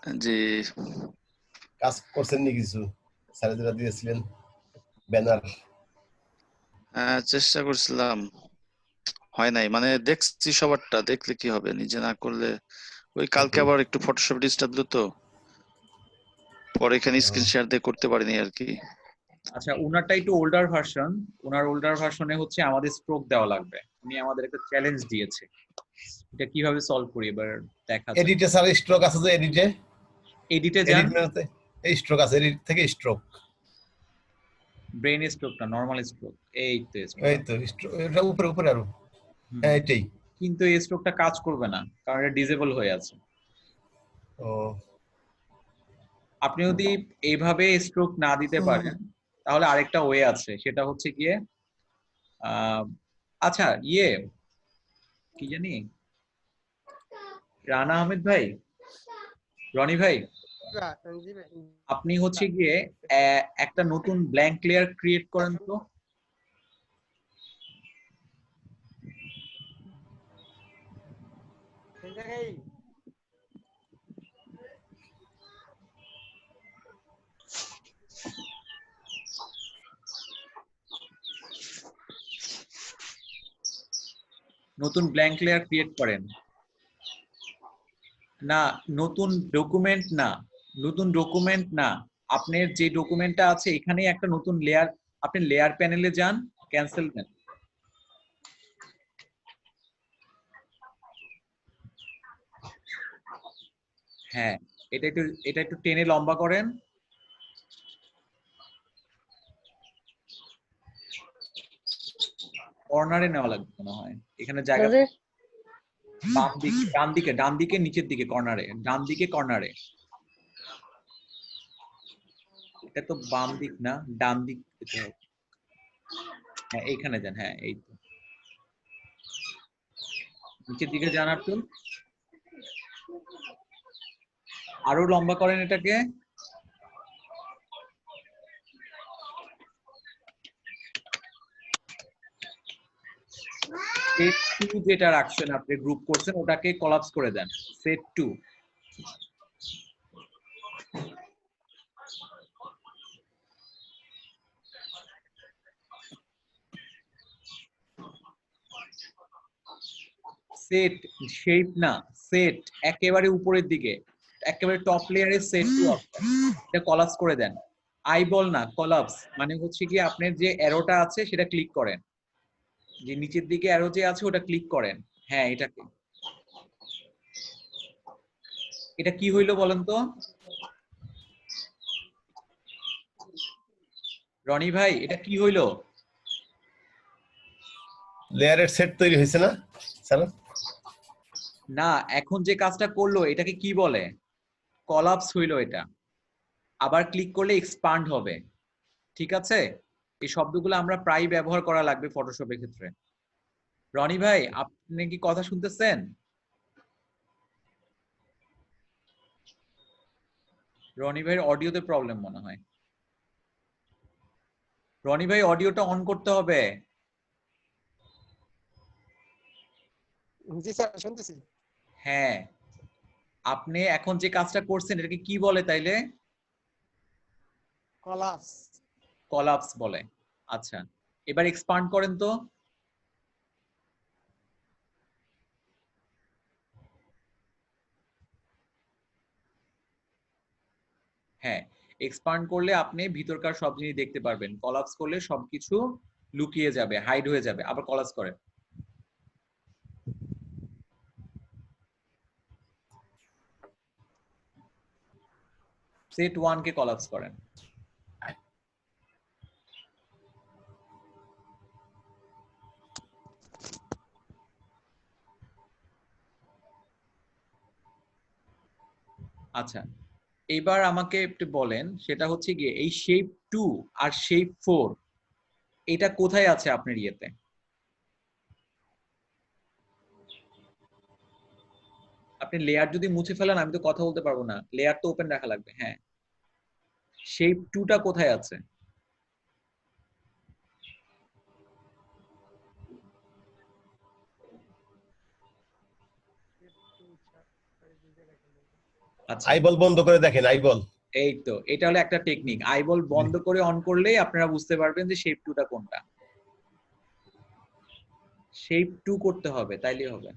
জি। কাজ করছেন নি কিছু? স্যারে যেটা দিয়েছিলেন ব্যানার। চেষ্টা করছিলাম, হয় নাই। মানে দেখছি সবারটা, দেখলে কি হবে, নিজে না করলে। ওই কালকে আবার একটু ফটোশপ ডিস্টার্ব দিল তো, পরে এখানে স্ক্রিন শেয়ার দিয়ে করতে পারিনি আর কি। আচ্ছা, উনারটা একটু ওল্ডার ভার্সন। উনার ওল্ডার ভার্সনে হচ্ছে আমাদের স্ট্রোক দেওয়া লাগবে। উনি আমাদের একটা চ্যালেঞ্জ দিয়েছে, এটা কিভাবে সলভ করি এবার দেখা যাক। এডিটে স্যার স্ট্রোক আছে যে এডিটে? এডিটে যান, এডিট মেনুতে এই স্ট্রোক আছে, এডিট থেকে স্ট্রোক। ব্রেন স্ট্রোক না, নরমাল স্ট্রোক। এই তো এই স্ট্রোক। তো স্ট্রোক, এটা উপরে উপরে আরো। হ্যাঁ এটাই। কিন্তু এই স্ট্রোকটা কাজ করবে না, কারণ এটা ডিসেবল হয়ে আছে। ও আপনি যদি এইভাবে স্ট্রোক না দিতে পারেন, তাহলে আরেকটা ওয়ে আছে, সেটা হচ্ছে গিয়ে আচ্ছা কি জানি, রানা আহমেদ ভাই, রনি ভাই, আপনি হচ্ছে গিয়ে একটা নতুন ব্ল্যাঙ্ক লেয়ার ক্রিয়েট করেন তো। নতুন ব্ল্যাঙ্ক লেয়ার ক্রিয়েট করেন। না, নতুন ডকুমেন্ট না, নতুন ডকুমেন্ট না, আপনার যে ডকুমেন্টটা আছে এখানেই একটা নতুন লেয়ার। আপনি লেয়ার প্যানেলে যান, ক্যান্সেল দেন। হ্যাঁ, এটা একটু টেনে লম্বা করেন। কর্নারে নেওয়া লাগবে মনে হয়, এখানে জায়গা। বাম দিকে, ডান দিকে, ডান দিকে, নিচের দিকে কর্নারে, ডান দিকে কর্নারে। এটা তো বাম দিক না, ডান দিক যেতে হবে। হ্যাঁ এইখানে যান, হ্যাঁ এই তো, নিচের দিকে যান। তো আরো লম্বা করেন এটাকে। সেট 2 যেটা রাখছেন আপনি, গ্রুপ করছেন, ওটাকে কলাপস করে দেন। সেট 2। সেট শেপ না, সেট একেবারে উপরের দিকে, একেবারে টপ লেয়ারে সেট 2 আছে, এটা কলাপস করে দেন। আইবল না, কলাপস মানে হচ্ছে কি, আপনার যে অ্যারোটা আছে সেটা ক্লিক করেন, যে নিচের দিকে অ্যারো যে আছে ওটা ক্লিক করেন। হ্যাঁ এটাকে। এটা কি হইলো বলেন তো রনি ভাই, এটা কি হইলো? লেয়ারের সেট তৈরি হয়েছে না স্যার? না, এখন যে কাজটা করলো এটাকে কি বলে? কলাপস হইলো এটা। আবার ক্লিক করলে এক্সপান্ড হবে। ঠিক আছে, এই শব্দগুলো আমরা প্রায় ব্যবহার করা লাগবে ফটোশপের ক্ষেত্রে। রনি ভাই, আপনি কি কথা শুনতেছেন? রনি ভাইয়ের অডিওতে প্রবলেম মনে হয়। রনি ভাই, অডিওটা অন করতে হবে। জি স্যার, শুনতেছি। হ্যাঁ, আপনি এখন যে কাজটা করছেন এটাকে কি বলে তাইলে? কলাপস। কলাপস বলে। আচ্ছা, এবার এক্সপান্ড করেন তো। হ্যাঁ, এক্সপান্ড করলে আপনি ভিতরকার সব জিনিস দেখতে পারবেন। কলাপস করলে সবকিছু লুকিয়ে যাবে, হাইড হয়ে যাবে। আবার কলাপস করেন। সেট 1 কে কলাপস করেন। আচ্ছা, এবার আমাকে একটু বলেন, সেটা হচ্ছে গিয়ে এই শেপ 2 আর শেপ 4 এটা কোথায় আছে আপনার ইয়েতে? আপনি লেয়ার যদি মুছে ফেলেন আমি তো কথা বলতে পারবো না, লেয়ার তো ওপেন রাখা লাগবে। হ্যাঁ, শেপ 2টা কোথায় আছে? আচ্ছা আইবল বন্ধ করে দেখেন, আইবল। এই তো এটা হলো একটা টেকনিক, আইবল বন্ধ করে অন করলেই আপনারা বুঝতে পারবেন যে শেপ টুটা কোনটা। শেপ টু করতে হবে, তাইলে হবে।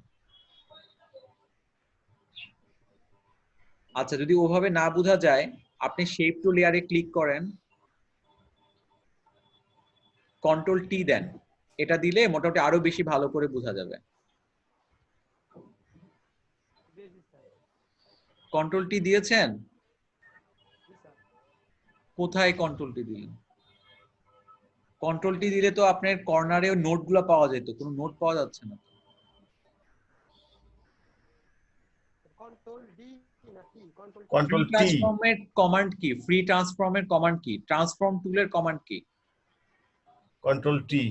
আচ্ছা যদি ওভাবে না বোঝা যায়, আপনি শেপ টু লেয়ারে ক্লিক করেন, কন্ট্রোল টি দেন, এটা দিলে মোটামুটি আরো বেশি ভালো করে বোঝা যাবে। কন্ট্রোল টি দিয়েছেন? কোথায় কন্ট্রোল টি দিলেন? কন্ট্রোল টি দিলে তো আপনার কর্নারে নোটগুলো পাওয়া যেত, কোনো নোট পাওয়া যাচ্ছে না। কন্ট্রোল টি, ট্রান্সফর্মের কমান্ড কি? ফ্রি ট্রান্সফর্মের কমান্ড কি? ট্রান্সফর্ম টুলের কমান্ড কি? Control T.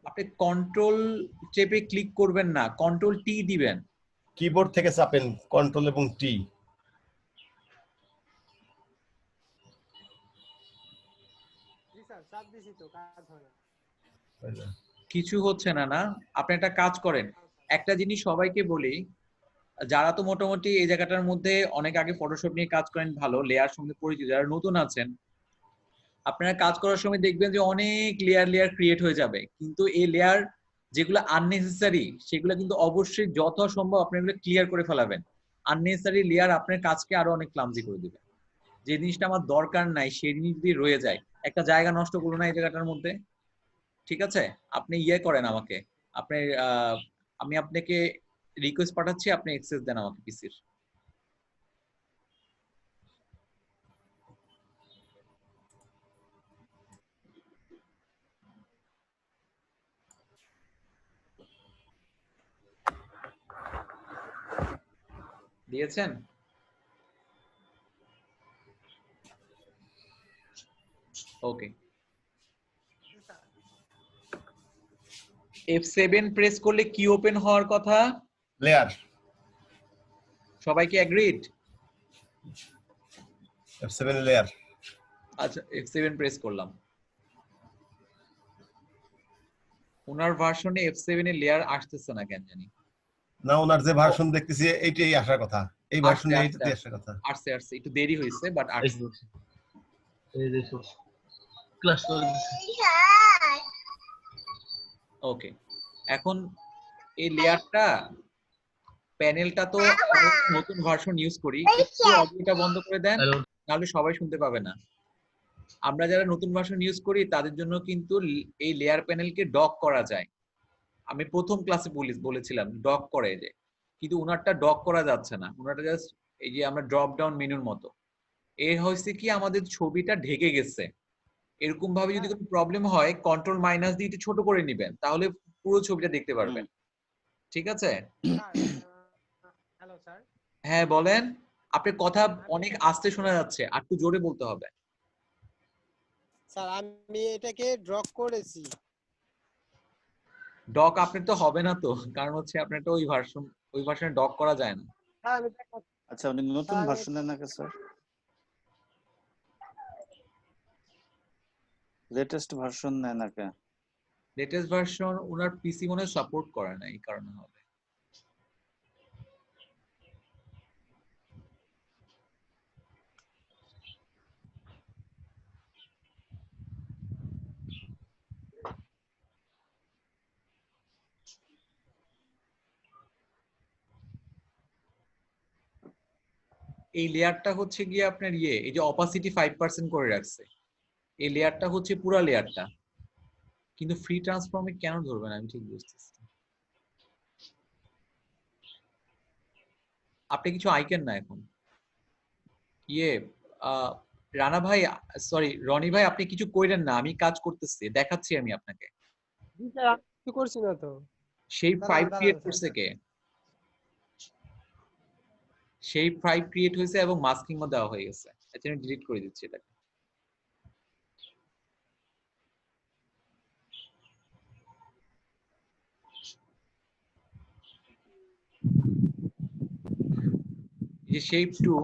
আপনি কন্ট্রোল চেপে ক্লিক করবেন না, কন্ট্রোল টি দিবেন। কিবোর্ড থেকে চাপেন কন্ট্রোল এবং টি। কিছু হচ্ছে না না? আপনি একটা কাজ করেন, একটা জিনিস সবাইকে বলি, যারা তো মোটামুটি এই জায়গাটার মধ্যে অনেক আগে ফটোশপ নিয়ে কাজ করেন, ভালো লেয়ার সঙ্গে পরিচিত, যারা নতুন আছেন আপনারা কাজ করার সময় দেখবেন যে অনেক লেয়ার লেয়ার ক্রিয়েট হয়ে যাবে, কিন্তু এই লেয়ার যেগুলো আননেসেসারি সেগুলো কিন্তু অবশ্যই যথাসম্ভব আপনি এগুলো ক্লিয়ার করে ফেলাবেন। আননেসেসারি লেয়ার আপনার কাজকে আরো অনেক ক্লামজি করে দিবে। যে জিনিসটা আমার দরকার নাই সেই জিনিস যদি রয়ে যায়, একটা জায়গা নষ্ট করলো না এই জায়গাটার মধ্যে। ঠিক আছে, আপনি ইয়ে করেন আমাকে, আপনি আমি আপনাকে রিকোয়েস্ট পাঠাচ্ছি, আপনি অ্যাক্সেস দেন আমাকে পিসির। দিয়েছেন? ওকে, F7 প্রেস করলে কি ওপেন হওয়ার কথা? লেয়ার। সবাই কি এগ্রিড? F7 layer. আচ্ছা F7 প্রেস করলাম, ওনার ভার্সনে F7 এর লেয়ার আসতেছে না কেন জানি। না, ওনার যে ভার্সন দেখতেছি এইটাই আসার কথা, এই ভার্সনে আসছে এইটাতে আসার কথা। আসছে আসছে, একটু দেরি হয়েছে বাট আসছে। ওকে, এখন এই লেয়ারটা, প্যানেলটা তো নতুন ভার্সন ইউজ করি, একটু অডিওটা বন্ধ করে দেন, নাহলে সবাই শুনতে পাবে না। আমরা যারা নতুন ভার্সন ইউজ করি তাদের জন্য কিন্তু এই লেয়ার প্যানেলকে ডক করা যায়। আমি প্রথম ক্লাসে বলেছিলাম ডক করে যে, কিন্তু ওনারটা ডক করা যাচ্ছে না, ওনারটা জাস্ট এই যে আমরা ড্রপ ডাউন মেনুর মতো। এর হয়েছে কি আমাদের ছবিটা ঢেকে গেছে। এরকম ভাবে যদি কোনো প্রবলেম হয় কন্ট্রোল মাইনাস দিয়ে একটু ছোট করে নিবেন, তাহলে পুরো ছবিটা দেখতে পারবেন। ঠিক আছে? Hello sir. হ্যাঁ বলেন, আপনার কথা অনেক আস্তে শোনা যাচ্ছে, আর একটু জোরে বলতে হবে। স্যার আমি এটাকে ড্রপ করেছি। ডক আপনার তো হবে না তো, কারণ হচ্ছে আপনার তো ওই ভার্সনে ডক করা যায় না। স্যার আমি আচ্ছা উনি নতুন ভার্সন নেন নাকি স্যার? লেটেস্ট ভার্সন নেন নাকি? লেটেস্ট ভার্সন ওনার পিসি মনে সাপোর্ট করে না, এই কারণে হবে। এই লেয়ারটা হচ্ছে গিয়ে আপনার এই যে অপাসিটি 5% করে রাখছে, এই লেয়ারটা হচ্ছে পুরো লেয়ারটা, কিন্তু ফ্রি ট্রান্সফর্মে কেন ধরবে না আমি ঠিক বুঝতেছি। আপনি কিছু আইকেন না এখন আহ, রানা ভাই, সরি রনি ভাই, আপনি কিছু কইরেন না, আমি কাজ করতেছি, দেখাচ্ছি আমি আপনাকে। জি স্যার আমি কিছু করছি না তো। সেই দাঁড়ান, 5 দাঁড়ান ক্রিয়েট স্যার। করছে কে? সেই 5 ক্রিয়েট হয়েছে এবং মাস্কিং ও দেওয়া হয়ে গেছে। আচ্ছা আমি ডিলিট করে দিচ্ছি এটা। এই যে শেপ টু,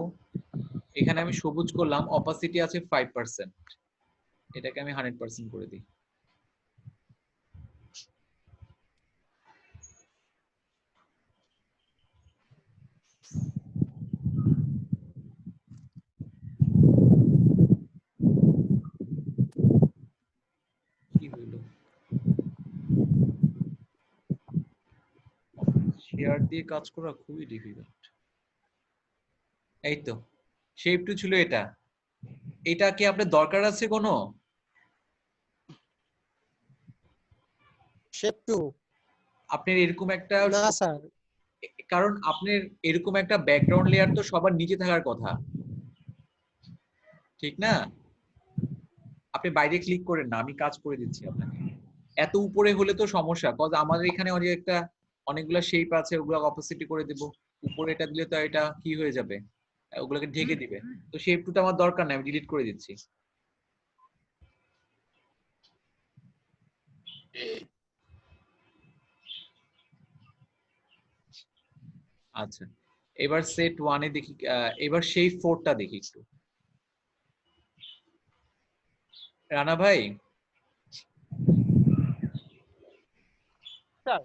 এখানে আমি সবুজ করলাম, অপাসিটি আছে 5%, এটাকে আমি 100% করে দিই। কি হইলো? শেয়ার দিয়ে কাজ করা খুবই ডিফিকাল্ট। এই তো শেপ টু ছিল এটা। এটা কি আপনার দরকার আছে কোনো? শেপ টু আপনার এরকম একটা না স্যার। কারণ আপনার এরকম একটা ব্যাকগ্রাউন্ড লেয়ার তো সবার নিচে থাকার কথা, ঠিক না? আপনি বাইরে ক্লিক করেন না, আমি কাজ করে দিচ্ছি আপনাকে। এত উপরে হলে তো সমস্যা, কজ আমাদের এখানে অনেকগুলা শেপ আছে, ওগুলো অপোসিটি করে দেব। উপরে এটা দিলে তো এটা কি হয়ে যাবে, ওগুলোকে ঢেকে দিবে। তো শেপ টুটা আমার দরকার নাই, আমি ডিলিট করে দিচ্ছি। আচ্ছা, এবার সেট ওয়ানে দেখি, এবার সেই ফোরটা দেখি একটু। রানা ভাই, স্যার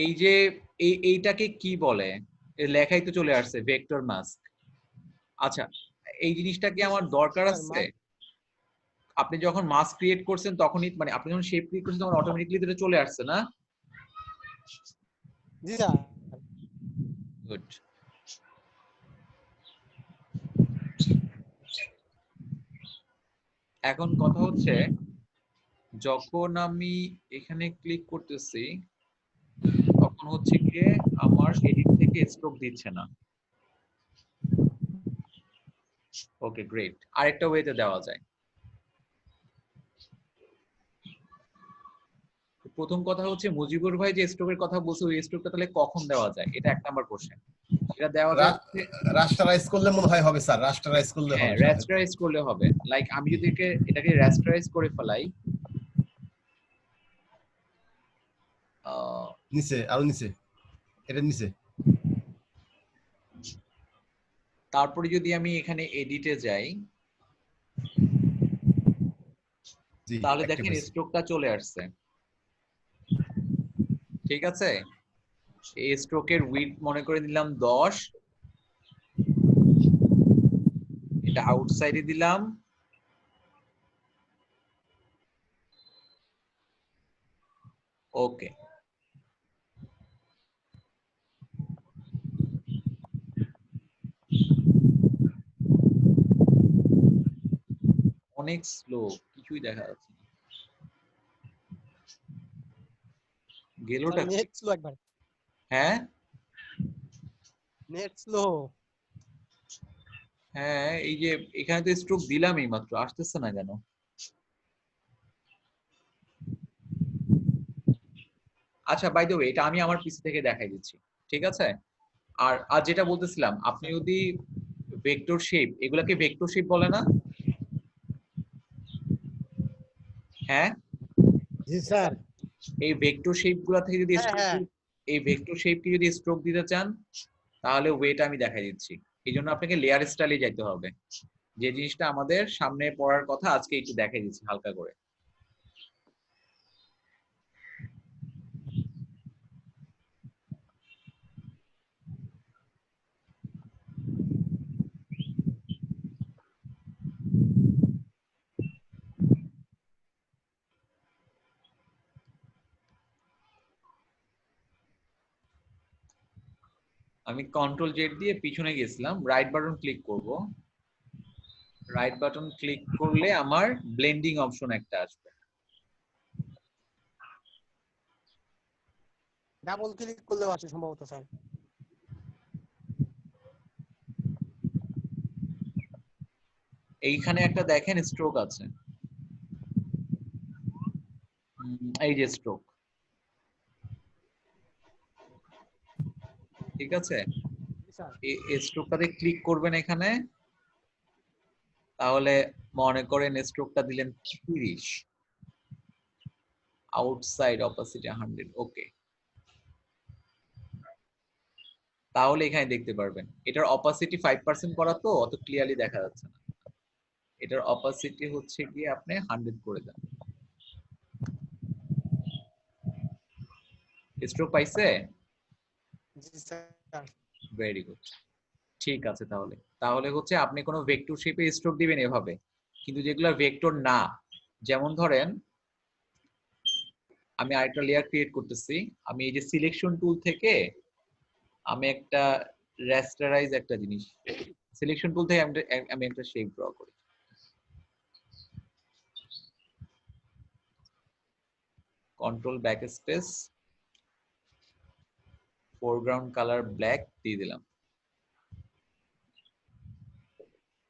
এই যে এইটাকে কি বলে? এর লেখাই তো চলে আসছে, ভেক্টর মাস্ক। আচ্ছা, এই জিনিসটা কি আমার দরকার স্যার আছে? আপনি যখন মাস্ক ক্রিয়েট করছেন তখনই, মানে আপনি যখন শেপ ক্রিয়েট করছেন তখন অটোমেটিক্যালি এটা চলে আসছে না? জি স্যার। গুড। এখন কথা হচ্ছে, যখন আমি এখানে ক্লিক করতেছি তখন হচ্ছে গিয়ে আমার এডিট থেকে স্ট্রোক দিচ্ছে না। ওকে গ্রেট, আরেকটা ওয়েতে দেওয়া যায়। প্রথম কথা হচ্ছে মুজিবুর ভাই যে স্ট্রোকের কথা বলছে, ওই স্ট্রোকটা তাহলে কখন দেওয়া যায়, এটা এক নাম্বার কোশ্চেন। এটা দেওয়া যায় হচ্ছে, রাস্টারাইজ করলে মনে হয় হবে স্যার, রাস্টারাইজ করলে হ্যাঁ হবে। রেস্টারাইজ করলে হবে। লাইক আমি যদি এটাকে রেস্টারাইজ করে ফেলাই, নিচে আরো নিচে, এটা নিচে। তারপরে যদি আমি এখানে এডিটে যাই, জি তাহলে অ্যাক্টিভ দেখেন হয়েছে। স্ট্রোকটা চলে আসছে। ঠিক আছে, এই স্ট্রোকের উইডথ মনে করে দিলাম 10, এটা আউটসাইডে দিলাম, ওকে। অনেক স্লো, কিছুই দেখা যাচ্ছে না, স্যার গেলোটা কি? নেট স্লো একবার। হ্যাঁ নেট স্লো। হ্যাঁ, এই যে এখানে তো স্ট্রোক দিলাম এই মাত্র, আসতেছে না কেন? আচ্ছা বাই দ্য ওয়ে, এটা আমি আমার পিসি থেকে দেখাই দিচ্ছি, ঠিক আছে? আর আর যেটা বলতেছিলাম, আপনি যদি ভেক্টর শেপ, এগুলাকে ভেক্টর শেপ বলে না? হ্যাঁ, জি স্যার। এই ভেক্টর শেপ গুলা থেকে যদি হ্যাঁ স্ট্রোক, হ্যাঁ এই ভেক্টর শেপকে যদি স্ট্রোক দিতে চান তাহলে ওয়েটা আমি দেখাই দিচ্ছি। এই জন্য আপনাকে লেয়ার স্টাইলে যাইতে হবে, যে জিনিসটা আমাদের সামনে পড়ার কথা, আজকে একটু দেখাই দিচ্ছি হালকা করে। আমি কন্ট্রোল জেড দিয়ে পিছনে গেছিলাম, রাইট বাটন ক্লিক করব। রাইট বাটন ক্লিক করলে আমার ব্লেন্ডিং অপশন একটা আসবে। ডাবল ক্লিক করলেও আসে সম্ভবত স্যার। এইখানে একটা দেখেন স্ট্রোক আছে, এই যে স্ট্রোক, ঠিক আছে? জি স্যার। এই স্ট্রোকটাতে ক্লিক করবেন এখানে, তাহলে মনে করেন স্ট্রোকটা দিলেন 30, আউটসাইড অপাসিটি 100, ওকে। তাহলে এখানে দেখতে পারবেন। এটার অপাসিটি 5% করা তো অত ক্লিয়ারলি দেখা যাচ্ছে না। এটার অপাসিটি হচ্ছে গিয়ে আপনি 100 করে দেন। স্ট্রোক পাইছে? জি স্যার। Very good. ঠিক আছে তাহলে। তাহলে হচ্ছে আপনি কোনো ভেক্টর শেপে স্ট্রোক দিবেন এভাবে। কিন্তু যেগুলো ভেক্টর না, যেমন ধরেন আমি আরেকটা লেয়ার ক্রিয়েট করতেছি। আমি এই যে সিলেকশন টুল থেকে আমি একটা রেস্টারাইজ একটা জিনিস, সিলেকশন টুল থেকে আমি একটা শেপ ড্র করি। Control backspace, foreground colour black দিয়ে দিলাম,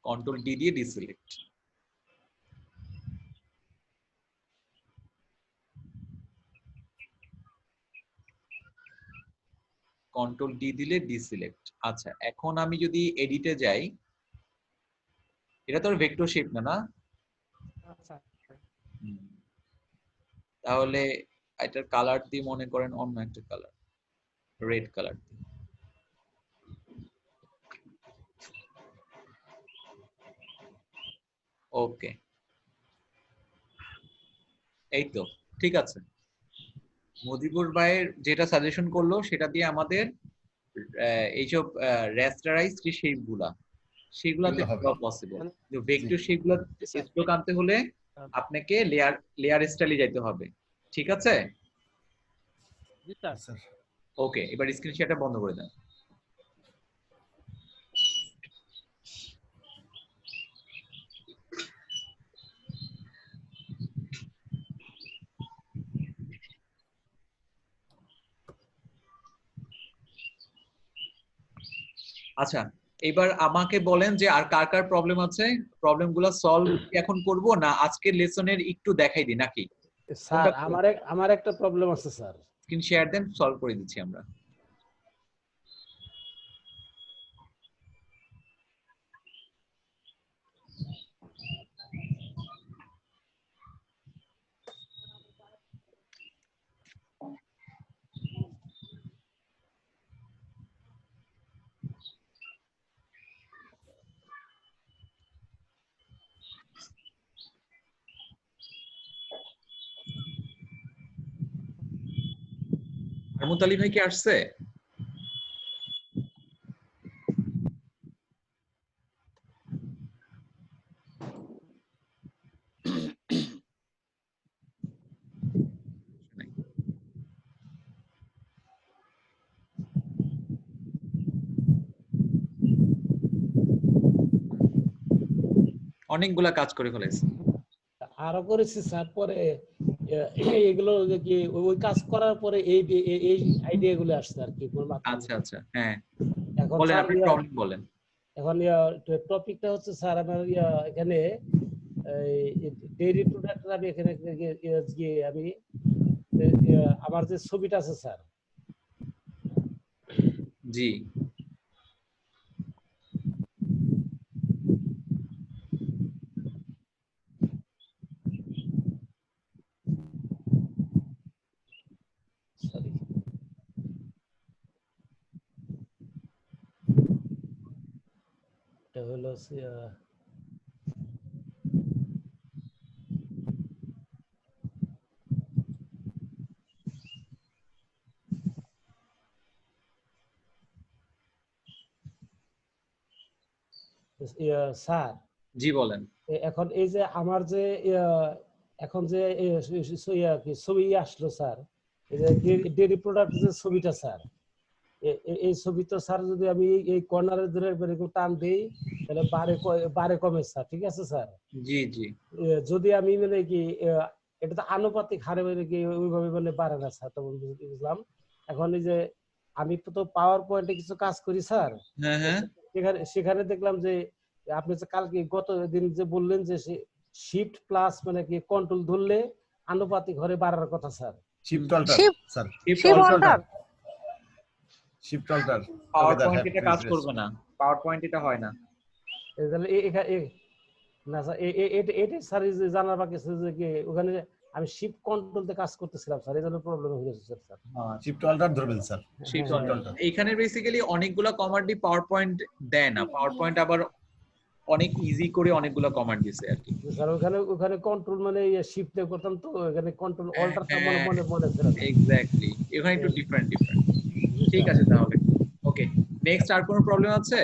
কন্ট্রোল ডি দিয়ে ডিসিলেক্ট। কন্ট্রোল ডি দিলে ডিসিলেক্ট। আচ্ছা, এখন আমি যদি এডিটে যাই, এটা তো ভেক্টর শেপ না, না? আচ্ছা তাহলে এটার কালার দিয়ে মনে করেন অন্য একটা কালার, রেড কালার দিয়ে। ওকে, এই তো ঠিক আছে। মুজিবুর ভাইয়ের যেটা সাজেশন করলো সেটা দিয়ে আমাদের এইসব রেস্টারাইজ যে শেপ গুলা সেগুলাতে এগুলো হবে। পসিবল। মানে ভেক্টর শেপ গুলা স্যার। স্ট্রোক আনতে হলে আপনাকে লেয়ার স্টাইলে যাইতে হবে। ঠিক আছে? জি স্যার। স্যার ওকে, এবার স্ক্রিন শেয়ারটা বন্ধ করে দেন। আচ্ছা, এবার আমাকে বলেন যে আর কার কার প্রবলেম আছে। প্রবলেমগুলো সলভ এখন করব না আজকের লেসনের একটু দেখাই দিই নাকি? স্যার কোনটা আমার একটা প্রবলেম আছে স্যার। স্ক্রিন শেয়ার দেন, সলভ করে দিচ্ছি আমরা। আহমদ আলী ভাই কি আসছে? অনেকগুলা কাজ করে ফেলেছে। আরো করেছি স্যার, পরে এগুলো যে কি ওই কাজ করার পরে এই আইডিয়া গুলো আসছে আর কি আচ্ছা আচ্ছা, হ্যাঁ এখন বলেন, স্যার আপনি প্রবলেম বলেন। এখন টপিকটা হচ্ছে স্যার আমার এখানে ডেইরি প্রোডাক্ট আমি এখানে গিয়ে আমি আমার যে ছবিটা আছে স্যার, জি সরি এটা হলো স্যার জি বলেন। এখন এই যে আমার যে এখন যে ছবি আসলো স্যার, এই যে ডেইরি প্রোডাক্ট যে ছবিটা স্যার, এই ছবি তো স্যার যদি আমি এই কর্নারে ধরে এরকম টান দিই তাহলে বারে কমে স্যার, ঠিক আছে স্যার? জি জি যদি আমি মানে কি এটা তো আনুপাতিক হারে মানে কি ওইভাবে মানে বাড়ে না স্যার, তখন বুঝলাম। এখন এই যে আমি তো পাওয়ার পয়েন্টে কিছু কাজ করি স্যার, হ্যাঁ হ্যাঁ সেখানে দেখলাম যে আপনি যে কালকে গত দিন যে বললেন যে শিফট প্লাস মানে কি কন্ট্রোল ধরলে আনুপাতিক হারে বাড়ার কথা sir. Shift alter sir, shift alter. Shift alter PowerPoint এটা কাজ করবে না, পাওয়ার পয়েন্ট এটা হয় না। তাহলে না স্যার এটা স্যার জানার বাকি আছে যে কি ওখানে আমি শিফট কন্ট্রোলতে কাজ করতেছিলাম স্যার, এই জন্য প্রবলেম হয়ে গেছে স্যার। শিফট অল্টার ধরবেন স্যার। Shift হ্যাঁ, Alt. এইখানে বেসিক্যালি অনেকগুলো কমান্ডই পাওয়ার পয়েন্ট দেয় না, পাওয়ার পয়েন্ট আবার অনেক ইজি করে অনেকগুলো কমান্ড দিছে আর কি। স্যার ওখানে কন্ট্রোল মানে শিফট দিয়ে করতাম, তো এখানে কন্ট্রোল অল্টারটা মনে হ্যাঁ, মনে মনে ছিল না। এক্স্যাক্টলি, এখানে একটু ডিফারেন্ট। ঠিক আছে তাহলে, ওকে। নেক্সট আর কোনো প্রবলেম আছে?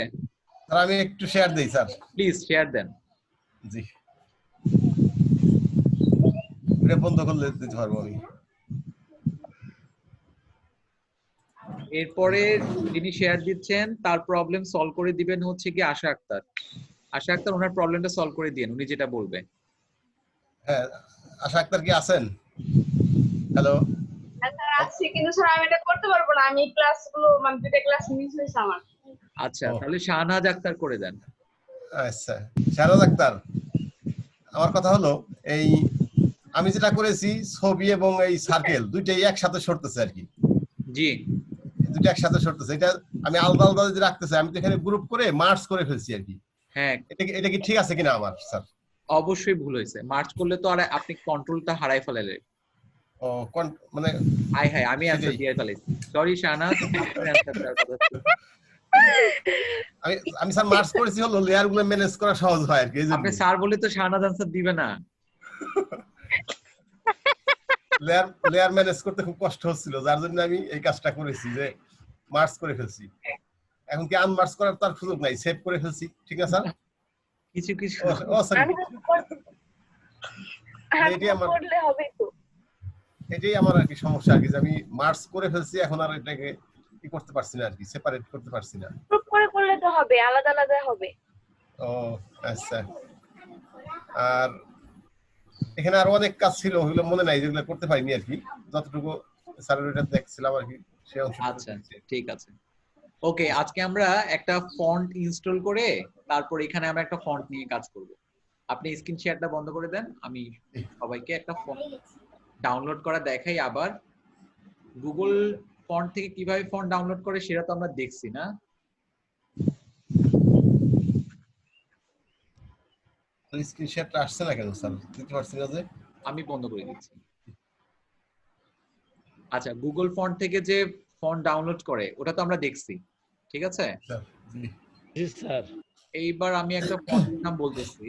স্যার আমি একটু শেয়ার দেই স্যার। প্লিজ শেয়ার দেন। জি, এটা বন্ধ করলে দিতে পারবো আমি। এরপরে যিনি শেয়ার দিচ্ছেন তার প্রবলেম সলভ করে দিবেন হচ্ছে কি আশা আক্তার। আশা আক্তার ওনার প্রবলেমটা সলভ করে দিন, উনি যেটা বলবে। হ্যাঁ, আশা আক্তার কি আছেন? হ্যালো। স্যার আসছি, কিন্তু স্যার আমি এটা করতে পারবো না, আমি ক্লাসগুলো মানে দুটো ক্লাস মিস হয়েছে আমার। আচ্ছা, তাহলে শাহনাজ আক্তার করে দেন। আচ্ছা, শাহনাজ আক্তার, আমার কথা হলো এই আমি যেটা করেছি ছবি এবং এই সার্কেল দুইটাই একসাথে সরতেছে আর কি। জি, দুটো একসাথে সরতেছে, এটা আমি আলাদা আলাদা যদি রাখতেছি, আমি তো এখানে গ্রুপ করে মার্জ করে ফেলছি আর কি। হ্যাঁ এটা কি ঠিক আছে কিনা আমার স্যার? অবশ্যই ভুল হয়েছে, মার্চ করলে তো আর আপনি কন্ট্রোলটা হারাই ফেলালে। ও মানে হাই আমি অ্যানসার দিয়ে ফেলেছি, সরি শাহনাজ, আপনার অ্যানসার দেওয়ার কথা ছিল। আমি স্যার মার্জ করেছি হলো লেয়ার গুলো ম্যানেজ করা সহজ হয় আর কি। আপনি স্যার বলে তো শাহনাজ অ্যানসার দিবে না। লেয়ার ম্যানেজ করতে খুব কষ্ট হচ্ছিল, যার জন্য আমি এই কাজটা করেছি যে মার্জ করে ফেলছি। এখন কি আনমার্জ করার তার সুযোগ নাই, সেভ করে ফেলছি। ঠিক আছে স্যার? কিছু কিছু ও সরি, আমি এটাই আমার করলে হবে তো। এটাই আমার আর কি সমস্যা আর কি, যে আমি মার্জ করে ফেলছি, এখন আর এটাকে কি করতে পারছি না আর কি, সেপারেট করতে পারছি না। গ্রুপ করে করলে তো হবে, আলাদা আলাদা হবে। ও আচ্ছা। আর এখানে আরো অনেক কাজ ছিল, ওগুলো মনে নাই, যেগুলো করতে পারিনি আর কি, যতটুকু স্যারের এটা দেখছিলাম আর কি সেই অংশ। আচ্ছা ঠিক আছে, ওকে। আজকে আমরা একটা ফন্ট ইনস্টল করে তারপর এখানে আমরা একটা ফন্ট নিয়ে কাজ করব। আপনি স্ক্রিন শেয়ারটা বন্ধ করে দেন, আমি সবাইকে একটা ফন্ট ডাউনলোড করা দেখাই। আবার গুগল ফন্ট থেকে কিভাবে ফন্ট ডাউনলোড করে সেটা তো আমরা দেখছি না। স্ক্রিন শেয়ারটা আসছে না কেন স্যার? দিতে পারছি না যে। আমি বন্ধ করে দিচ্ছি। আচ্ছা, গুগল ফন্ট থেকে যে ফন্ট ডাউনলোড করে ওটা তো আমরা দেখছি, ঠিক আছে। স্যার জি জি স্যার। এইবার আমি একটা ফন্টের নাম বলতেছি,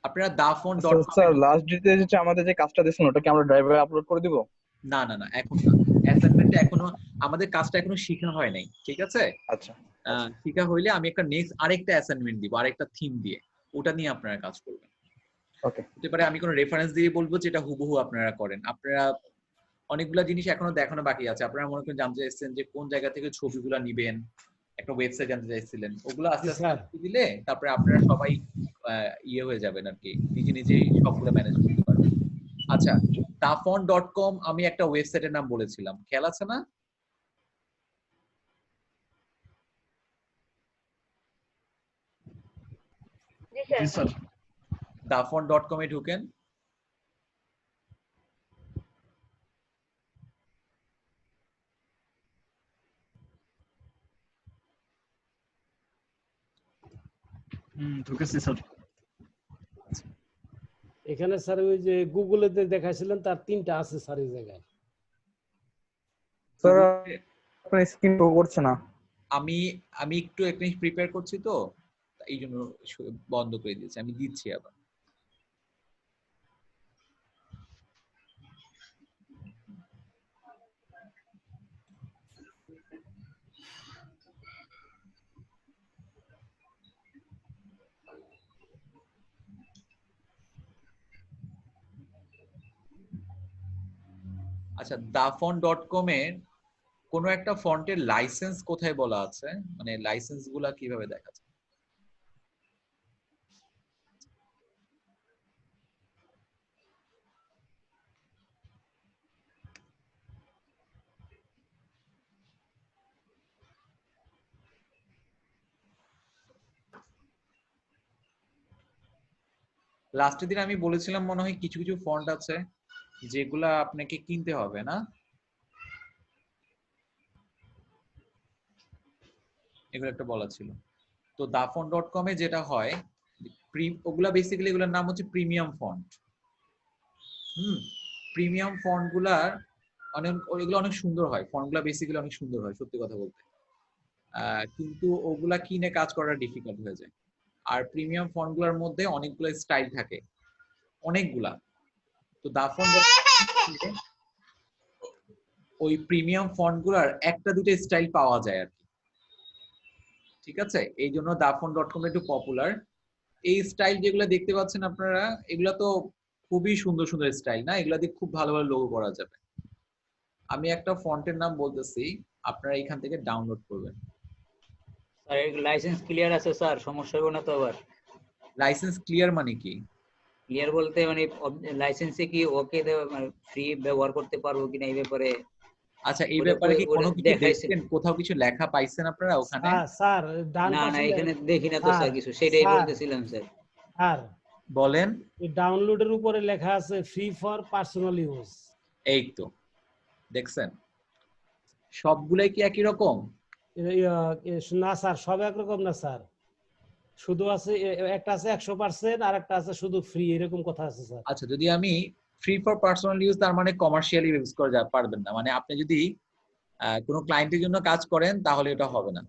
আপনারা dafont.com। স্যার লাস্ট ডিটেইলস হচ্ছে আমাদের যে কাজটা দিছেন ওটা কি আমরা ড্রাইভে আপলোড করে দিব? না না না, এখন না, অ্যাসাইনমেন্টটা এখনো, আমাদের কাজটা এখনো শেখা হয় নাই, ঠিক আছে। আচ্ছা শেখা হইলে আমি একটা নেক্সট আরেকটা অ্যাসাইনমেন্ট দিব, আরেকটা থিম দিয়ে, ওটা নিয়ে আপনারা কাজ করবেন। ওকে। হতে পারে আমি কোনো রেফারেন্স দিয়ে বলবো যেটা হুবহু আপনারা করেন। আপনারা অনেকগুলা জিনিস এখনো দেখানো বাকি আছে। আপনারা মনে করেন জানতে চাইছেন যে কোন জায়গা থেকে ছবিগুলো নিবেন, একটা ওয়েবসাইট জানতে চাইছিলেন, ওগুলো আস্তে জি, স্যার। আস্তে দিলে তারপরে আপনারা সবাই ইয়ে হয়ে যাবেন আর কি, নিজে নিজেই সবগুলো ম্যানেজ করতে পারবেন। আচ্ছা, dafont.com আমি একটা ওয়েবসাইটের নাম বলেছিলাম, খেয়াল আছে না? জি স্যার। dafont.com এ ঢুকেন। ঢুকেছি স্যার। এখানে স্যার ওই যে গুগলে দেখাইছিলেন তার 3টা আছে স্যার এই জায়গায়। স্যার আপনার স্ক্রিন শো করছে না। আমি আমি একটু একটা প্রিপেয়ার করছি তো, এই জন্য বন্ধ করে দিয়েছি, আমি দিচ্ছি আবার। আচ্ছা, dafont.com এর কোনো একটা ফন্টের লাইসেন্স কোথায় বলা আছে, মানে লাইসেন্স গুলা কিভাবে দেখা যায়? লাস্টের দিন আমি বলেছিলাম মনে হয় কিছু কিছু ফন্ট আছে যেগুলা আপনাকে কিনতে হবে না, এগুলো একটা বলা ছিল। তো dafont.com এ যেটা হয় ওগুলা বেসিক্যালি এগুলোর নাম হচ্ছে প্রিমিয়াম ফন্ট। প্রিমিয়াম ফন্ট গুলার এগুলো অনেক সুন্দর হয়, ফন্ট গুলা বেসিক্যালি অনেক সুন্দর হয় সত্যি কথা বলতে, কিন্তু ওগুলা কিনে কাজ করা ডিফিকাল্ট হয়ে যায়। আর প্রিমিয়াম ফন্ট গুলার মধ্যে অনেকগুলো স্টাইল থাকে, অনেকগুলা। তো দাফন ওই প্রিমিয়াম ফন্ট গুলার একটা দুটো স্টাইল পাওয়া যায় আর কি, ঠিক আছে? এই জন্য দাফন.com একটু পপুলার। এই স্টাইল যেগুলো দেখতে পাচ্ছেন আপনারা, এগুলা তো খুবই সুন্দর সুন্দর স্টাইল না, এগুলা দিয়ে খুব ভালো ভালো লোগো করা যাবে। আমি একটা ফন্টের নাম বলতেছি, আপনারা এখান থেকে ডাউনলোড করবেন। স্যার এর লাইসেন্স ক্লিয়ার আছে স্যার, সমস্যা হবে না তো আবার? লাইসেন্স ক্লিয়ার মানে কি? ক্লিয়ার বলতে মানে লাইসেন্সে কি ওকে দেওয়া, মানে ফ্রি ব্যবহার করতে পারবো কিনা এই ব্যাপারে? আচ্ছা, এই ব্যাপারে কি কোনো কিছু দেখছেন, কোথাও কিছু লেখা পাইছেন আপনারা ওখানে? স্যার ডান না পাশে এখানে দেখি না তো স্যার কিছু, সেটাই বলতেছিলাম স্যার। স্যার বলেন। এই ডাউনলোডের উপরে লেখা আছে ফ্রি ফর পার্সোনাল ইউজ। এই তো দেখছেন, সবগুলাই কি একই রকম? না স্যার, সব একরকম না স্যার, শুধু আছে একটা আছে 100% আর একটা আছে শুধু ফ্রি, এরকম কথা আছে স্যার। আচ্ছা, যদি আমি ফ্রি ফর পার্সোনাল ইউজ, তার মানে কমার্শিয়ালি ইউজ করা পারবেন না, মানে আপনি যদি কোনো ক্লায়েন্টের জন্য কাজ করেন তাহলে এটা হবে না।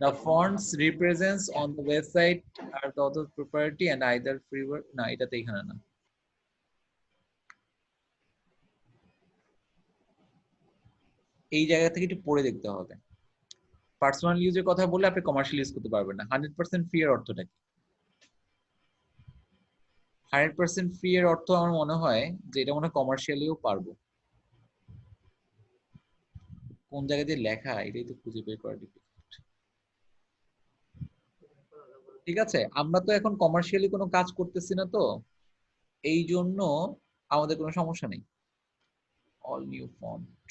The fonts represents on the website are the author's property and either free work, না এটাতে এখানে না। এই জায়গা থেকে একটু পড়ে দেখতে হবে। পার্সোনাল ইউজের কথা বললে আপনি কমার্শিয়াল ইউজ করতে পারবেন না। 100% ফ্রি এর অর্থটা কি? 100% ফ্রি এর অর্থ আমার মনে হয় যে এটা মনে কমার্শিয়ালিও পারবো। কোন জায়গায় দিয়ে লেখা এটাই তো খুঁজে বের করা ডিফিকাল্ট। ঠিক আছে, আমরা তো এখন কমার্শিয়ালি কোনো কাজ করতেছি না, তো এই জন্য আমাদের কোনো সমস্যা নেই। All new font.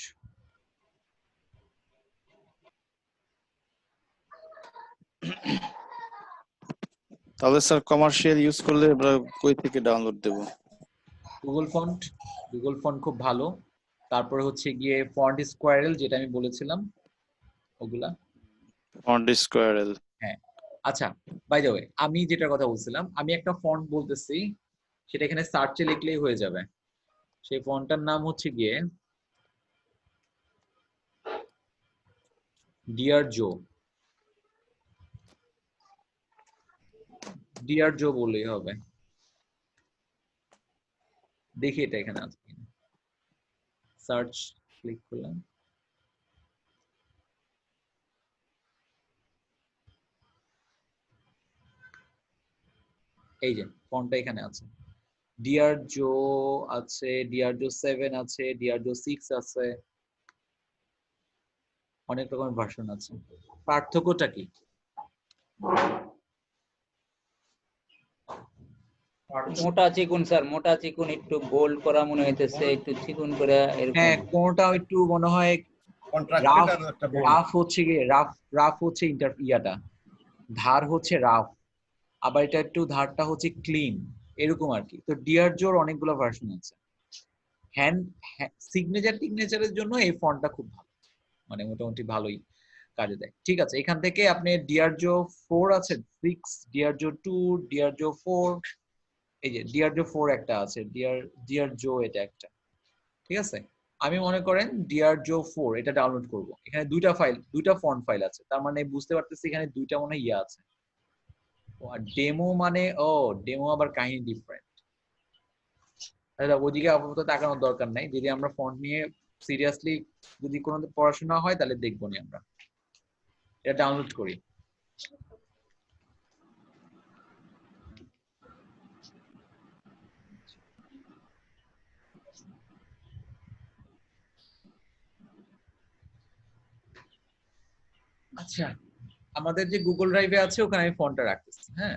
তাহলে স্যার কমার্শিয়াল ইউজ করলে আমরা কই থেকে ডাউনলোড দেব? গুগল ফন্ট, গুগল ফন্ট খুব ভালো। তারপরে হচ্ছে গিয়ে ফন্ট স্কোয়ারেল, যেটা আমি বলেছিলাম ওগুলা। ফন্ট স্কোয়ারেল, হ্যাঁ। আচ্ছা, বাই দ্য ওয়ে, আমি যেটার কথা বলছিলাম, আমি একটা ফন্ট বলতেছি, সেটা এখানে সার্চে লিখলেই হয়ে যাবে। সেই ফন্টটার নাম হচ্ছে গিয়ে ডিয়ার জো। ডিয়ার জো বললেই হবে। দেখি এটা এখানে আছে কিনা। সার্চ ক্লিক করলাম, এই যে ফন্টটা এখানে আছে। ডিয়ার জো আছে, ডিয়ার জো 7 আছে, ডিয়ার জো 6 আছে, অনেক রকমের ভার্সন আছে। পার্থক্যটা কি? মোটা চিকুন স্যার, মোটা চিকুন, একটু বোল্ড করা মনে হইতেছে, একটু চিকুন করে এরকম। হ্যাঁ, কোনটা একটু মনে হয় কন্ট্রাক্টেড আর একটা বড়। রাফ হচ্ছে গিয়ে রাফ হচ্ছে ইয়াটা, ধার হচ্ছে রাফ, আবার এটা একটু ধারটা হচ্ছে ক্লিন, এরকম আর কি। তো ডিয়ার জোর অনেকগুলো ভার্সন আছে। হ্যান্ড সিগনেচারের জন্য এই ফন্টটা খুব ভালো, মানে মোটামুটি ভালোই কাজে দেয়। ঠিক আছে, এখান থেকে আপনি ডিয়ারজো 4 আছে, 6, ডিয়ারজো 2, ডিয়ারজো 4, এই যে ডিয়ারজো 4 একটা আছে, ডিয়ারজো এটা একটা। ঠিক আছে, আমি মনে করেন ডিয়ারজো 4 এটা ডাউনলোড করব। এখানে দুইটা ফন্ট ফাইল আছে, তার মানে বুঝতে পারতেছি এখানে দুইটা মনে ইয়া আছে। আর ডেমো মানে ডেমো আবার কাহিনী ডিফারেন্ট। তাহলে ওইদিকে আপাতত তাকানোর দরকার নাই। যদি আমরা ফন্ট নিয়ে সিরিয়াসলি যদি কোনো পড়াশোনা হয় তাহলে দেখবো নি আমরা। এটা ডাউনলোড করি। আচ্ছা, আমাদের যে গুগল ড্রাইভে আছে ওখানে আমি ফন্টটা রাখতেছি। হ্যাঁ,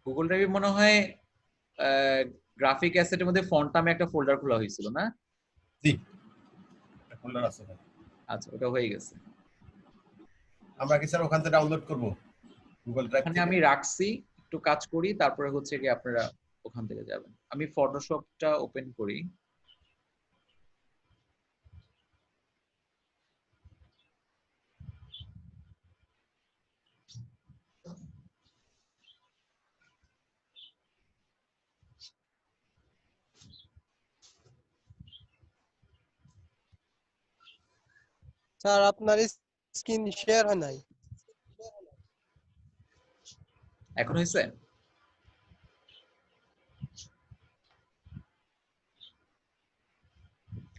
গুগল ড্রাইভে মনে হয় গ্রাফিক অ্যাসেটের মধ্যে ফন্ট নামে একটা ফোল্ডার খোলা হয়েছিল না? জি, ফোল্ডার আছে। আচ্ছা, ওটা হয়ে গেছে। আমরা কি স্যার ওখান থেকে ডাউনলোড করব গুগল ড্রাইভ ওখানে থেকে? আমি রাখছি, একটু কাজ করি, তারপরে হচ্ছে কি আপনারা ওখান থেকে যাবেন। আমি ফটোশপটা ওপেন করি। স্যার আপনার স্ক্রিন শেয়ার হয় নাই। এখন হয়েছে?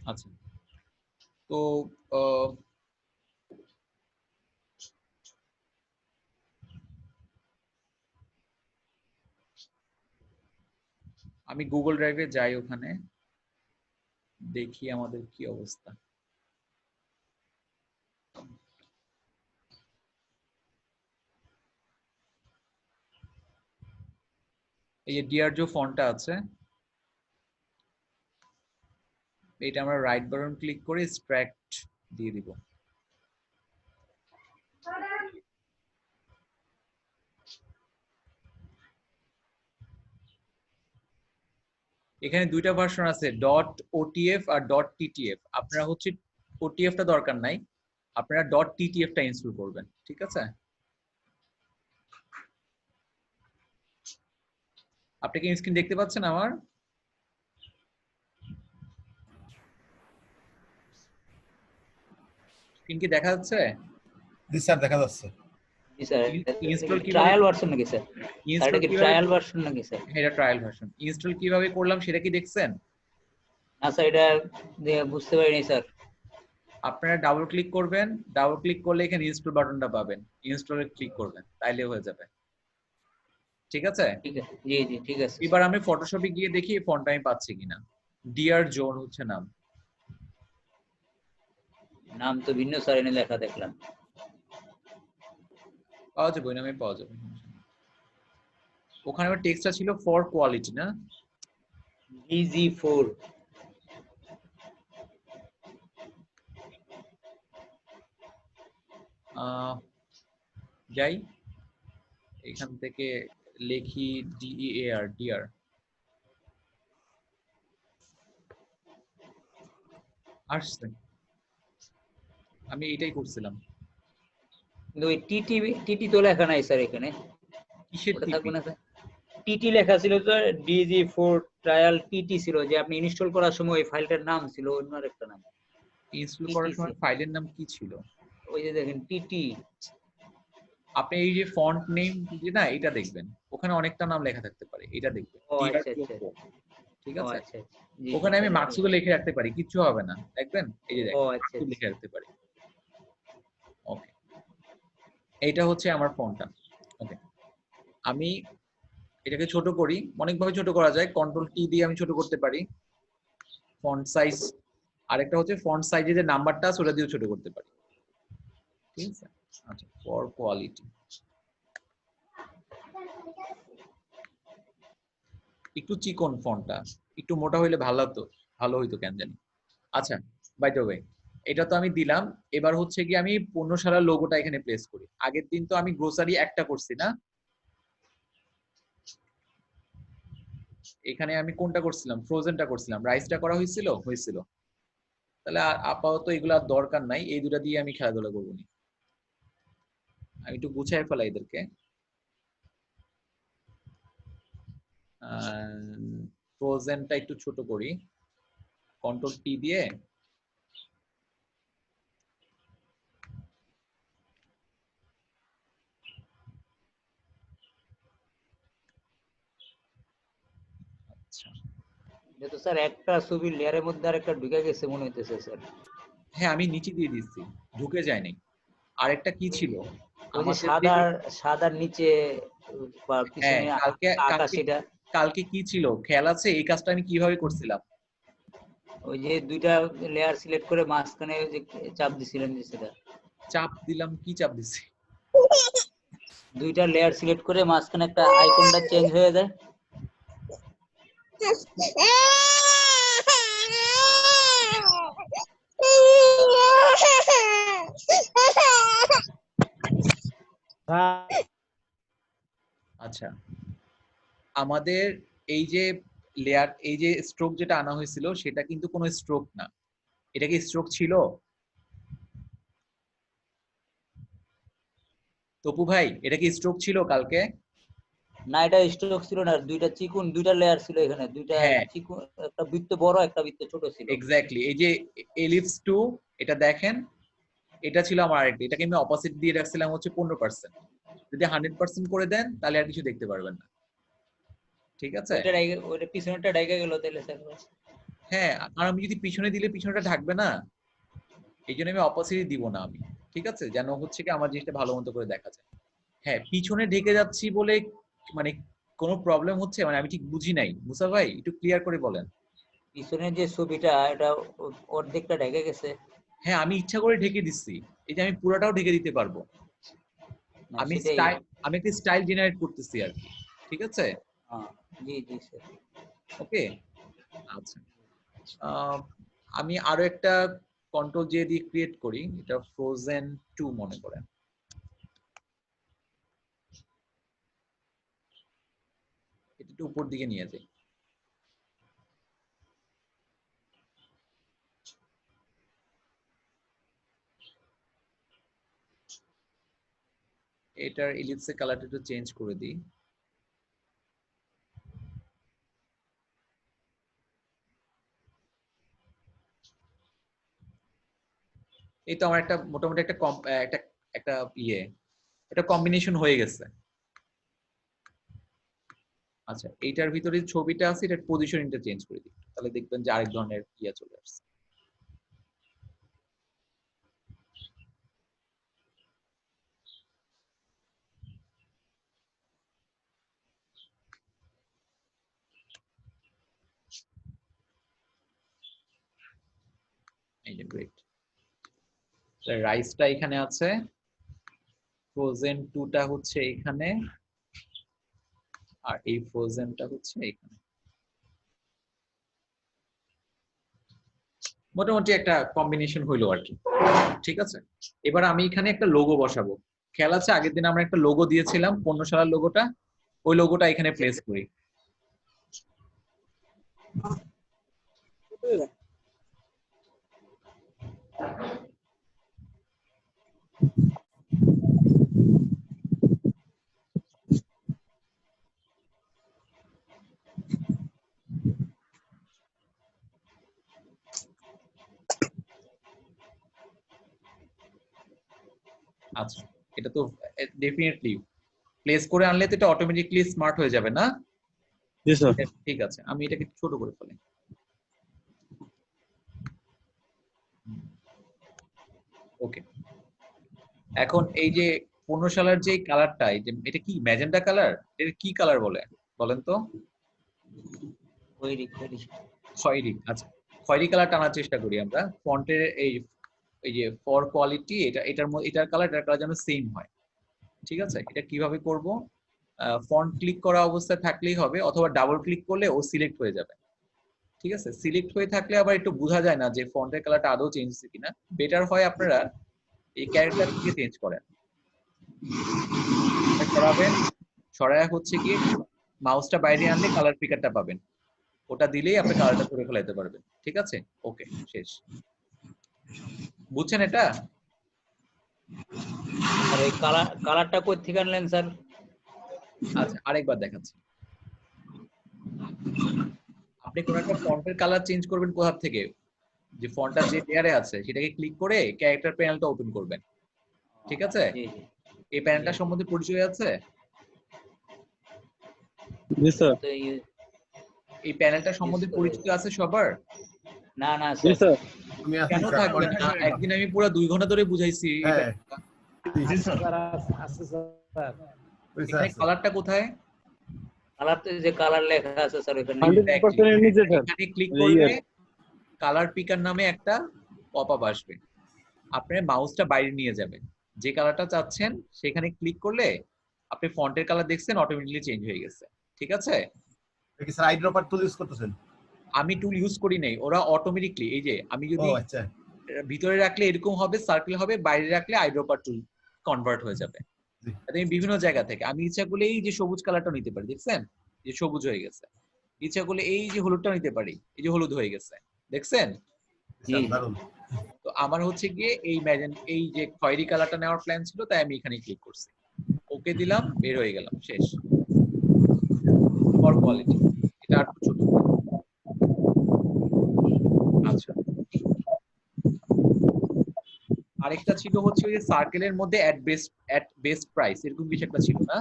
আচ্ছা, তো আমি গুগল ড্রাইভে যাই, ওখানে দেখি আমাদের কি অবস্থা। এই যে ডিআরজো ফন্টটা আছে, এটা আমরা রাইট বাটন ক্লিক করে এক্সট্রাক্ট দিয়ে দিব। এখানে দুইটা ভার্সন আছে, .otf আর .ttf। আপনারা হচ্ছে ওটিএফ টা দরকার নাই, আপনারা .ttf টা ইনস্টল করবেন, ঠিক আছে? আপনি কি স্ক্রিন দেখতে পাচ্ছেন আমার? স্ক্রিন কি দেখা যাচ্ছে? জি স্যার, দেখা যাচ্ছে। জি স্যার, ইনস্টল কিভাবে, ট্রায়াল ভার্সন নাকি স্যার? ইনস্টল এটা কি কিভাবে, ট্রায়াল ভার্সন নাকি স্যার? এটা ট্রায়াল ভার্সন। ইনস্টল কিভাবে করলাম সেটা কি দেখছেন? না স্যার, এটা বুঝতে পারিনি স্যার। আপনারা ডাবল ক্লিক করবেন, ডাবল ক্লিক করলে এখানে ইনস্টল বাটনটা পাবেন, ইনস্টলে ক্লিক করবেন, তাইলে হয়ে যাবে, ঠিক আছে? ঠিক আছে, জি জি ঠিক আছে। এবার আমি ফটোশপে গিয়ে দেখি ফন্ট আমি পাচ্ছি কিনা। ডিয়ার জোন হচ্ছে নাম। নাম তো ভিন্ন স্যার, এনে লেখা দেখলাম। পাওয়া যাবে, নামে পাওয়া যাবে। ওখানে আমার টেক্সটটা ছিল ফর কোয়ালিটি, না? DG4 যাই এখান থেকে লেখি DEAR, ডিয়ার। আসছে, আমি এটাই করছিলাম। কিন্তু ওই টিটি তো লেখা নাই স্যার এখানে। কিসের ওটা টিপি? থাকবে না স্যার? টিটি লেখা ছিল তো, DG4 ট্রায়াল টিটি ছিল, যে আপনি ইনস্টল করার সময় ওই ফাইলটার নাম ছিল অন্য একটা নাম। ইনস্টল করার সময় ফাইলের নাম কি ছিল? ওই যে দেখেন টিটি। আপনি এই যে ফন্ট নেম যে না, এটা দেখবেন, ওখানে অনেকটা নাম লেখা থাকতে পারে, এটা দেখবেন। ও আচ্ছা আচ্ছা, ঠিক ও আছে? আচ্ছা জি। ওখানে আমি মার্কসগুলো লিখে রাখতে পারি, কিচ্ছু হবে না, দেখবেন এই যে ও দেখেন আচ্ছা লিখে রাখতে পারি। ওকে, এইটা হচ্ছে আমার ফন্টটা। ওকে, আমি এটাকে ছোট করি, অনেকভাবে ছোট করা যায়। কন্ট্রোল টি দিয়ে আমি ছোট করতে পারি। ফন্ট সাইজ, আরেকটা হচ্ছে ফন্ট সাইজে যে নাম্বারটা আছে ওটা দিয়ে ছোট করতে পারি, ঠিক আছে? আচ্ছা, ফর কোয়ালিটি একটু চিকন ফন্টটা, একটু মোটা হইলে ভালো হইতো কেন জানি। আচ্ছা, বাই দ্য ওয়ে, এটা তো আমি দিলাম। এবার হচ্ছে কি আমি পণ্যশালার লোগোটা এখানে প্লেস করি। আগের দিন তো আমি গ্রোসারি একটা করছি না, এখানে আমি কোনটা করছিলাম? ফ্রোজেনটা করছিলাম। রাইসটা করা হয়েছিল। তাহলে আপাতত এগুলো আর দরকার নাই, এই দুটা দিয়ে আমি খেলাধুলা করবো নি। আমি একটু গুছাই ফেলাই এদেরকে। ফ্রোজেনটা একটু ছোট করি, কন্ট্রোল টি দিয়ে। আচ্ছা, এটা তো স্যার একটা ছবির লেয়ারের মধ্যে আরেকটা ঢুকে গেছে মনে হইতেছে স্যার। হ্যাঁ, আমি নিচে দিয়ে দিচ্ছি, ঢুকে যায়নি। আরেকটা কি ছিল ওই যে আমাদের? সাদার নিচে বা পিছনে আকাশ, এটা কালকে কি ছিল খেয়াল আছে? এই কাজটা আমি কিভাবে করছিলাম? ওই যে দুইটা লেয়ার সিলেক্ট করে মাঝখানে যে চাপ দিছিলেন, যে সেটা চাপ দিলাম, কি চাপ দিছি? দুইটা লেয়ার সিলেক্ট করে মাঝখানে একটা আইকনটা চেঞ্জ হয়ে যায়। আচ্ছা, আমাদের এই যে লেয়ার, এই যে স্ট্রোক যেটা আনা হয়েছিল সেটা কিন্তু কোনো স্ট্রোক না। এটা কি স্ট্রোক ছিল? তপু ভাই, এটা কি স্ট্রোক ছিল কালকে? না, এটা স্ট্রোক ছিল না, দুইটা চিকুন, দুইটা লেয়ার ছিল এখানে, দুইটা চিকুন, একটা বৃত্ত বড় একটা বৃত্ত ছোট ছিল। এক্স্যাক্টলি, এই যে এলিপস 2, এটা দেখেন, এটা ছিল আমার আরেকটা, এটাকে আমি অপোজিট দিয়ে রাখছিলাম হচ্ছে 15%। যদি 100% করে দেন তাহলে আর কিছু দেখতে পারবেন না, ঠিক আছে? ওইটা পিছনেরটা ডাইকা গেল তাহলে স্যার। হ্যাঁ, আর আমি যদি পিছনে দিলে পিছনেটা ঢাকবে না, এই জন্য আমি অপোজিট দিব না আমি, ঠিক আছে? যেন হচ্ছে কি আমার জিনিসটা ভালো মতো করে দেখা যায়। হ্যাঁ, পিছনে ঢেকে যাচ্ছি বলে মানে কোনো প্রবলেম হচ্ছে, মানে আমি ঠিক বুঝি নাই। মুসা ভাই একটু ক্লিয়ার করে বলেন। পিছনের যে ছবিটা এটা অর্ধেকটা ঢেকে গেছে। হ্যাঁ, আমি ইচ্ছা করে ঢেকে দিচ্ছি, এই যে আমি পুরোটাও ঢেকে দিতে পারবো। না, আমি সেটাই। আমি একটা স্টাইল জেনারেট করতেছি আর কি, ঠিক আছে? জি জি স্যার। ওকে, আচ্ছা। আমি আরো একটা কন্ট্রোল জে দিয়ে ক্রিয়েট করি, এটা ফ্রোজেন 2 মনে করেন। এটা একটু উপর দিকে নিয়ে যাই। এটার ইলিপসের কালারটা একটু চেঞ্জ করে দিই। এই তো আমার একটা মোটামুটি একটা একটা একটা এটা কম্বিনেশন হয়ে গেছে। আচ্ছা, এইটার ভিতরে ছবিটা আছে, এটার পজিশনিংটা চেঞ্জ করে দিই, তাহলে দেখবেন যে আরেক ধরনের চলে আসছে। এই যে গ্রেট, রাইসটা এখানে আছে, ফ্রোজেন 2টা হচ্ছে এখানে, আর এই ফ্রোজেনটা হচ্ছে এখানে। মোটামুটি একটা কম্বিনেশন হইলো আর কি, ঠিক আছে? এবার আমি এখানে একটা লোগো বসাবো। খেয়াল আছে আগের দিন আমরা একটা লোগো দিয়েছিলাম, পণ্যশালার লোগোটা, ওই লোগোটা এখানে প্লেস করি। আচ্ছা, এটা তো ডেফিনেটলি প্লেস করে আনলে তো এটা অটোমেটিকলি স্মার্ট হয়ে যাবে না? জি স্যার। ঠিক আছে, আমি এটাকে ছোট করে ফেলি। ওকে, এখন এই যে 15 সালের যে কালারটা, এই যে এটা কি ম্যাজেন্টা কালার, এটা কি কালার বলে বলেন তো? খয়েরি। আচ্ছা, খয়েরি কালার টানার চেষ্টা করি আমরা ফন্টের। এই যে ফর কোয়ালিটি, এটার কালার যেন সেম হয়, ঠিক আছে? এটা কিভাবে করব? ফন্ট ক্লিক করা অবস্থায় থাকলেই হবে, অথবা ডাবল ক্লিক করলে ও সিলেক্ট হয়ে যাবে, ঠিক আছে? সিলেক্ট হয়ে থাকলে আবার একটু বোঝা যায় না যে ফন্টের কালারটা আদৌ চেঞ্জ হচ্ছে কিনা। বেটার হয় আপনারা এই ক্যারেক্টার থেকে চেঞ্জ করেন, সরাবেন, সরায়া হচ্ছে কি মাউসটা বাইরে আনলে কালার পিকারটা পাবেন, ওটা দিলেই আপনি কালারটা করে ফেলাইতে পারবেন, ঠিক আছে? ওকে, শেষ। বুঝছেন এটা? আর এই কালারটা কই থেকে আনলেন স্যার? আচ্ছা, আরেকবার দেখাচ্ছি। আপনি কোন একটা ফন্টের কালার চেঞ্জ করবেন কোথা থেকে, যে ফন্টটা যে লেয়ারে আছে সেটাকে ক্লিক করে ক্যারেক্টার প্যানেলটা ওপেন করবেন, ঠিক আছে? এই প্যানেলটা সম্বন্ধে পরিচয় আছে? জি স্যার। এই প্যানেলটা সম্বন্ধে পরিচিত আছে সবার? না না জি স্যার। কেন থাকবে না? একদিন আমি পুরো 2 ঘন্টা ধরে বুঝাইছি। জি স্যার। আছে স্যার। এখানে কালারটা কোথায়? কালার তো যে কালার লেখা আছে স্যার ওখানে। 100% এর নিচে স্যার। এখানে ক্লিক করলে কালার পিকার নামে একটা পপআপ আসবে, আপনি মাউসটা বাইরে নিয়ে যাবেন, যে কালারটা চাচ্ছেন সেখানে ক্লিক করলে আপনি ফন্টের কালার দেখছেন অটোমেটিক্যালি চেঞ্জ হয়ে গেছে, ঠিক আছে? কি স্যার আইড্রপার টুল ইউজ করতেছেন? আমি টুল ইউজ করি নাই, ওরা অটোমেটিক্যালি, এই যে আমি যদি আচ্ছা ভিতরে রাখলে এরকম হবে, সার্কেল হবে, বাইরে রাখলে আইড্রপার টুল কনভার্ট হয়ে যাবে। আমি বিভিন্ন জায়গা থেকে আমি ইচ্ছা করলে এই যে সবুজ কালারটা নিতে পারি, দেখছেন যে সবুজ হয়ে গেছে, ইচ্ছা করলে এই যে হলুদটা নিতে পারি, এই যে হলুদ হয়ে গেছে, দেখছেন? তো আমার হচ্ছে গিয়ে এই যে খয়েরি কালারটা নেওয়ার প্ল্যান ছিল, তাই আমি এখানে ক্লিক করছি, ওকে দিলাম, বের হয়ে গেলাম, শেষ। ফর কোয়ালিটি এটা আর ছোট। আচ্ছা, আরেকটা ছিল হচ্ছে ওই সার্কেলের মধ্যে এট বেস্ট প্রাইস, এরকম কিছু একটা ছিল না?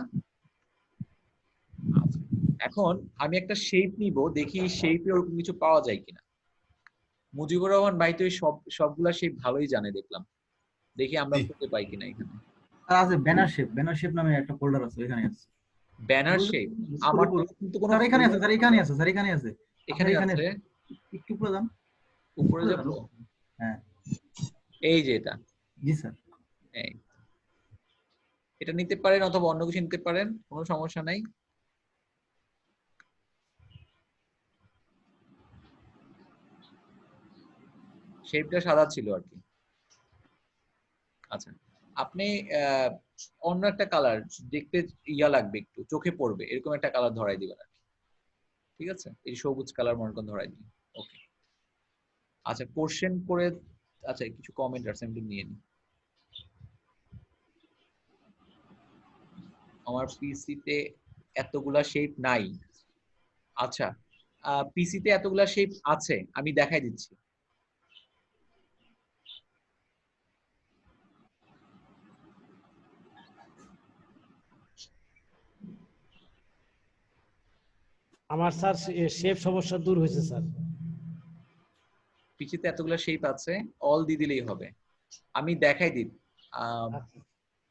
আচ্ছা, এখন আমি একটা শেপ নিব, দেখি এই শেপে ওরকম কিছু পাওয়া যায় কিনা। মুজিবুর রহমান ভাই তো এই সবগুলা শেপ ভালোই জানে দেখলাম, দেখি আমরা জি। খুঁজে পাই কিনা এখানে। আছে ব্যানার শেপ নামে একটা ফোল্ডার আছে, এখানে আছে। ব্যানার শেপ আমার তো কিন্তু কোনো স্যার এখানে আছে, স্যার এখানে আছে, স্যার এখানে আছে। এখানে এখানে আছে, একটু উপরে যান। উপরে যাবো? হ্যাঁ এই যে এটা, জি স্যার। এই এটা নিতে পারেন অথবা অন্য কিছু নিতে পারেন, কোনো সমস্যা নাই। শেপটা সাদা ছিল আর কি। আচ্ছা, আপনি অন্য একটা কালার দেখতে ইয়া লাগবে, একটু চোখে পড়বে এরকম একটা কালার ধরাই দিবেন আর কি। ঠিক আছে, এই সবুজ কালার মনে করেন ধরাই দিন। ওকে, আচ্ছা কোশ্চেন করে, আচ্ছা কিছু কমেন্ট আছে আমি একটু নিয়ে নিই। আমার পিসিতে এতগুলা শেপ নাই। আচ্ছা, পিসিতে এতগুলা শেপ আছে, আমি দেখাই দিচ্ছি। আমার স্যার শেপ সমস্যা দূর হয়েছে স্যার। পিসিতে এতগুলা শেপ আছে, অল দিয়ে দিলেই হবে। আমি দেখাই দিই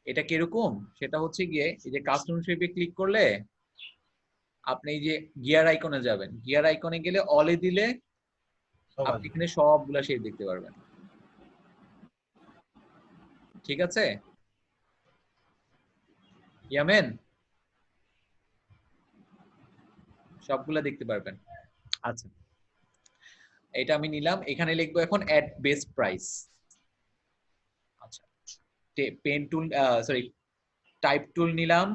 এটা কিরকম। সেটা হচ্ছে গিয়ে এই যে কাস্টম শেপে ক্লিক করলে আপনি এই যে গিয়ার আইকনে যাবেন, গিয়ার আইকনে গেলে অলে দিলে আপনি এখানে সবগুলা শেপ দেখতে পারবেন। ঠিক আছে ইয়ামেন, সবগুলা দেখতে পারবেন। আচ্ছা, এটা আমি নিলাম, এখানে লিখবো এখন এট বেস্ট প্রাইস। আচ্ছা, pen tool, sorry type tool নিলাম।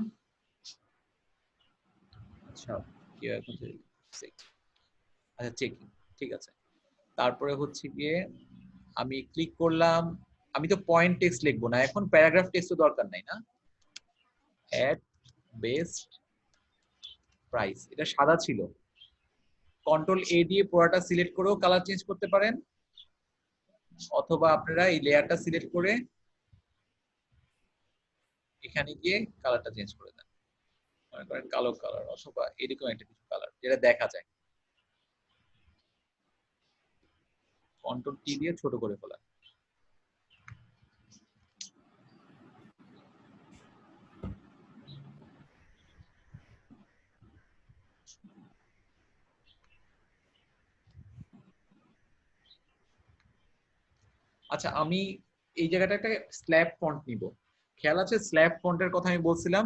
আচ্ছা কি এখন, আচ্ছা চেকিং, ঠিক আছে। তারপরে হচ্ছে গিয়ে আমি ক্লিক করলাম, আমি তো পয়েন্ট টেক্সট লিখবো না এখন, প্যারাগ্রাফ টেক্সট তো দরকার নাই না। এট বেস্ট প্রাইস, এটা সাদা ছিল, কন্ট্রোল এ দিয়ে পুরোটা সিলেক্ট করেও কালার চেঞ্জ করতে পারেন, অথবা আপনারা এই লেয়ারটা সিলেক্ট করে এখানে গিয়ে কালারটা চেঞ্জ করে দেন, মনে করেন কালো কালার অথবা এরকম একটা কিছু কালার যেটা দেখা যায়। কন্ট্রোল টি দিয়ে ছোট করে ফেলা। আচ্ছা, আমি এই জায়গাটা একটা স্ল্যাব ফন্ট নিব। খেয়াল আছে স্ল্যাব ফন্টের কথা আমি বলছিলাম,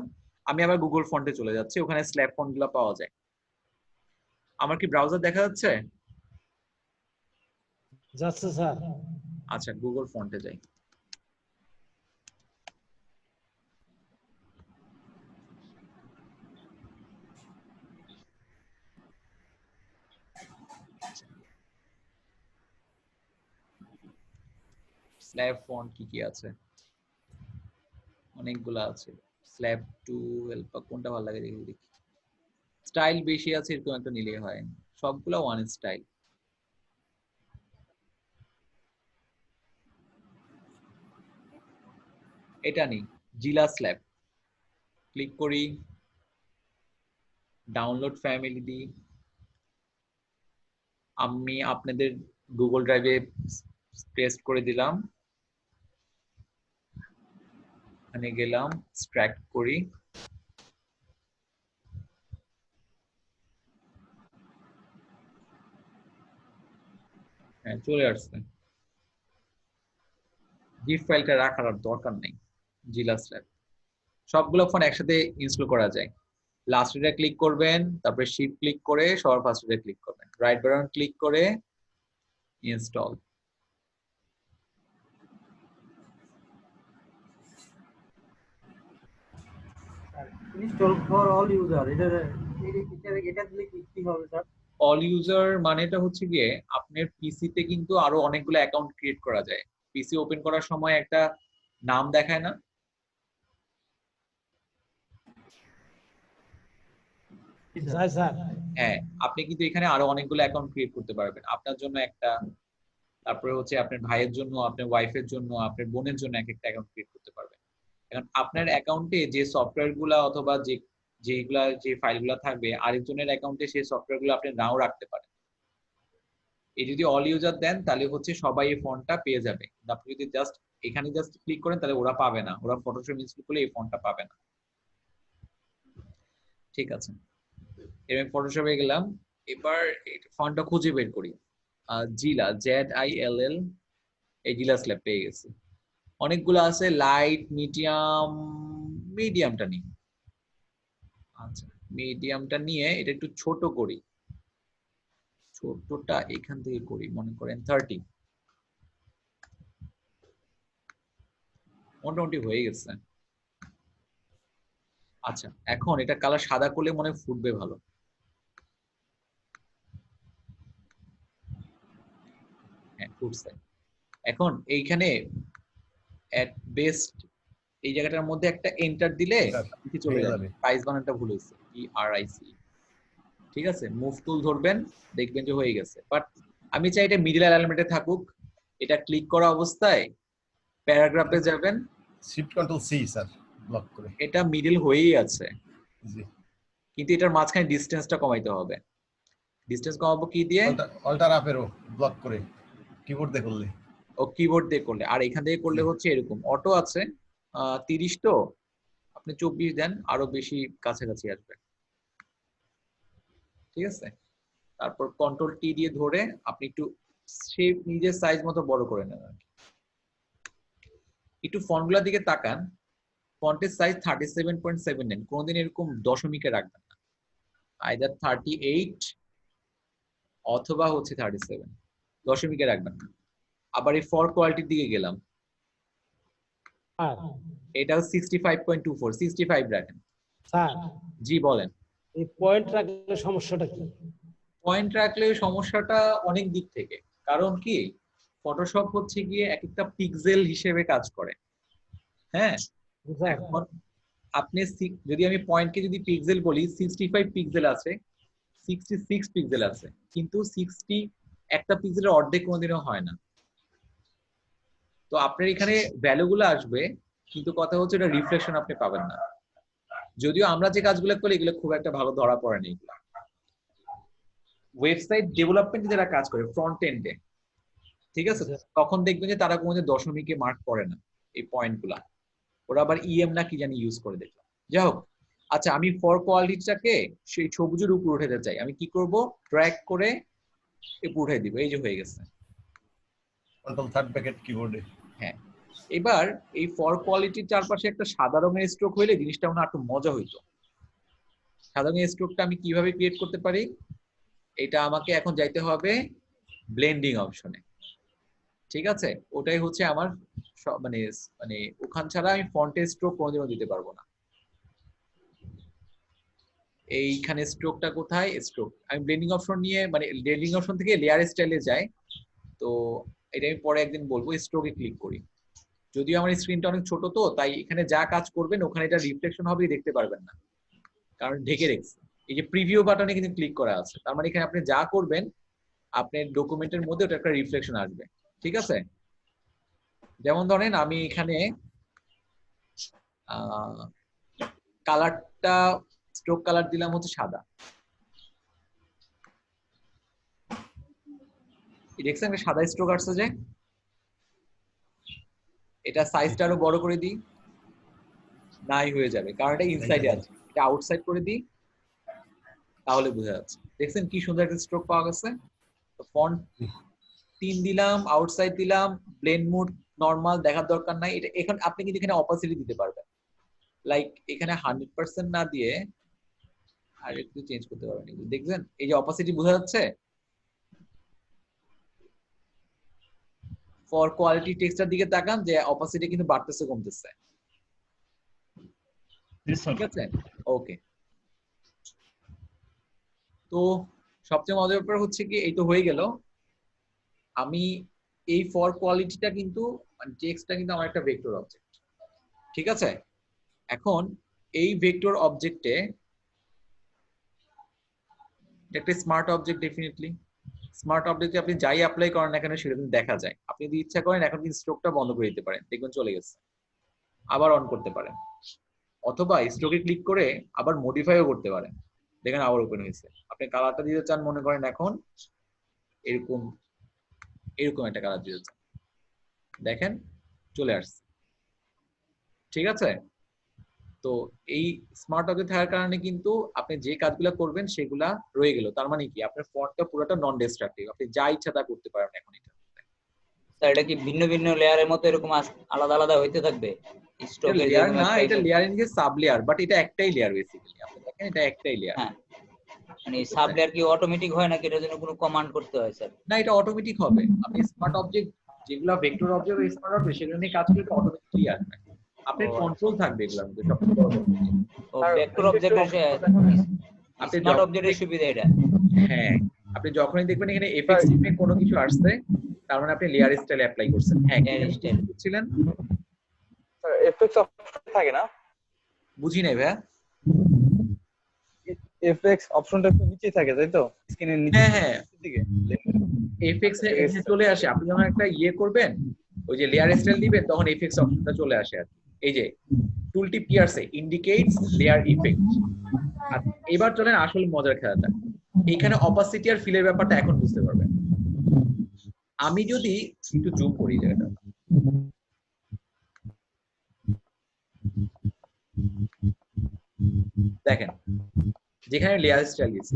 আমি আবার গুগল ফন্টে চলে যাচ্ছি, ওখানে স্ল্যাব ফন্ট গুলা পাওয়া যায়। আমার কি ব্রাউজার দেখা যাচ্ছে? যাচ্ছে স্যার। আচ্ছা গুগল ফন্টে যাই। স্ল্যাব ফন্ট কি কি আছে, অনেকগুলো আছে। স্ল্যাব টু হেল্প, কোনটা ভালো লাগে দেখি। স্টাইল বেশি আছে এরকম একটা নিলেই হয়, সবগুলো ওয়ান স্টাইল। এটা নেই, জিলা স্ল্যাব। ক্লিক করি, ডাউনলোড ফ্যামিলি দিই। আমি আপনাদের গুগল ড্রাইভে পেস্ট করে দিলাম, এখানে গেলাম, এক্সট্রাক্ট করি। হ্যাঁ চলে আসছে। জিপ ফাইলটা রাখার আর দরকার নেই। জিলা স্ল্যাব সবগুলো ফোন একসাথে ইনস্টল করা যায়। লাস্ট এটা ক্লিক করবেন, তারপরে শিফট ক্লিক করে সবার ফার্স্ট এটা ক্লিক করবেন, রাইট বাটন ক্লিক করে install. Install for all user, এটা দিলে কি হবে স্যার? অল ইউজার মানেটা হচ্ছে গিয়ে আপনার পিসিতে কিন্তু আরো অনেকগুলো অ্যাকাউন্ট ক্রিয়েট করা যায়। পিসি ওপেন করার সময় একটা নাম দেখায় না? যাই স্যার। হ্যাঁ, আপনি কিন্তু এখানে আরো অনেকগুলো অ্যাকাউন্ট ক্রিয়েট করতে পারবেন। আপনার জন্য একটা, তারপরে হচ্ছে আপনার ভাইয়ের জন্য, আপনার ওয়াইফের জন্য, আপনার বোনের জন্য এক একটা অ্যাকাউন্ট ক্রিয়েট করতে পারবেন। এখন আপনার অ্যাকাউন্টে যে সফটওয়্যার গুলা অথবা যে ফাইলগুলো থাকবে, আরেকজনের অ্যাকাউন্টে সেই সফটওয়্যার গুলো আপনি নাও রাখতে পারেন। এই যদি অল ইউজার দেন তাহলে হচ্ছে সবাই এই ফন্টটা পেয়ে যাবে। আপনি যদি এখানে জাস্ট ক্লিক করেন তাহলে ওরা পাবে না, ওরা ফটোশপ ইনস্টল করলে এই ফন্টটা পাবে না। ঠিক আছে, এবার ফটোশপে গেলাম, এবার ফন্টটা খুঁজে বের করি। জিলা, ZILL, এই জিলা স্ল্যাব পেয়ে গেছি। অনেকগুলো আছে, লাইট, মিডিয়ামটা নিই। আচ্ছা, মিডিয়ামটা নিয়ে এটা একটু ছোট করি। ছোটটা এখান থেকে করি, মনে করেন 30। মোটামুটি হয়ে গেছে। আচ্ছা, এখন এটা কালার সাদা করলে মনে হয় ফুটবে ভালো। হ্যাঁ, ফুটছে। এখন এইখানে এট বেস্ট এই জায়গাটার মধ্যে একটা এন্টার দিলে কিছু চলে যাবে। প্রাইস বানানটা ভুল হয়েছে, ERIC। ঠিক আছে, মুভ টুল ধরবেন, দেখবেন যে হয়ে গেছে। বাট আমি চাই এটা মিডল এলিমেন্টে থাকুক। এটা ক্লিক করা অবস্থায় প্যারাগ্রাফে যাবেন, shift control C sir, block করে। এটা মিডল হয়েই আছে, জি, কিন্তু এটার মাঝখানে ডিসটেন্সটা কমাইতে হবে। ডিসটেন্স কমাবো কি দিয়ে? অল্টার আপ এরো ব্লক করে, কিবোর্ড দিয়ে করলে। ও কিবোর্ড দিয়ে করলে। আর এখান থেকে করলে হচ্ছে এরকম অটো আছে 30, তো আপনি 24 দেন, আরো বেশি কাছাকাছি আসবে। ঠিক আছে, তারপর কন্ট্রোল টি দিয়ে ধরে আপনি একটু শেপ নিজের সাইজ মতো বড় করে নেন। একটু ফন্টগুলোর দিকে তাকান, ফন্টের সাইজ 37.79, কোনদিন এরকম দশমিকে রাখবেন না, আইদার 38 অথবা হচ্ছে 37, দশমিকে রাখবেন না। আবার এই ফর কোয়ালিটির দিকে গেলাম, এটাও 65.24, 65 রাখেন। স্যার, জি বলেন। এই পয়েন্ট রাখলে সমস্যাটা কি? পয়েন্ট রাখলে সমস্যাটা অনেক দিক থেকে, কারণ কি ফটোশপ হচ্ছে গিয়ে এক একটা পিক্সেল হিসেবে কাজ করে। হ্যাঁ, এখন আপনি যদি আমি পয়েন্টকে যদি পিক্সেল বলি, 65 পিক্সেল আছে, 66 পিক্সেল আছে, কিন্তু 60 একটা পিক্সেলের অর্ধেক কোনোদিনও হয় না। তো আপনার এখানে ভ্যালুগুলো আসবে, কিন্তু কথা হচ্ছে এটা রিফ্লেকশন আপনি পাবেন না। যদিও আমরা যে কাজগুলো করি এগুলো খুব একটা ভালো ধরা পড়ে না। এগুলো ওয়েবসাইট ডেভেলপমেন্টে যারা কাজ করে ফ্রন্ট এন্ডে, ঠিক আছে, তখন দেখবেন যে তারা কোনো দশমিকে মার্ক করে না এই পয়েন্টগুলা, ওরা আবার ইএম না কি জানি ইউজ করে, দেখলাম। যাই হোক, আচ্ছা, আমি ফর কোয়ালিটিটাকে সেই সবুজের উপর উঠাতে চাই, আমি কি করব? ড্র্যাগ করে উপর উঠাই দিব, এই যে হয়ে গেছে। কন্ট্রোল থার্ড ব্র্যাকেট কিবোর্ডে। হ্যাঁ, এবার এই ফর কোয়ালিটির চারপাশে একটা সাদা রঙের স্ট্রোক হইলে জিনিসটা মনে একটু মজা হইতো। সাদা রঙের স্ট্রোকটা আমি কিভাবে ক্রিয়েট করতে পারি? এটা আমাকে এখন যাইতে হবে ব্লেন্ডিং অপশনে। ঠিক আছে, ওটাই হচ্ছে আমার মানে মানে ওখান ছাড়া আমি ফন্টের স্ট্রোক কোনোদিনও দিতে পারবো না। এইখানে স্ট্রোকটা কোথায়? স্ট্রোক আমি ব্লেন্ডিং অপশন নিয়ে, মানে ব্লেন্ডিং অপশন থেকে লেয়ার স্টাইলে যাই, তো এটা আমি পরে একদিন বলবো। স্ট্রোকে ক্লিক করি, যদিও আমার স্ক্রিনটা অনেক ছোট, তো তাই এখানে যা কাজ করবেন ওখানে এটা রিফ্লেকশন হবে দেখতে পারবেন না, কারণ ঢেকে রেখেছে। এই যে প্রিভিউ বাটনে কিন্তু ক্লিক করা আছে, তার মানে এখানে আপনি যা করবেন আপনার ডকুমেন্টের মধ্যে ওটা একটা রিফ্লেকশন আসবে। ঠিক আছে, যেমন ধরেন আমি এখানে কালারটা স্ট্রোক কালার দিলাম হচ্ছে সাদা, দেখছেন সাদা স্ট্রোক আসছে যে। এটা সাইজটা আরো বড় করে দিই, নাই হয়ে যাবে, কারণ এটা ইনসাইডে আছে। এটা আউটসাইড করে দিই, তাহলে বোঝা যাচ্ছে। দেখছেন কি সুন্দর একটা স্ট্রোক পাওয়া গেছে। তো ফন্ট 3 দিলাম, আউটসাইড দিলাম, ব্লেন্ড মোড নরমাল দেখার দরকার নাই। এটা এখন আপনি কিন্তু এখানে অপাসিটি দিতে পারবেন, লাইক এখানে 100% না দিয়ে আর একটু চেঞ্জ করতে পারবেন। দেখবেন এই যে অপাসিটি বোঝা যাচ্ছে। ফর কোয়ালিটি টেক্সটার দিকে তাকান, যে অপাসিটি কিন্তু বাড়তেছে কমতেছে। ঠিক আছে, ওকে। তো সবচেয়ে মজার ব্যাপার হচ্ছে কি, এই তো হয়ে গেল। আমি এই ফর কোয়ালিটিটা কিন্তু টেক্সটটা কিন্তু আমার একটা ভেক্টর অবজেক্ট। ঠিক আছে, এখন এই ভেক্টর অবজেক্টে একটা স্মার্ট অবজেক্ট ডেফিনেটলি, স্মার্ট অবজেক্টে আপনি যাই অ্যাপ্লাই করেন না কেন সেটা কিন্তু দেখা যায়। আপনি যদি ইচ্ছা করেন এখন কিন্তু স্ট্রোকটা বন্ধ করে দিতে পারেন, দেখবেন চলে গেছে, আবার অন করতে পারেন, অথবা স্ট্রোকে ক্লিক করে আবার মডিফাইও করতে পারেন, দেখেন আবার ওপেন হয়েছে। আপনি কালারটা দিতে চান মনে করেন এখন এরকম এরকম একটা কালার দিতে চান, দেখেন চলে আসছে। ঠিক আছে, তো এই স্মার্ট অবজেক্ট থাকার কারণে কিন্তু আপনি যে কাজগুলো করবেন সেগুলা রয়ে গেল। তার মানে কি আপনার ফন্টটা পুরোটা নন ডিস্ট্রাকটিভ, আপনি যা ইচ্ছা তা করতে পারেন এখন এটা। স্যার এটা কি ভিন্ন ভিন্ন লেয়ারের মতো এরকম আলাদা আলাদা হইতে থাকবে? স্ট্রোকে লেয়ার না, এটা layer in sub layer, but এটা একটাই লেয়ার বেসিক্যালি। আপনি দেখেন এটা একটাই লেয়ার। হ্যাঁ, মানে সাব লেয়ার কি অটোমেটিক হয় নাকি এটার জন্য কোনো কমান্ড করতে হয় স্যার? না, এটা অটোমেটিক হবে। আপনি স্মার্ট অবজেক্ট যেগুলা ভেক্টর অবজেক্ট স্মার্ট অবজেক্ট সেগুলো নিয়ে কাজ করলে অটোমেটিকলি আসবে। আপনার কন্ট্রোল থাকবে এগুলোর মধ্যে সবচেয়ে বড় কথা। ও ভেক্টর অবজেক্টের আপনি স্মার্ট অবজেক্টের সুবিধা এটা। হ্যাঁ, আপনি যখনই দেখবেন এখানে এফএক্স এ কোনো কিছু আসছে তার মানে আপনি লেয়ার স্টাইল অ্যাপ্লাই করছেন। হ্যাঁ, লেয়ার স্টাইল ছিলেন স্যার এফএক্স অপশন থাকে না? বুঝি নাই ভাইয়া। এফএক্স অপশনটা একটু নিচে থাকে তাই তো, স্ক্রিনের নিচে? হ্যাঁ হ্যাঁ, দিকে এফএক্স এ এসে চলে আসে। আপনি যখন একটা ইয়ে করবেন ওই যে লেয়ার স্টাইল দিবেন তখন এফএক্স অপশনটা চলে আসে আর এই যে টুলটিপ কি আসছে ইন্ডিকেটস লেয়ার ইফেক্ট। আর এবার চলেন আসল মজার খেলাটা, এখানে অপাসিটি আর ফিলের ব্যাপারটা এখন বুঝতে পারবেন। আমি যদি একটু জুম করি জায়গাটা, দেখেন যেখানে লেয়ার স্টাইল দিয়েছি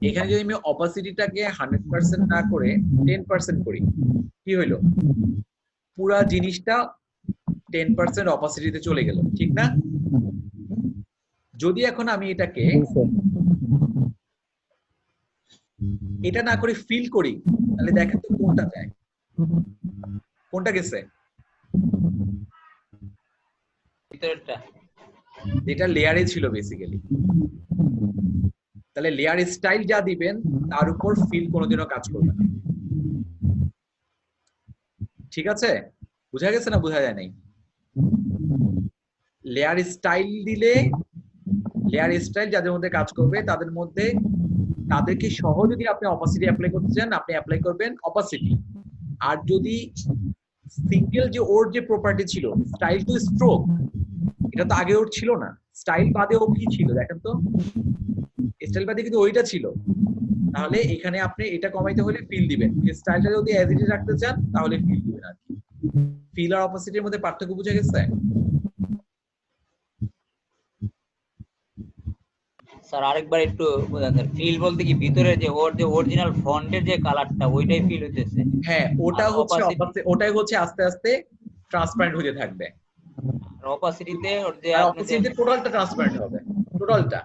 এখানে যদি আমি অপাসিটিটাকে 100% না করে 10% করি কি হইলো, পুরা জিনিসটা 10% অপাসিটিতে চলে গেল, ঠিক না? যদি এখন আমি এটাকে এটা না করে ফিল করি তাহলে দেখেন তো কোনটা যায়, কোনটা গেছে? ভিতরটা যেটা লেয়ারে ছিল বেসিক্যালি। তাহলে লেয়ার স্টাইল যা দিবেন তার উপর ফিল কোনোদিনও কাজ করবে না। ঠিক আছে, বোঝা গেছে না বোঝা যায় নাই? লেয়ার স্টাইল দিলে লেয়ার স্টাইল যাদের মধ্যে কাজ করবে তাদের মধ্যে তাদেরকে সহ যদি আপনি অপাসিটি অ্যাপ্লাই করতে চান আপনি অ্যাপ্লাই করবেন অপাসিটি। আর যদি সিঙ্গেল যে ওর যে প্রপার্টি ছিল স্টাইল টু স্ট্রোক, এটা তো আগে ওর ছিল না, স্টাইল বাদে ও কি ছিল দেখেন তো, স্টাইল বাদে কিন্তু ওইটা ছিল। তাহলে এখানে আপনি এটা কমাইতে হলে ফিল দিবেন, স্টাইলটা যদি অ্যাজ ইট ইজ রাখতে চান তাহলে ফিল দিবেন আর কি। ফিল আর অপাসিটির মধ্যে পার্থক্য বুঝা গেছে? স্যার আরেকবার একটু বোঝান স্যার। ফিল বলতে কি ভিতরে যে ওর যে অরিজিনাল ফন্টের যে কালারটা ওইটাই ফিল হইতেছে? হ্যাঁ, ওটাই হচ্ছে আস্তে আস্তে ট্রান্সপারেন্ট হতে থাকবে। আর অপাসিটিতে ওর যে অপাসিটিতে টোটালটা ট্রান্সপারেন্ট হবে, টোটালটা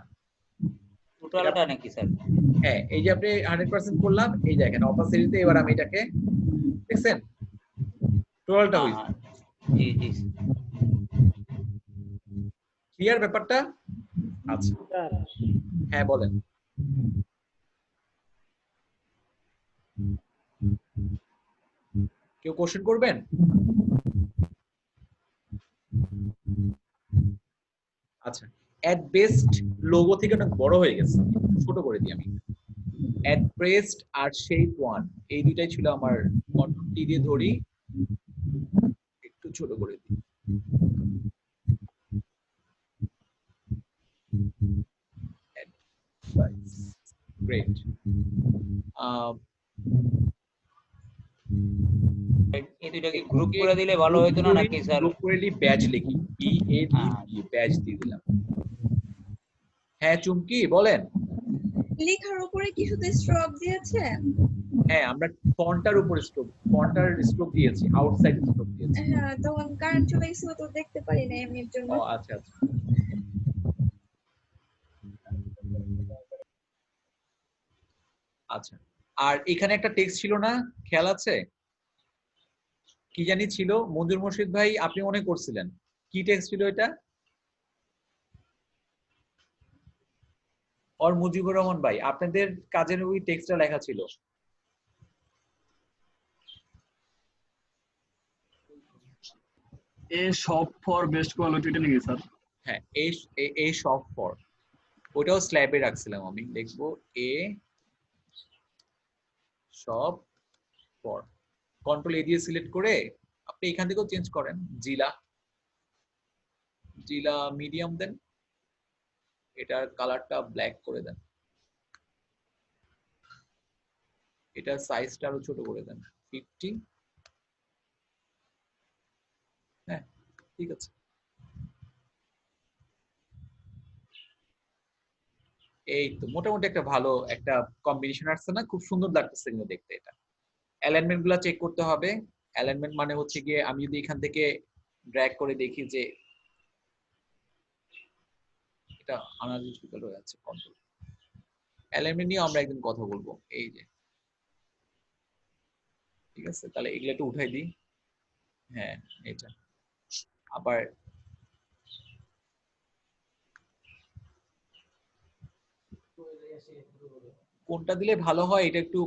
নাকি স্যার? হ্যাঁ, এই যে আপনি 100% করলাম, এই দেখেন অপাসিটিতে এবার আমি এটাকে দেখছেন টোটালটা হইছে। জি জি ক্লিয়ার ব্যাপারটা? আচ্ছা হ্যাঁ বলেন। কেউ কোশ্চেন করবেন? আচ্ছা, অ্যাট বেস্ট লোগো থেকে অনেক বড় হয়ে গেছে, ছোট করে দিই আমি। অ্যাট বেস্ট আর শেপ ওয়ান এই দুইটাই ছিল আমার, কন্ট্রোল টি দিয়ে ধরি একটু ছোট করে দিই। গ্রেট। এই দুইটাকে গ্রুপ করে দিলে ভালো হতো না নাকি স্যার? গ্রুপ করে দিই, ব্যাজ লিখি, ব্যাজ দিয়ে দিলাম। হ্যাঁ চুমকি বলেন। লেখার উপরে কি শুধু স্ট্রোক দিয়েছেন? হ্যাঁ, আমরা ফন্টার উপরে স্ট্রোক দিয়েছি, আউটসাইড স্ট্রোক দিয়েছি। হ্যাঁ, তখন কারেন্ট চলে গেছিল তো দেখতে পারি না এমনির জন্য। ও আচ্ছা আচ্ছা। আচ্ছা, আর এখানে একটা টেক্সট ছিল না, খেয়াল আছে? কি জানি ছিল, মঞ্জুর মুর্শিদ ভাই আপনি মনে করছিলেন কি টেক্সট ছিল এটা? আর মুজিবুর রহমান ভাই আপনাদের কাজের ওই টেক্সটটা লেখা ছিল। এ শপ ফর বেস্ট কোয়ালিটি এটা নাকি স্যার? হ্যাঁ, এ শপ ফর, ওটাও স্ল্যাবে রাখছিলাম আমি, লিখবো এ সব ফর কন্ট্রোল এ দিয়ে সিলেক্ট করে আপনি এখান থেকেও চেঞ্জ করেন। জিলা মিডিয়াম দেন, এটার কালারটা ব্ল্যাক করে দেন, এটার সাইজটা আরো ছোট করে দেন 50। হ্যাঁ ঠিক আছে। এই তো মোটামুটি একটা ভালো একটা কম্বিনেশন আসছে না? খুব সুন্দর লাগতেছে কিন্তু দেখতে। এটা অ্যালাইনমেন্ট গুলা চেক করতে হবে। অ্যালাইনমেন্ট মানে হচ্ছে গিয়ে আমি যদি এখান থেকে ড্র্যাগ করে দেখি যে এটা আনালিটিক্যাল হয়ে আছে কন্ট্রোল। অ্যালাইনমেন্ট নিয়ে আমরা একদিন কথা বলবো। এই যে ঠিক আছে, তাহলে এগুলো একটু উঠাই দিই। হ্যাঁ এটা আবার কোনটা দিলে ভালো হয় এটা একটু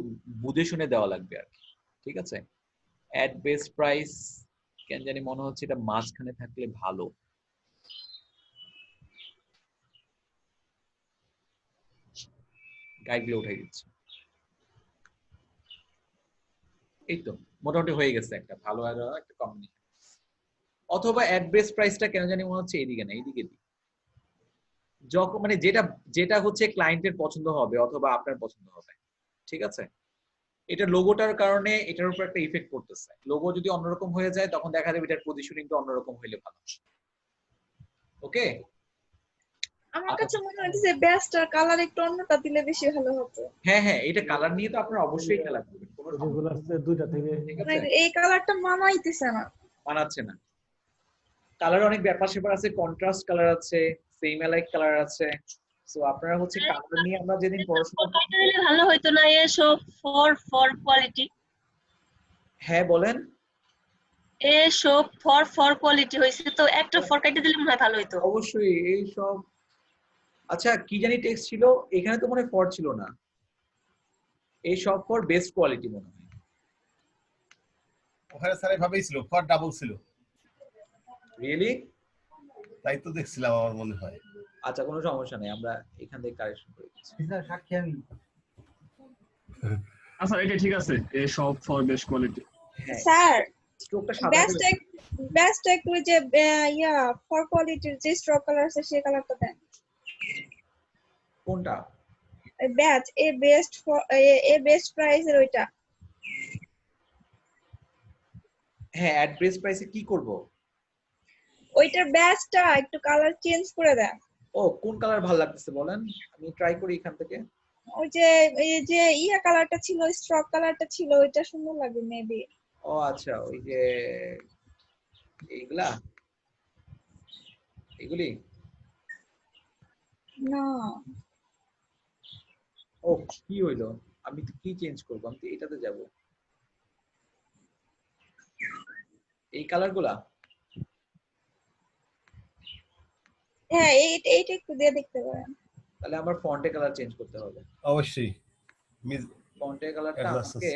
বুঝে শুনে দেওয়া লাগবে আর কি। ঠিক আছে, অ্যাট বেস্ট প্রাইস কেন জানি মনে হচ্ছে এটা মাঝখানে থাকলে ভালো। গাইডগুলো উঠাই দিচ্ছি। এই তো মোটামুটি হয়ে গেছে একটা ভালো একটা কম্বিনেশন। অথবা অ্যাট বেস্ট প্রাইসটা কেন জানি মনে হচ্ছে এইদিকে না, এইদিকে দিই। যখন মানে যেটা যেটা হচ্ছে ক্লায়েন্টের পছন্দ হবে অথবা আপনার পছন্দ হবে। ঠিক আছে, এটা লোগোটার কারণে এটার উপর একটা ইফেক্ট পড়তেছে। লোগো যদি অন্যরকম হয়ে যায় তখন দেখা যাবে এটার পজিশনিংটা অন্যরকম হইলে ভালো। ওকে, আমার কাছে মনে হচ্ছে ব্যাসটার কালার একটু অন্যটা দিলে বেশি ভালো হতো। হ্যাঁ হ্যাঁ, এটা কালার নিয়ে তো আপনারা অবশ্যই খেলা করবেন, কোনো যেগুলো আছে দুইটা থেকে ঠিক মানে আছে, এই কালারটা মানাইতেছে না। মানাচ্ছে না। কালার অনেক ব্যাপার স্যাপার আছে, কন্ট্রাস্ট কালার আছে, সেম অ্যালাইক কালার আছে। সো আপনারা হচ্ছে কালার নিয়ে আমরা যেদিন পড়াশোনা দিলে ভালো হইতো না এসব ফর কোয়ালিটি। হ্যাঁ বলেন, এসব ফর কোয়ালিটি হইছে তো একটা ফর কাইটে দিলে মনে হয় ভালো হইতো। অবশ্যই এই সব। আচ্ছা কি জানি টেক্সট ছিল এখানে, তো মনে হয় ফর ছিল না, এই সব ফর বেস্ট কোয়ালিটি মনে হয়। ওখানে স্যার এভাবেই ছিল, ফর ডাবল ছিল। রিয়েলি? তাই তো দেখছিলাম আমার মনে হয়। আচ্ছা কোনো সমস্যা নেই, আমরা এখান থেকে কারেকশন করে দিচ্ছি। সাক্ষী আমি। আচ্ছা এটা ঠিক আছে, এই সব ফর বেস্ট কোয়ালিটি। হ্যাঁ স্যার স্ট্রোকটা সাদা বেস্ট এক ওই যে ইয়া ফর কোয়ালিটির যে স্ট্রোক কালার আছে সেই কালারটা দেন। কোনটা? ব্যাচ এ বেস্ট প্রাইস এর ওইটা। হ্যাঁ অ্যাট বেস্ট প্রাইসে কি করব? ওইটার ব্যাচটা একটু কালার চেঞ্জ করে দেন। ও কোন কালার ভালো লাগতেছে বলেন, আমি ট্রাই করি এখান থেকে। ওই যে এই যে ইয়া কালারটা ছিল, স্ট্রক কালারটা ছিল, ওইটা সুন্দর লাগবে মেবি। ও আচ্ছা, ওই যে এইগুলা এগুলি না। ও কি হইলো, আমি তো কি চেঞ্জ করব, আমি তো এটাতে যাব। এই কালারগুলা? হ্যাঁ এইটা একটু দিয়ে দেখতে পারেন। তাহলে আমার ফন্টে কালার চেঞ্জ করতে হবে অবশ্যই। ফন্টের কালারটা আমাকে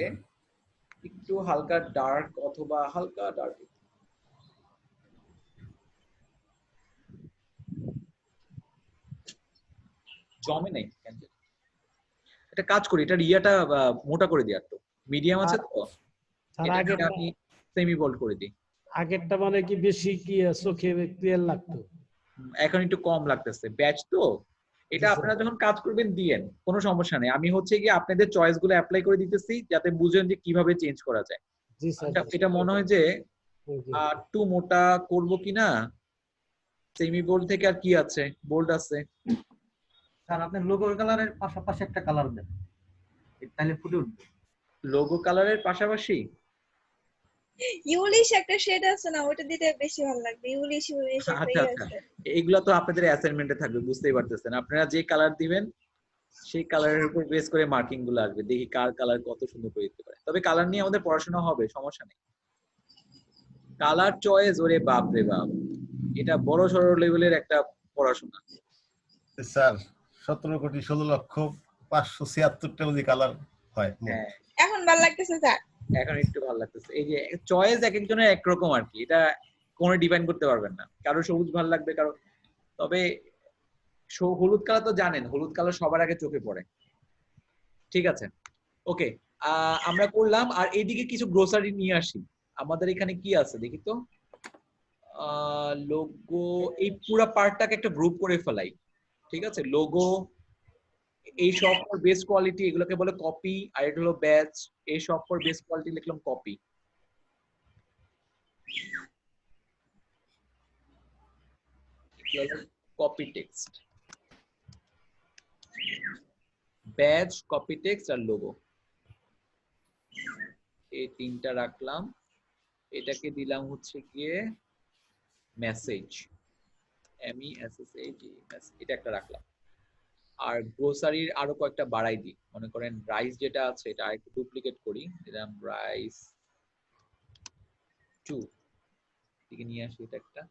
একটু হালকা ডার্ক অথবা হালকা ডার্ক। জমে নাই কেন? একটা কাজ করি, এটার ইয়াটা মোটা করে দিই, একটু মিডিয়াম আছে তো, এটাকে আমি সেমি বোল্ড করে দিই। আগেরটা মানে কি বেশি কি চোখে ক্লিয়ার লাগতো, এখন একটু কম লাগতেছে, ব্যাচ তো। এটা আপনারা যখন কাজ করবেন দিয়েন, কোনো সমস্যা নেই। আমি হচ্ছে কি আপনাদের চয়েস গুলো অ্যাপ্লাই করে দিতেছি যাতে বুঝেন যে কিভাবে চেঞ্জ করা যায়। এটা মনে হয় যে একটু মোটা করব কিনা, সেমি বোল্ড থেকে আর কি আছে, বোল্ড আছে। স্যার আপনি লোগো কালারের পাশাপাশি একটা কালার দেন, তাহলে ফুটে উঠবে। লোগো কালারের পাশাপাশি ইউলিশ একটা শেড আছে না, ওটা দিতে বেশি ভালো লাগবে। ইউলিশ আচ্ছা আচ্ছা, এইগুলা তো আপনাদের অ্যাসাইনমেন্টে থাকবে, বুঝতেই পারতেছেন। আপনারা যে কালার দিবেন সেই কালারের উপর বেস করে মার্কিং গুলো আসবে, দেখি কার কালার কত সুন্দর করে দিতে পারে। তবে কালার নিয়ে আমাদের পড়াশোনা হবে, সমস্যা নেই। কালার চয়েস, ওরে বাপ রে বাপ, এটা বড় সড় লেভেলের একটা পড়াশোনা। স্যার 17,16,576টা যদি কালার হয়। হ্যাঁ এখন ভালো লাগতেছে স্যার, এখন একটু ভালো লাগতেছে। এই যে চয়েস এক একজনের একরকম আর কি, এটা কোনো ডিফাইন করতে পারবেন না। কারো সবুজ ভালো লাগবে, কারো। তবে হলুদ কালার তো জানেন, হলুদ কালার সবার আগে চোখে পড়ে। ঠিক আছে, ওকে। আমরা করলাম। আর এইদিকে কিছু গ্রোসারি নিয়ে আসি। আমাদের এখানে কি আছে দেখি তো। লোগো, এই পুরো পার্টটাকে একটা গ্রুপ করে ফেলাই, ঠিক আছে? লোগো, এই সব ফর বেস্ট কোয়ালিটি এগুলোকে বলে কপি, আর এটা হলো ব্যাচ। এই সব ফর বেস্ট কোয়ালিটি লিখলাম copy. Copy text, batch, copy text আর লোগো, এই তিনটা রাখলাম। এটাকে দিলাম হচ্ছে গিয়ে মেসেজ, MESSAGE, এটা একটা রাখলাম। আর গ্রোসারির আরো কয়েকটা বাড়াই দিই। মনে করেন রাইস যেটা আছে এটা আরেকটু ডুপ্লিকেট করি, দিলাম রাইস 2, দিকে নিয়ে আসি এটা একটা।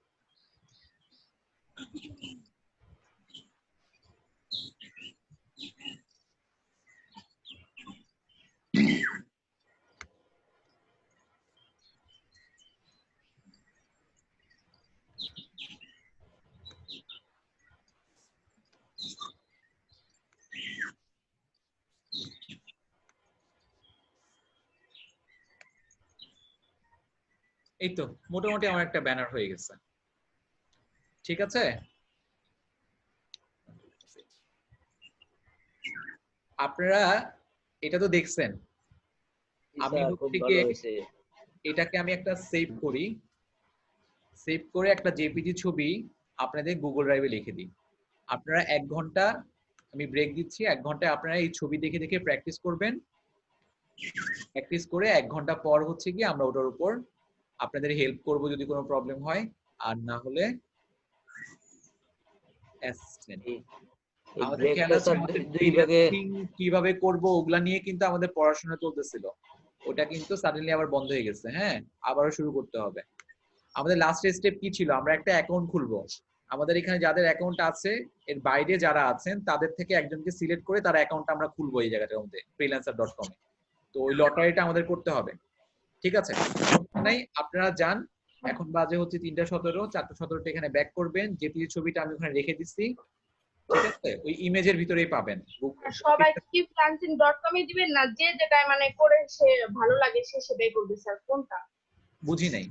এই তো মোটামুটি আমার একটা ব্যানার হয়ে গেছে, ঠিক আছে? আপনারা এটা তো দেখছেন। আমি হচ্ছে গিয়ে এটাকে আমি একটা সেভ করি, সেভ করে একটা জেপিজি ছবি আপনাদের গুগল ড্রাইভে লিখে দিই। আপনারা 1 ঘন্টা, আমি ব্রেক দিচ্ছি, 1 ঘন্টায় আপনারা এই ছবি দেখে দেখে প্র্যাকটিস করবেন। প্র্যাকটিস করে 1 ঘন্টা পর হচ্ছে কি আমরা ওটার উপর আপনাদের হেল্প করব যদি কোনো প্রবলেম হয়, আর না হলে আমাদের খেয়াল আছে আমাদের কিভাবে করব ওগুলা নিয়ে কিন্তু আমাদের পড়াশোনা চলতেছিল, ওটা কিন্তু সাডেনলি আবার বন্ধ হয়ে গেছে। হ্যাঁ, আবারও শুরু করতে হবে। আমাদের লাস্ট স্টেপ কি ছিল? আমরা একটা অ্যাকাউন্ট খুলবো। আমাদের এখানে যাদের অ্যাকাউন্ট আছে, এর বাইরে যারা আছেন তাদের থেকে একজনকে সিলেক্ট করে তার অ্যাকাউন্টটা আমরা খুলবো এই জায়গাটার মধ্যে, freelancer.com এ। তো ওই লটারিটা আমাদের করতে হবে, ঠিক আছে? নাই আপনারা যান, এখন বাজে হচ্ছে 3:17, 4:17 এখানে ব্যাক করবেন। জেপিজি ছবিটা আমি ওখানে রেখে দিচ্ছি, ঠিক আছে? ওই ইমেজের ভিতরেই পাবেন। সবাই কি freelancing.com এ দিবেন না যে যেটা মানে করে সে ভালো লাগে সে সেটাই করবে স্যার? কোনটা বুঝি নাই।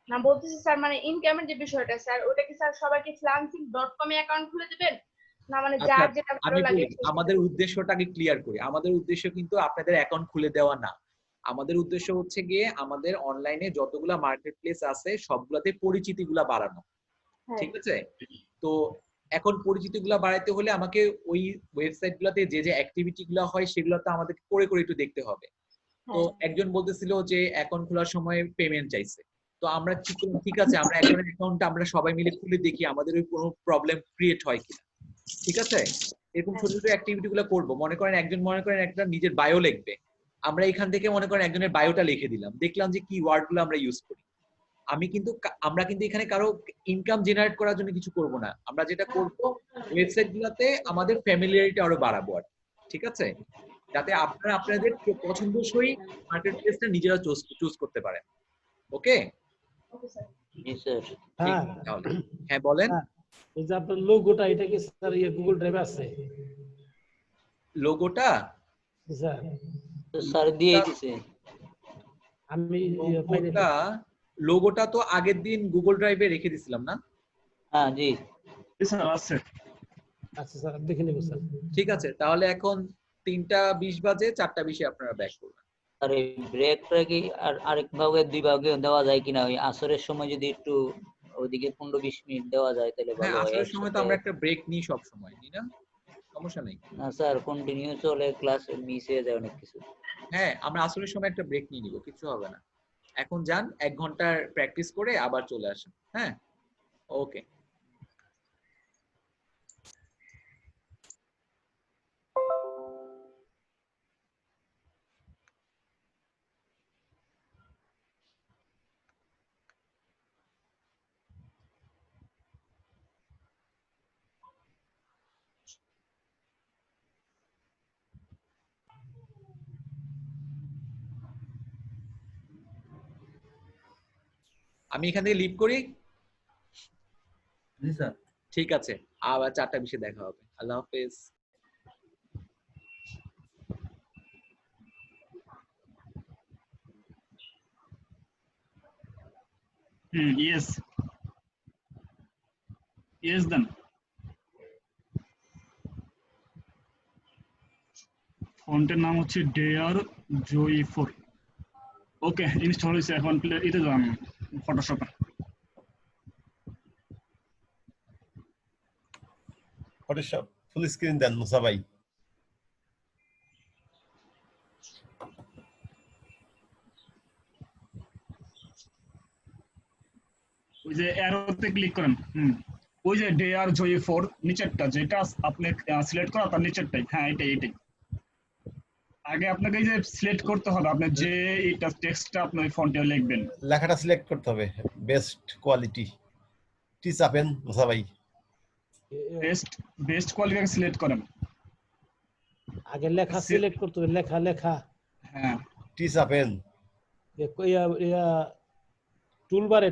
না বলতেছি স্যার, মানে ইনকামের যে বিষয়টা স্যার, ওটা কি স্যার সবাইকে freelancing.com এ অ্যাকাউন্ট খুলে দিবেন না মানে আচ্ছা, যার যেটা ভালো আমি লাগে? আমাদের উদ্দেশ্যটাকে ক্লিয়ার করি। আমাদের উদ্দেশ্য কিন্তু আপনাদের অ্যাকাউন্ট খুলে দেওয়া না। আমাদের উদ্দেশ্য হচ্ছে গিয়ে আমাদের অনলাইনে যতগুলা মার্কেট প্লেস আছে সবগুলাতে পরিচিতিগুলা বাড়ানো, ঠিক আছে? তো এখন পরিচিতিগুলা বাড়াইতে হলে আমাকে ওই ওয়েবসাইটগুলোতে যে যে অ্যাক্টিভিটিগুলো হয় সেগুলো তো আমাদের করে করে একটু দেখতে হবে। তো একজন বলতেছিল যে অ্যাকাউন্ট খোলার সময় পেমেন্ট চাইছে। তো আমরা কি করলাম, ঠিক আছে আমরা একজনের অ্যাকাউন্টটা আমরা সবাই মিলে খুলে দেখি আমাদের ওই কোনো প্রবলেম ক্রিয়েট হয় কিনা, ঠিক আছে? এরকম ছোট ছোট অ্যাক্টিভিটি গুলো করবো। মনে করেন একজন মনে করেন একটা নিজের বায়ো লিখবে, আমরা এখান থেকে মনে করেন একজনের বায়োটা লিখে দিলাম, দেখলাম যে কি ওয়ার্ড গুলো আমরা ইউজ করি। আমরা কিন্তু এখানে কারো ইনকাম জেনারেট করার জন্য কিছু করব না। আমরা যেটা করব ওয়েবসাইট গুলাতে আমাদের ফ্যামিলিয়ারিটি আরো বাড়াবো, আর ঠিক আছে? যাতে আপনারা আপনাদের পছন্দসই মার্কেট প্লেসটা নিজেরা চুজ করতে পারেন। ওকে? জি স্যার। হ্যাঁ হ্যাঁ বলেন। এই যে আপনার লোগোটা, এটা কি স্যার গুগল ড্রাইভে আছে? লোগোটা স্যার স্যার দিয়ে দিয়েছে। আমি লোগোটা তো আগের দিন গুগল ড্রাইভে রেখে দিছিলাম না? হ্যাঁ জি স্যার আছে। আচ্ছা স্যার দেখে নেব স্যার। ঠিক আছে, তাহলে এখন 3:20 বাজে, 4:20 আপনারা ব্যাক করবেন। আর এই ব্রেকটা কি আর আরেক ভাগে দুই ভাগে দেওয়া যায় কিনা? ওই আসরের সময় যদি একটু ওইদিকে 15-20 মিনিট দেওয়া যায় তাহলে হ্যাঁ, ভালো হয়। আসরের সময় তো আমরা একটা ব্রেক নিই সব সময়, নি না? সমস্যা নেই। না স্যার কন্টিনিউ চলে, ক্লাস মিস হয়ে যায় অনেক কিছু। হ্যাঁ, আমরা আসরের সময় একটা ব্রেক নিয়ে নিব, কিছু হবে না। এখন যান 1 ঘন্টার প্র্যাকটিস করে আবার চলে আসেন। হ্যাঁ, ওকে। আমি এখান থেকে লিভ করি। জি স্যার। ঠিক আছে, আবার 4:20 দেখা হবে। আল্লাহ হাফেজ। ইয়েস ইয়েস দেন। ফন্টের নাম হচ্ছে ডেয়ার জয়ী 4। ওকে, ইনস্টল হয়েছে। এখন এতে যান ফটোশপে। ফটোশপ ফুল স্ক্রিন দেন মুসা ভাই। ওই যে অ্যারোতে ক্লিক করেন। ওই যে ডেয়ার জয়ী 4 নিচেরটা, যেটা আপনি সিলেক্ট করা তার নিচেরটাই। হ্যাঁ, এটাই। আগে আপনাকে এই যে সিলেক্ট করতে হবে আপনি যে এটা টেক্সটটা আপনি ওই ফন্টে লিখবেন। লেখাটা সিলেক্ট করতে হবে, বেস্ট কোয়ালিটি। টি চাপেন মুসা ভাই। বেস্ট কোয়ালিটি সিলেক্ট করেন। আগে লেখা সিলেক্ট করতে হবে, লেখা। হ্যাঁ, টি চাপেন। টুলবারে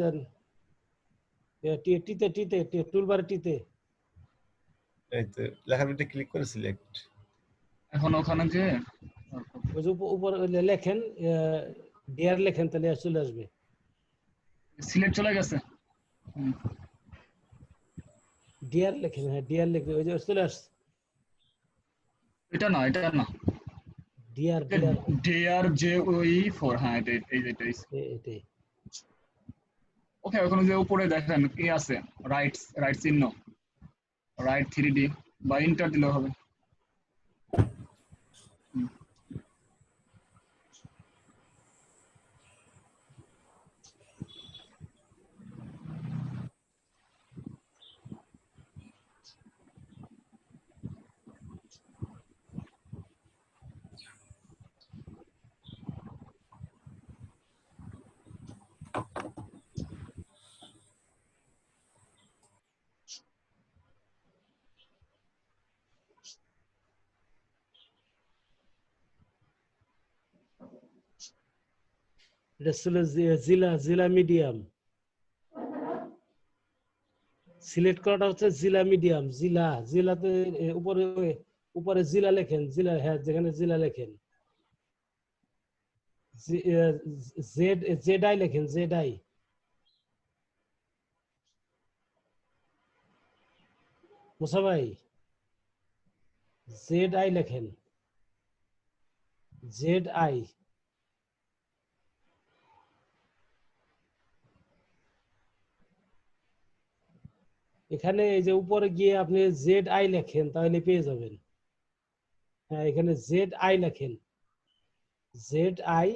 দেন। টিতে টুলবারে টিতে। এই তো লেখার ভিতরে ক্লিক করে সিলেক্ট। এখন ওখানে যে ওই যে উপরে লেখেন ডিয়ার লেখেন, তাহলে চলে আসবে। সিলেক্ট চলে গেছে। ডিয়ার লেখেন, হ্যাঁ ডিয়ার লেখেন, ওই যে চলে আসছে। এটা না ডিয়ার জয়ী 4। হ্যাঁ, এটাই। ওকে, ওখানে যে উপরে দেখেন কি আছে, রাইট চিহ্ন, রাইট 3D বা এন্টার দিলেও হবে। এটা ছিল জিলা মিডিয়াম। সিলেক্ট করাটা হচ্ছে জিলা মিডিয়াম। জিলাতে উপরে জিলা লেখেন, হ্যাঁ যেখানে জিলা লেখেন জেড আই লেখেন, জেড আই। মুসা ভাই জেড আই লেখেন, জেড আই। এখানে এই যে উপরে গিয়ে আপনি জেড আই লেখেন, তাহলে পেয়ে যাবেন। হ্যাঁ, এখানে জেড আই লেখেন, জেড আই।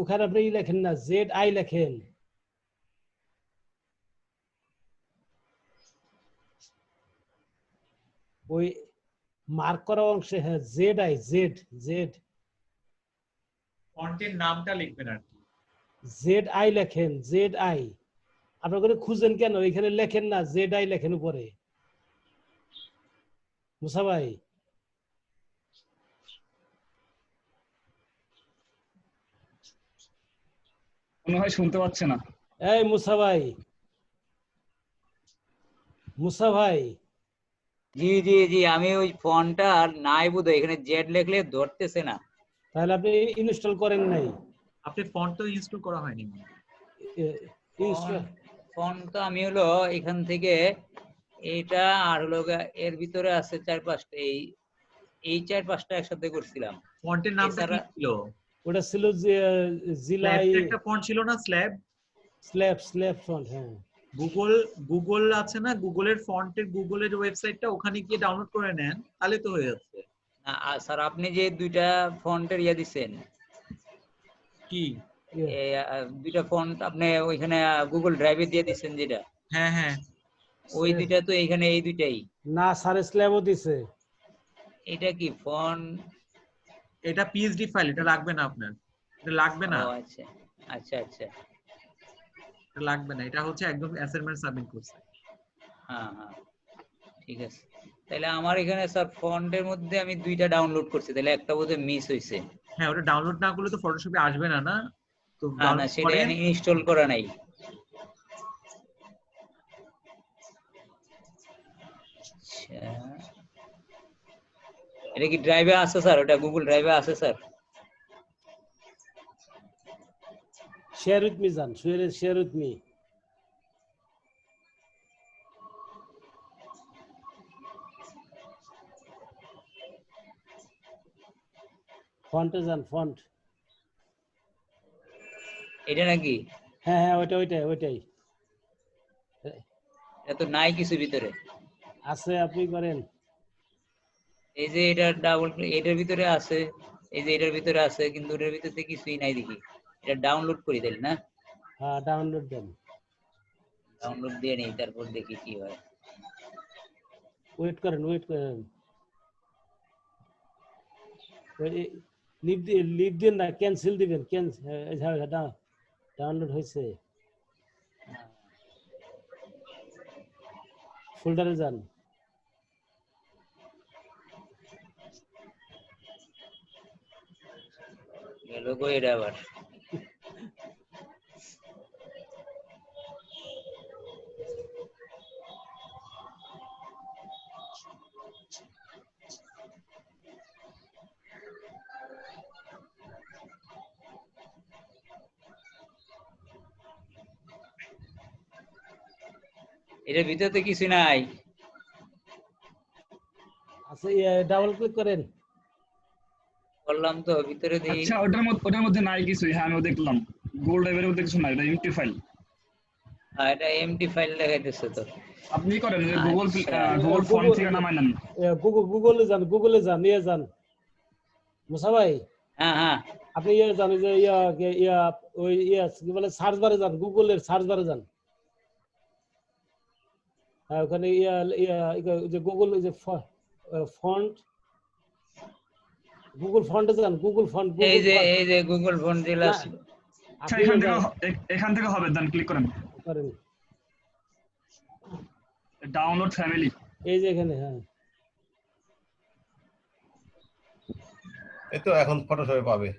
ওখানে আপনি লেখেন না, জেড আই লেখেন। ওই মার্ক করা অংশে, হ্যাঁ জেড আই, জেড ফন্টের নামটা লিখবেন আর কি। জেড আই লেখেন, জেড আই। আপনার ওখানে খুঁজেন কেন? এখানে লেখেন না, জেড আই লেখেন উপরে। মুসা ভাই মনে হয় শুনতে পাচ্ছে না। এই মুসা ভাই জি, আমি ওই ফন্টটা আর নাই বুঝো, এখানে জেড লিখলে ধরতেছে না। তাহলে আপনি ইনস্টল করেন নাই? আপনি ফন্ট তো ইনস্টল করা হয়নি। ফন্ট তো আমি হলো এখান থেকে এইটা আর হলো এর ভিতরে আছে 4-5টা, এই 4-5টা একসাথে করছিলাম। ফন্টের নামটা কি ছিল? ওটা ছিল যে জিলাই একটা ফন্ট ছিল না, স্ল্যাব ফন্ট। হ্যাঁ, গুগল আছে না, গুগলের গুগলের ওয়েবসাইটটা, ওখানে গিয়ে ডাউনলোড করে নেন, তাহলে তো হয়ে যাচ্ছে। স্যার আপনি যে দুইটা ফন্টের দিছেন, কি দুইটা ফন্ট আপনি ওইখানে গুগল ড্রাইভে দিয়ে দিছেন যেটা, হ্যাঁ ওই দুইটা তো এইখানে এই দুইটাই না স্যার, স্ল্যাবও দিছে। এটা কি ফন্ট? এটা পিএসডি ফাইল, এটা লাগবে না আপনার, এটা লাগবে না। আচ্ছা এটা লাগবে না, এটা হচ্ছে একদম অ্যাসাইনমেন্ট সাবমিট করছে। হ্যাঁ, ঠিক আছে। তাহলে আমার এখানে স্যার ফন্টের মধ্যে আমি দুইটা ডাউনলোড করছি, তাহলে একটা বোধহয় মিস হইছে। হ্যাঁ, ওটা ডাউনলোড না করলে তো ফটোশপে আসবে না। তো না, সেটা ইনস্টল করা নাই। এটা কি ড্রাইভে আছে স্যার? ওটা গুগল ড্রাইভে আছে স্যার? share with me জান, share with me. ফন্টে যান, ফন্ট। এটা নাকি? হ্যাঁ হ্যাঁ, ওইটাই। এটা তো নাই কিছু ভিতরে। আছে, আপনি করেন। এই যে এটা ডাবল, এটার ভিতরে আছে, এই যে এটার ভিতরে আছে, কিন্তু এটার ভিতরে কিছুই নাই দেখি। এটা ডাউনলোড করি তাহলে না? হ্যাঁ, ডাউনলোড দেন। ডাউনলোড দিয়ে নেই, তারপর দেখি কি হয়। ওয়েট করেন। লিভ দিন না, ক্যান্সেল দিবেন। ডাউনলোড হয়েছে। ফোল্ডারে যান। গেল কই এটা আবার? এটার ভিতরে তো কিছু নাই। আচ্ছা, ডাবল ক্লিক করেন। করলাম তো, ভিতরে দেখি। আচ্ছা, ওটার মধ্যে নাই কিছুই। হ্যাঁ, আমি দেখলাম গোল্ড ড্রাইভের মধ্যে কিছু নাই, এটা এমটি ফাইল। হ্যাঁ, এটা এমটি ফাইল দেখাইতেছে তো। আপনি করেন গুগল ফর্ম থেকে নামাই নেন। গুগলে যান মুসা ভাই। হ্যাঁ, আপনি জানেন যে ওই কি বলে, সার্চ বারে যান, গুগলের সার্চ বারে যান। হ্যাঁ, ওখানে যে গুগল, যে ফন্ট, গুগল ফন্টে যান। গুগল ফন্ট, এই যে গুগল ফন্ট দিলা। আচ্ছা, এখান থেকে হবে, দেন ক্লিক করেন। ডাউনলোড ফ্যামিলি, এই যে এখানে। হ্যাঁ, এই তো এখন ফটোশপে পাবে।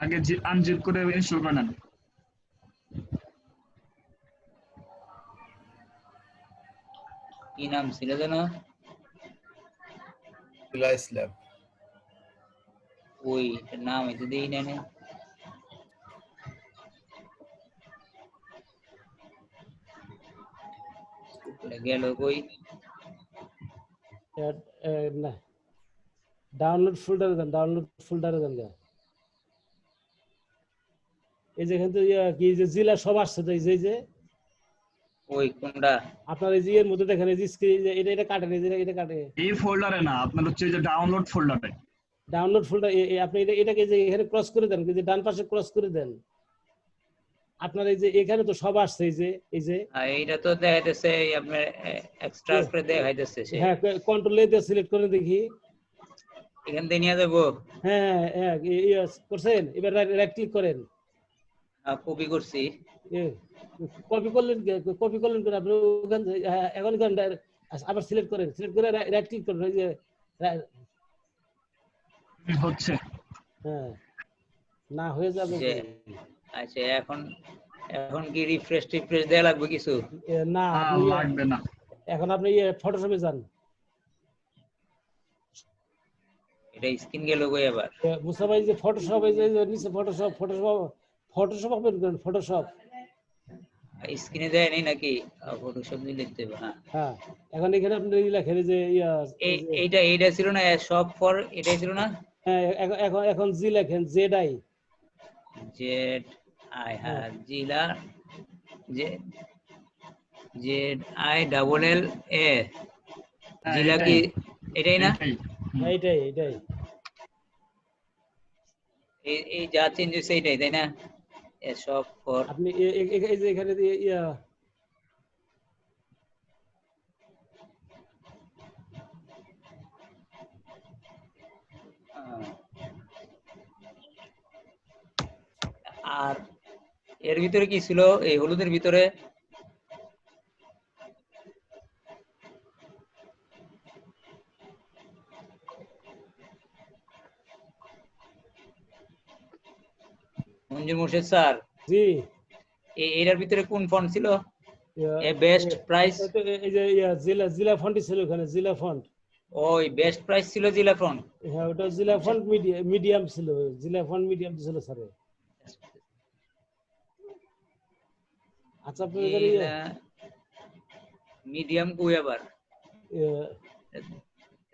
আগে আনজিপ করে ইনস্টল করে নেন। কি নাম ছিল যেন? স্ল্যাব। ওই নাম এটা দেই না। গেল কই? না, ডাউনলোড ফোল্ডারে যান। এই যে এখান থেকে কি যে জেলা সব আসছে তো, এই যে ওই কোনটা আপনার এই যে এর মধ্যে দেখেন, এই যে স্ক্রিন, এটা কাটেন, এটা কাটে। এই ফোল্ডারে না, আপনার হচ্ছে যে ডাউনলোড ফোল্ডারে। ডাউনলোড ফোল্ডার, আপনি এটাকে যে এখানে ক্রস করে দেন, যে ডান পাশে ক্রস করে দেন। আপনার এই যে এখানে তো সব আসছে, এই যে এইটা তো দেখাইতেছে, আপনার এক্সট্রা করে দেখাইতেছে। হ্যাঁ, কন্ট্রোল এ দিয়ে সিলেক্ট করে দেখি। এখান থেকে নিয়ে যাবো। হ্যাঁ, করছেন। এবার রাইট ক্লিক করেন। কপি করছি। কপি করলেন করে আপনি ওখান এখন আবার সিলেক্ট করেন। সিলেক্ট করে রাইট ক্লিক করেন। ওই যে হচ্ছে। হ্যাঁ, না হয়ে যাবে। আচ্ছা, এখন কি রিফ্রেশ দেয়া লাগবে কিছু? না, লাগবে না। এখন আপনি ফটোশপে যান। এটা স্ক্রিন গেল কই আবার? মুসা ভাই, যে ফটোশপ, এই যে নিচে ফটোশপ ওপেন করেন। ফটোশপ স্ক্রিনে দেয় নাই নাকি? ফটোশপ দিয়ে লিখতে হবে। হ্যাঁ, এখন এখানে আপনি লেখেন যে এইটা ছিল না, শপ ফর, এটাই ছিল না? হ্যাঁ, এখন জি লেখেন, জেড আই। হ্যাঁ, জিলা, জেড আই ডাবল এল এ। জিলা কি এটাই না? এইটাই। এই যা চেঞ্জ হয়েছে এইটাই, তাই না? শপ ফর, আপনি এই যে এখানে আর এর ভিতরে কি ছিল? এই হলুদের ভিতরে মঞ্জুর মোর্শেদ স্যার, জি, এটার ভিতরে কোন ফন্ট ছিল? Best price. এই যে জিলা ফন্ট ছিল ওখানে, জিলা ফন্ট। ওই বেস্ট প্রাইস ছিল জিলা ফন্ট। হ্যাঁ, ওটা জিলা ফন্ট মিডিয়াম ছিল। জিলা ফন্ট মিডিয়াম ছিল স্যার। আচ্ছা আপনার এখানে মিডিয়াম কই আবার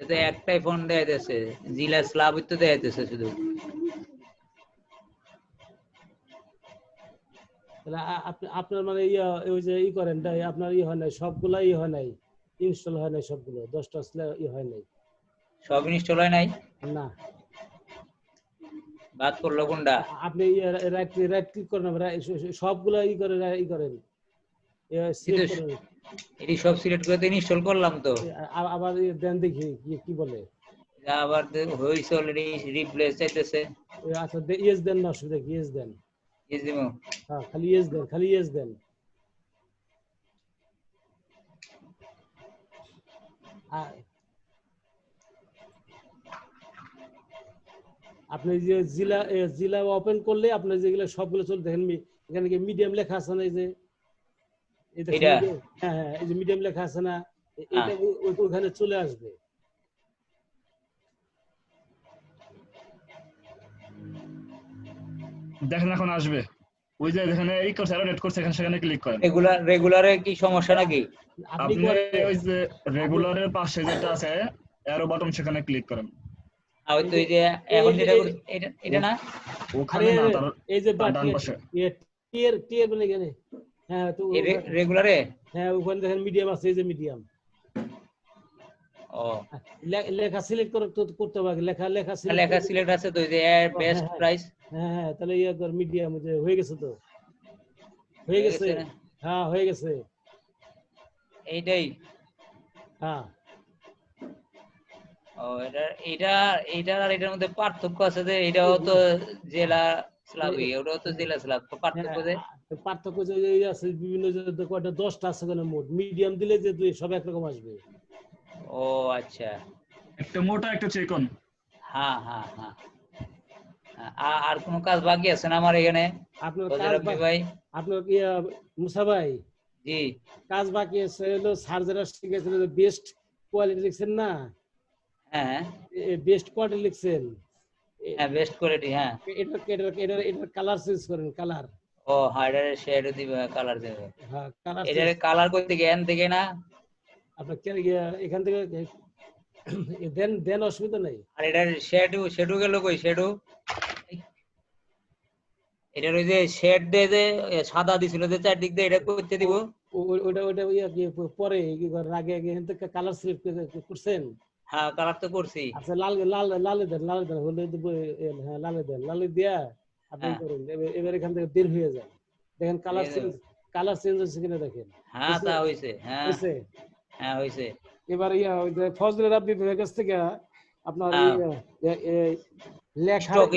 এটা একটাই ফোন দেয়া যাচ্ছে, জিলা স্ল্যাব তো দেয়া যাচ্ছে শুধু। তাহলে আপনার মানে ওই যে করেন আপনার হয় নাই, সবগুলা হয় নাই, ইনস্টল হয় নাই, সবগুলো 10টা হয় নাই, সব ইনস্টল হয় নাই না। বাদ করলো কোনটা? আপনি রাইট ক্লিক করেন, সবগুলা করেন সিলেক্ট করেন। এটি সব সিলেক্ট করে ইনস্টল করলাম তো। আবার দেন দেখি কি বলে। আবার হইছে অলরেডি, রিপ্লেস চাইতেছে। আচ্ছা ইয়েস দেন না, অসুবিধা কি, ইয়েস দেন। ইয়েস দিমু? হ্যাঁ খালি ইয়েস দেন, খালি ইয়েস দেন। আপনি যে জিলা ওপেন করলে আপনার যেগুলো সবগুলো চলে, দেখেন এখানে কি মিডিয়াম লেখা আছে না, এই যে হ্যাঁ হ্যাঁ এই যে মিডিয়াম লেখা আছে না, এটা ওখানে চলে আসবে। দেখেন এখন আসবে, ওই যে এখানে এই কোর্স অ্যারো নেট কোর্স এখানে সেখানে ক্লিক করেন। রেগুলারে কি সমস্যা নাকি? আপনি ওই যে রেগুলারের পাশে যেটা আছে অ্যারো বাটন সেখানে ক্লিক করেন। ওই তো এই যে এখন যেটা এটা না, ওখানে না, তার এই যে ডান পাশে টিয়ার বলে গেলে, হ্যাঁ তো রেগুলারে, হ্যাঁ ওখানে দেখেন মিডিয়াম আছে, এই যে মিডিয়াম। ও লেখা সিলেক্ট করতে হবে, লেখা সিলেক্ট আছে তো, এই যে বেস্ট প্রাইস। হ্যাঁ হ্যাঁ তাহলে মিডিয়াম যে হয়ে গেছে, তো হয়ে গেছে, হ্যাঁ হয়ে গেছে এইটাই। হ্যাঁ ও এটা আর এটার মধ্যে পার্থক্য আছে যে এটাও তো জেলা স্ল্যাবই, ওটাও তো জেলা স্ল্যাব, তো পার্থক্য যে আছে বিভিন্ন কয়টা 10টা আছে ওখানে মোট, মিডিয়াম দিলে যে সব একরকম আসবে। ও আচ্ছা, একটা মোটা একটা চিকন। হ্যাঁ হ্যাঁ হ্যাঁ। আর কোন কাজ বাকি আছে না আমার এখানে? আপনার কাজ ভাই, আপনার কি মুসা ভাই? জি, কাজ বাকি আছে হলো সার্জার শিখেছিল, বেস্ট কোয়ালিটি লিখছেন না? হ্যাঁ বেস্ট কোয়ালিটি লিখছেন। হ্যাঁ বেস্ট কোয়ালিটি, হ্যাঁ। এটা কালার চেঞ্জ করেন, কালার। ও হাইডার শেড দিবে, কালার দেবে। হ্যাঁ কালার, এটার কালার করতে গিয়ে এখান থেকে না, আপনার এখান থেকে দেন, অসুবিধা নাই। আর এটার শেডু গেল কই? শেডু এটার ওই যে শেড দিয়ে যে সাদা দিছিল যে চারদিক দিয়ে, এটা করতে দিব। ওটা পরে আগে এখান থেকে কালার সিলেক্ট করছেন? হ্যাঁ কালার তো করছি। আচ্ছা লালে দেন, হলে হ্যাঁ লালে দিয়া আপনি করেন। এবার এখান থেকে বের হয়ে যায়, দেখেন কালার চেঞ্জ হচ্ছে কিনা দেখেন। হ্যাঁ তা হইছে, হ্যাঁ হ্যাঁ হইছে। এবার ওই যে ফজলের রাব্বি ভাইয়ের কাছ থেকে আপনার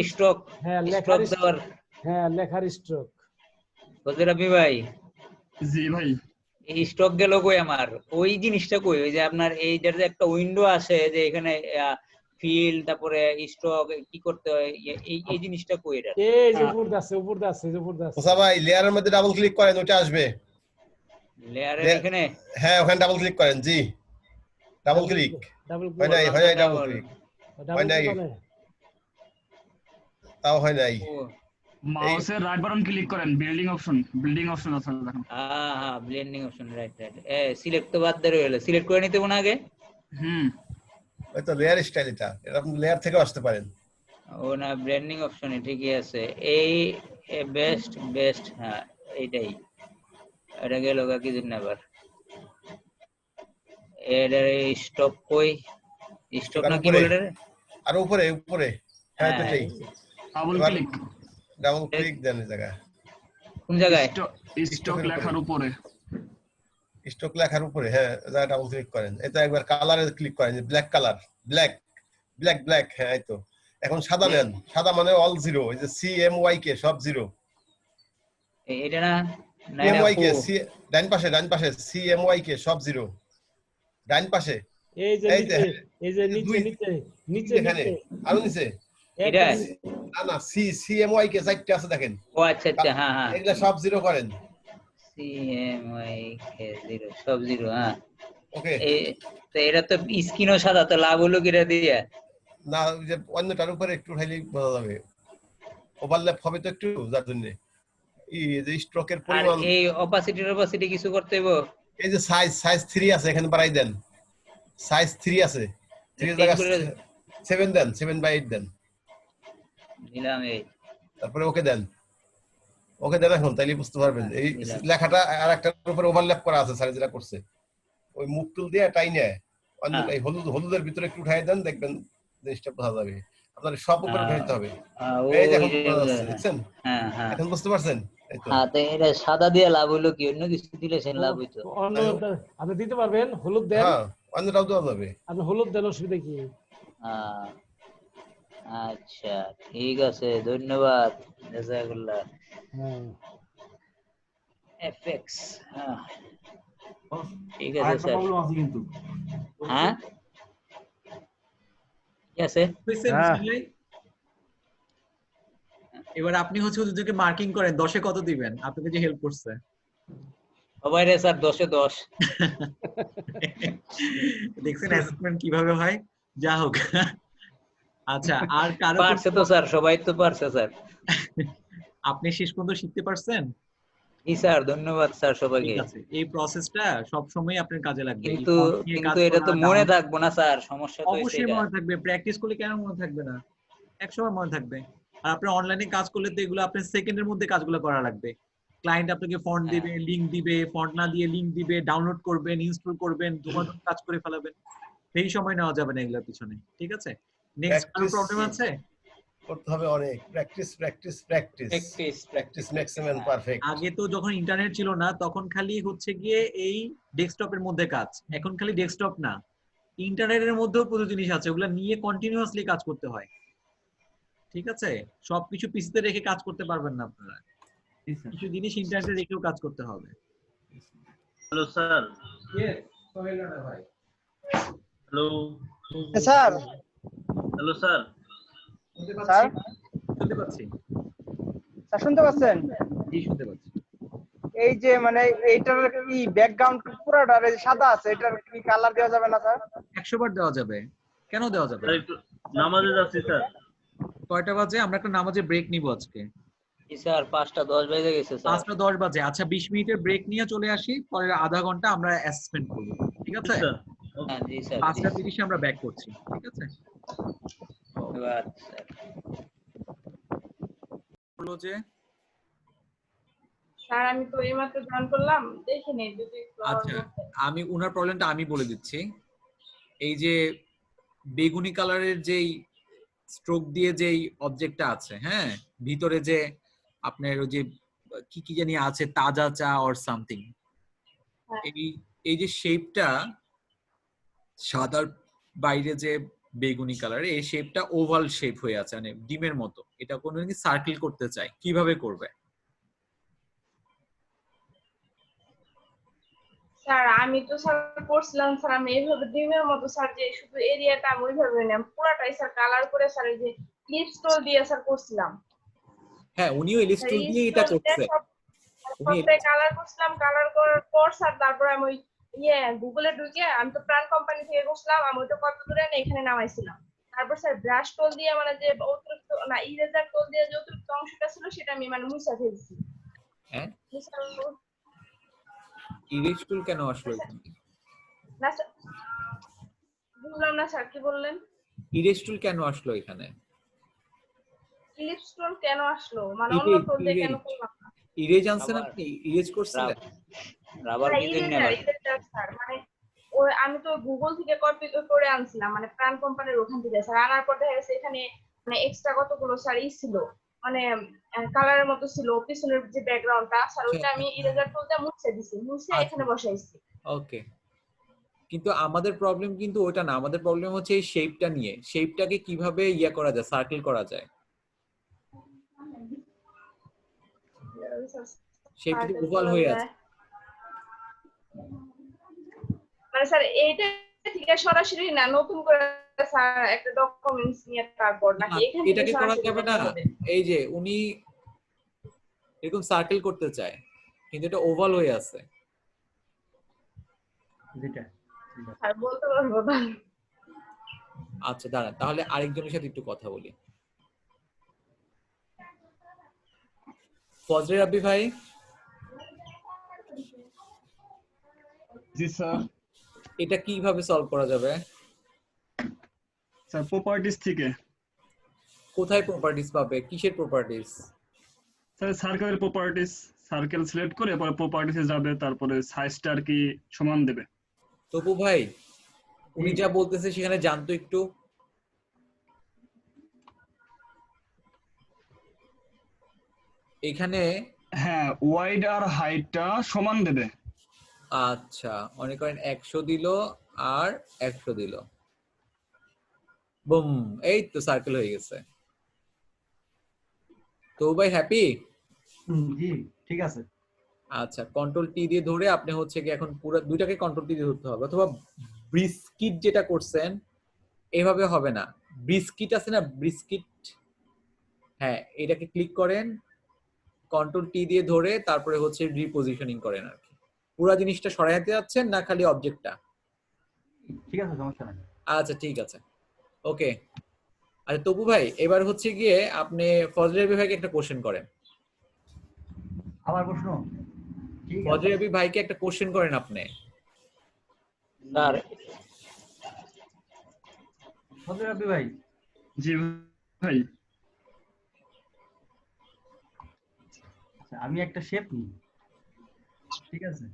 স্ট্রোক, হ্যাঁ লেখার স্ট্রোক। ফজলের রাব্বি ভাই। জি ভাই। এই স্টক গেল কই আমার? ওই জিনিসটা কই? ওই যে আপনার এইটার যে একটা উইন্ডো আছে যে এখানে ফিল, তারপরে স্টক কি করতে হয়, এই জিনিসটা কই? এটা এই যে উপর আছে। মুসা ভাই লেয়ারের মধ্যে ডাবল ক্লিক করেন, ওটা আসবে লেয়ারের এখানে। হ্যাঁ ওখানে ডাবল ক্লিক করেন। জি ডাবল ক্লিক হয় নাই ডাবল ক্লিক হয় নাই, তাও হয় নাই। মাউসের রাইট বাটন ক্লিক করেন, বিল্ডিং অপশন আছে দেখুন। হ্যাঁ ব্লেন্ডিং অপশন, রাইট। সিলেক্ট তো বাদ দিয়ে রইলো, সিলেক্ট করে নিতে হবে না আগে? ওই তো লেয়ার স্টাইল, এটা আপনি লেয়ার থেকে আসতে পারেন। ও না, ব্লেন্ডিং অপশনে ঠিকই আছে। এই বেস্ট, হ্যাঁ এইটাই। এটা গেল কি জন্য আবার? এটার স্টপ কই? স্টপ না কি বলে এটা? আর উপরে হ্যাঁ এটাই ডাবল ক্লিক দেন। এই জায়গা কোন জায়গায়? স্টক লেখার উপরে, স্টক লেখার উপরে, হ্যাঁ জায়গা ডাবল ক্লিক করেন। এটা একবার কালারে ক্লিক করেন, ব্ল্যাক কালার, ব্ল্যাক, হ্যাঁ এই তো। এখন সাদা নেন, সাদা মানে অল জিরো, এই যে CMYK সব জিরো। এটা না CMYK ডান পাশে CMYK সব জিরো, ডান পাশে। এই যে নিচে এখানে আরো নিচে, এটা না CMYK চারটে আছে দেখেন। ও আচ্ছা হ্যাঁ এগুলা সব জিরো করেন। CMYK জিরো, সব জিরো, হ্যাঁ ওকে। তো এটা তো স্ক্রিনও সাদা, তো লাভ হলো কি এটা দিয়ে? না যে অন্যটার উপরে একটু উঠাইলেই বোঝা যাবে, ওভারল্যাপ হবে তো একটু, যার জন্য এই যে স্ট্রোকের আর পরিমাণ, এই অপাসিটি কিছু করতে হইব? এই যে সাইজ 3 আছে এখানে বাড়াই দেন, সাইজ 3 আছে, 3 এর জায়গায় 7 দেন, 7/8 দেন, দিলাম এই। তারপরে ওকে দেন এখন, তাইলে বুঝতে পারবেন। এই দিলাম। লেখাটা আর একটার উপরে ওভারল্যাপ করা আছে স্যার যেটা করছে, ওই মুভ টুল দিয়ে টাইনে এই হলুদের ভিতরে একটু উঠাই দেন, দেখবেন জিনিসটা বোঝা যাবে। আপনার সব উপরে উঠাইতে হবে। এই যে এখন বোঝা যাচ্ছে, দেখছেন? হ্যাঁ হ্যাঁ এখন বুঝতে পারছেন? এই তো। হ্যাঁ, তো এটা সাদা দিয়ে লাভ হইলো কি, অন্য কিছু দিলে সে লাভ হইতো? অন্য আপনি দিতে পারবেন, হলুদ দেন। হ্যাঁ, অন্যটাও দেওয়া যাবে। আপনি হলুদ দেন, অসুবিধা কি? আচ্ছা ঠিক আছে, ধন্যবাদ জাযাকাল্লাহ। এফএক্স ঠিক আছে স্যার। প্রবলেম আছে কিন্তু। হ্যাঁ কি আছে? এবার আপনি হচ্ছে ওদেরকে মার্কিং করেন 10-এ কত দিবেন, আপনাকে যে হেল্প করছে সবাই রে স্যার 10-এ 10। দেখছেন অ্যাসেসমেন্ট কিভাবে হয়? যা হোক, আচ্ছা আর কারো পারছে তো স্যার, সবাই তো পারছে স্যার। আপনি শেষ পর্যন্ত শিখতে পারছেন? জি স্যার, ধন্যবাদ স্যার সবাইকে। ঠিক আছে, এই প্রসেসটা সব সময় আপনার কাজে লাগবে। কিন্তু এটা তো মনে থাকবো না স্যার, সমস্যা তো অবশ্যই মনে থাকবে, প্র্যাকটিস করলে কেন মনে থাকবে না? একসময় মনে থাকবে। আর আপনি অনলাইনে কাজ করলে তো এগুলো আপনার সেকেন্ডের মধ্যে কাজগুলো করা লাগবে। ক্লায়েন্ট আপনাকে ফন্ট দিবে, লিংক দিবে, ফন্ট না দিয়ে লিংক দিবে, ডাউনলোড করবেন, ইনস্টল করবেন, দুবার কাজ করে ফেলাবেন। সেই সময় নেওয়া যাবে না এগুলোর পিছনে। ঠিক আছে? নেক্সট কোনো প্রবলেম আছে? করতে হবে অনেক প্র্যাকটিস ম্যাক্সিমাম পারফেক্ট। আগে তো যখন ইন্টারনেট ছিল না তখন খালি হচ্ছে গিয়ে এই ডেস্কটপের মধ্যে কাজ, এখন খালি ডেস্কটপ না, ইন্টারনেটের মধ্যেও প্রচুর জিনিস আছে, ওগুলা নিয়ে কন্টিনিউয়াসলি কাজ করতে হয়। ঠিক আছে? সবকিছু পিসিতে রেখে কাজ করতে পারবেন না আপনারা, কিছু জিনিস ইন্টারনেটে রেখেও কাজ করতে হবে। Hello sir. ভাই hello sir. Hello sir. Sir শুনতে পাচ্ছি। স্যার শুনতে পাচ্ছেন? জি শুনতে পাচ্ছি। এই যে মানে এইটার কি ব্যাকগ্রাউন্ড পুরোটা সাদা আছে, এটার কি কালার দেওয়া যাবে না স্যার? 100 বার দেওয়া যাবে, কেন দেওয়া যাবে? একটু নামাজে যাচ্ছি স্যার। কয়টা বাজে? আমরা একটা নামাজে ব্রেক নিব আজকে। জি স্যার, 5:10 বেজে গেছে স্যার। 5:10 বাজে। আচ্ছা 20 মিনিটের ব্রেক নিয়ে চলে আসি, পরের আধা ঘন্টা আমরা অ্যাসেসমেন্ট করব। ঠিক আছে? হ্যাঁ জি স্যার। 5:30 আমরা ব্যাক করছি। ঠিক আছে? ধন্যবাদ স্যার। বলো যে স্যার আমি তো এইমাত্র জয়েন করলাম, দেখিনি যদি আচ্ছা আমি উনার প্রবলেমটা আমি বলে দিচ্ছি। এই যে বেগুনি কালারের যেই স্ট্রোক দিয়ে যেই অবজেক্টটা আছে, হ্যাঁ, ভিতরে যে আপনার ওই যে কি জানি আছে, তাজা চা অর সামথিং, এই যে শেপটা সাদার বাইরে যে বেগুনি কালার, এই শেপটা ওভাল শেপ হয়ে আছে, মানে ডিমের মতো। এটা কোনো সার্কেল করতে চাই, কিভাবে করবে? স্যার আমি তো স্যার করছিলাম স্যার, আমি এইভাবে ডিমের মতো স্যার, যে শুধু এরিয়াটা আমি ওইভাবে নিলাম, পুরাটাই স্যার কালার করে স্যার এই যে ক্লিপস টুল দিয়ে স্যার করছিলাম। হ্যাঁ উনিও এলিপস টুল দিয়ে এটা করছে। সবটাই কালার করছিলাম, কালার করার পর স্যার তারপর আমি ওই গুগলে ঢুকে, আমি তো প্রাণ কোম্পানি থেকে করছিলাম, আমি ওইটা কত দূরে এখানে নামাইছিলাম। তারপর স্যার ব্রাশ টুল দিয়ে মানে যে অতিরিক্ত না, ইরেজার টুল দিয়ে যে অতিরিক্ত অংশটা ছিল সেটা আমি মানে মুছে ফেলছি। হ্যাঁ ইরেজ টুল কেন আসলো এখানে? না স্যার বুঝলাম না স্যার, কি বললেন? ইরেজ টুল কেন আসলো এখানে? ক্লিপস টুল কেন আসলো মানে অন্য টুল দিয়ে কেন করলাম না? ইরেজ আনছেন আপনি? ইরেজ করছিলেন? রাবার কি জন্য স্যার মানে ওই আমি তো গুগল থেকে কপি করে আনছিলাম, মানে প্রাণ কোম্পানির ওখান থেকে স্যার, আনার পর দেখা গেছে এখানে মানে এক্সট্রা কতগুলো স্যার ছিল, মানে কালারের মতো ছিল পিছনের যে ব্যাকগ্রাউন্ডটা স্যার, ওইটা আমি ইরেজার টুল দিয়ে মুছে দিছি, মুছে এখানে বসাইছি। ওকে, কিন্তু আমাদের প্রবলেম কিন্তু ওটা না, আমাদের প্রবলেম হচ্ছে এই শেপটা নিয়ে। শেপটাকে কিভাবে করা যায়, সার্কেল করা যায়? শেপটা তো ওভাল হয়ে আছে। মানে স্যার এইটা ঠিক আছে, সরাসরি না, নতুন করে স্যার একটা ডকুমেন্টস নিয়ে তারপর নাকি এখানে এটাকে করা যাবে না? এই যে উনি এরকম সার্কেল করতে চায় কিন্তু এটা ওভাল হয়ে আছে। স্যার বলতে পারবো না। আচ্ছা দাঁড়ান, তাহলে আরেকজনের সাথে একটু কথা বলি। ফজলে রাব্বি ভাই, জি স্যার। এটা কিভাবে সলভ করা যাবে? স্যার প্রপার্টিজ থেকে। কোথায় প্রপার্টিজ পাবে? কিসের প্রপার্টিজ? স্যার সার্কেলের প্রপার্টিজ, সার্কেল সিলেক্ট করে পরে প্রপার্টিসে যাবে, তারপরে সাইজটা আর কি সমান দেবে। তপু ভাই, উনি যা বলতেছে সেখানে জানতো একটু। এখানে হ্যাঁ, ওয়াইড আর হাইটটা সমান দেবে। আচ্ছা, মনে করেন 100 দিল আর 100 দিল, বুম, এই তো সার্কেল হয়ে গেছে। তো ভাই হ্যাপি? জি ঠিক আছে। আচ্ছা, কন্ট্রোল টি দিয়ে ধরে আপনি হচ্ছে কি এখন পুরো দুইটাকে কন্ট্রোল টি দিয়ে ধরতে হবে, অথবা ব্রিস্কিট যেটা করছেন এভাবে হবে না। ব্রিস্কিট আছে না, ব্রিস্কিট, হ্যাঁ এটাকে ক্লিক করেন, কন্ট্রোল টি দিয়ে ধরে তারপরে হচ্ছে রিপোজিশনিং করেন আর কি। পুরো জিনিসটা সরাইতে যাচ্ছেন না খালি অবজেক্টটা? ঠিক আছে, সমস্যা নাই। আচ্ছা ঠিক আছে, ওকে। আচ্ছা তপু ভাই, এবার হচ্ছে গিয়ে আপনি ফজলে রাব্বি ভাইকে একটা কোশ্চেন করেন। আমার প্রশ্ন? ঠিক আছে, ফজলে রাব্বি ভাইকে একটা কোশ্চেন করেন আপনি। স্যার ফজলে রাব্বি ভাই। জি ভাই। আচ্ছা, আমি একটা শেপ নিই, ঠিক আছে?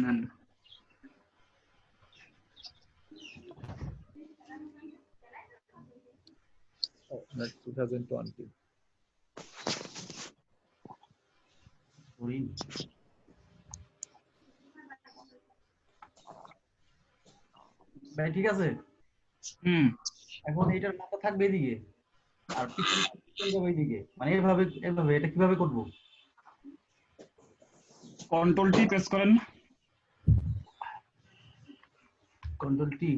নেন। That's 2020. ভাই ঠিক আছে। এখন এটার মাথা থাকবে এদিকে আর পিছনে যাবে এইদিকে, মানে এভাবে এভাবে, এটা কিভাবে করব? কন্ট্রোল টি প্রেস করেন। Control T.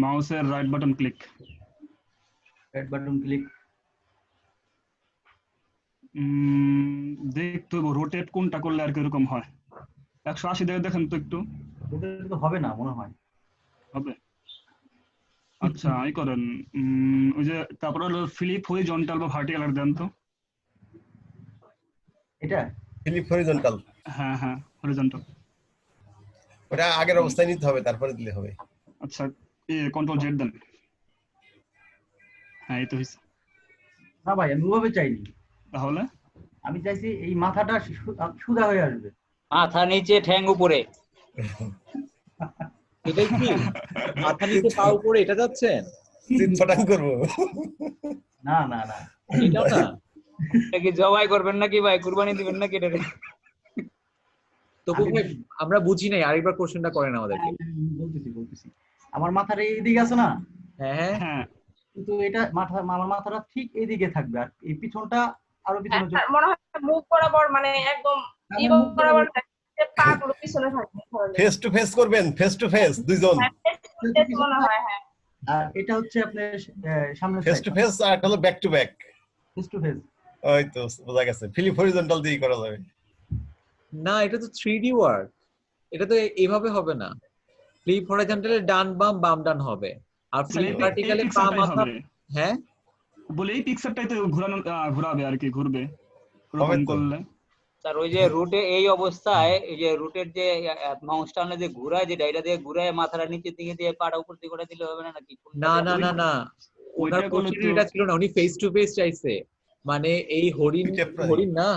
মাউসের right button click. Right button click. দেখতে হবে রোটেট কোনটা করলে আর কি এরকম হয়। 180 দিয়ে দেখেন তো একটু। রোটেট তো হবে না মনে হয়। হবে। আচ্ছা এই করেন, ওই যে তারপরে হলো ফ্লিপ হরিজন্টাল বা ভার্টিক্যাল আর দেন তো। এটা ফ্লিপ হরিজন্টাল। হ্যাঁ হ্যাঁ, হরিজন্টাল। ওটা আগের অবস্থায় নিতে হবে, তারপরে দিলে হবে। আচ্ছা, কন্ট্রোল জেড দেন। হ্যাঁ এই তো হইছে। না ভাই, আমি ওভাবে চাইনি। তাহলে আমি চাইছি এই মাথাটা সুদা হয়ে আসবে। মাথা নিচে ঠ্যাং উপরে। এটাই কি মাথা নিচে পা উপরে এটা যাচ্ছেন? চিৎপটাং করব? না না না, এটাও না। এটা কি জবাই করবেন নাকি ভাই, কুরবানি দিবেন নাকি এটারে? তপু ভাই আমরা বুঝি নাই, আরেকবার কোশ্চেনটা করেন আমাদেরকে। বলতেছি আমার মাথার এইদিকে আছে না? হ্যাঁ হ্যাঁ, কিন্তু এটা আমার মাথাটা ঠিক এইদিকে থাকবে আর এই পিছনটা আরো পিছনে আর মনে হয় মুখ বরাবর, মানে একদম ই বরাবর পা গুলো পিছনে থাকবে। ফেস টু ফেস করবেন, ফেস টু ফেস দুইজন। মনে হয় হ্যাঁ। আর এটা হচ্ছে আপনার সামনে ফেস টু ফেস আর হলো back to back. Face to face. ওই তো বোঝা গেছে, ফ্লিপ হরিজন্টাল দিয়ে করা যাবে। না, এটা তো 3D ওয়ার্ক, এটা তো এইভাবে হবে না। ফ্লিপ হরিজন্টালে ডান বাম বাম ডান হবে, আর ফ্লিপ ভার্টিক্যালে পা মাথা। হ্যাঁ বলে এই পিকচারটাই তো ঘোরাবে আর কি, ঘুরবে হবে তো। করলে। স্যার ওই যে রুটে এই অবস্থায়, এই যে রুটের যে মাউসটা আমরা যে ঘুরায়, যে ডাইটা দিয়ে ঘুরায় মাথাটা নিচের দিকে দিয়ে পাটা উপর দিকে করে দিলে হবে না নাকি? না না না না, ওনার কোশ্চেন এটা ছিল না, উনি ফেস টু ফেস চাইছে। মানে এই হরিণ না,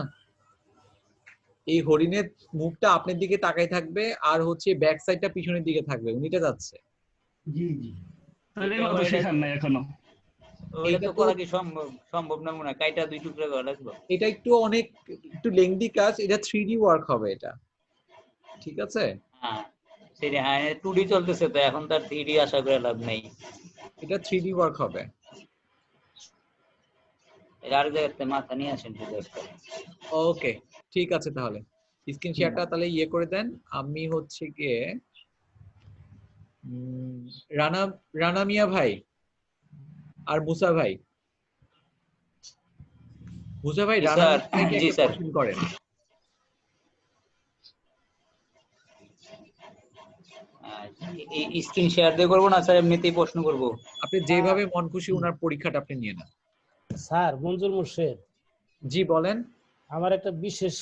এই হরিণের মুখটা আপনার দিকে তাকাই থাকবে আর হচ্ছে ব্যাক সাইডটা পিছনের দিকে থাকবে, উনি এটা যাচ্ছে। জি জি, তাহলে এগুলো তো শেখার নাই এখনো। এটা তো করা কি সম্ভব না মনে হয়? কাইটা দুই টুকরা করা লাগবে। এটা একটু লেংদি কাজ, এটা 3D ওয়ার্ক হবে এটা, ঠিক আছে? হ্যাঁ সেটা, হ্যাঁ 2D চলতেছে তো এখন, তার 3D আশা করে লাভ নাই। এটা 3D ওয়ার্ক হবে। আর জায়গাতে মাথা নিয়ে আসেন শুধু একটা। ওকে ঠিক আছে, তাহলে স্ক্রিন শেয়ারটা তাহলে ইয়ে করে দেন। আমি হচ্ছে গিয়ে রানা মিয়া ভাই আর মুসা ভাই, রানা ভাইকে একটা কোশ্চেন করেন। স্ক্রিন শেয়ার দিয়ে করবো না স্যার, এমনিতেই প্রশ্ন করবো? আপনি যেভাবে মন খুশি ওনার পরীক্ষাটা আপনি নিয়ে নেন। স্যার মঞ্জুর মুর্শেদ, জি বলেন। আমার একটা বিশেষ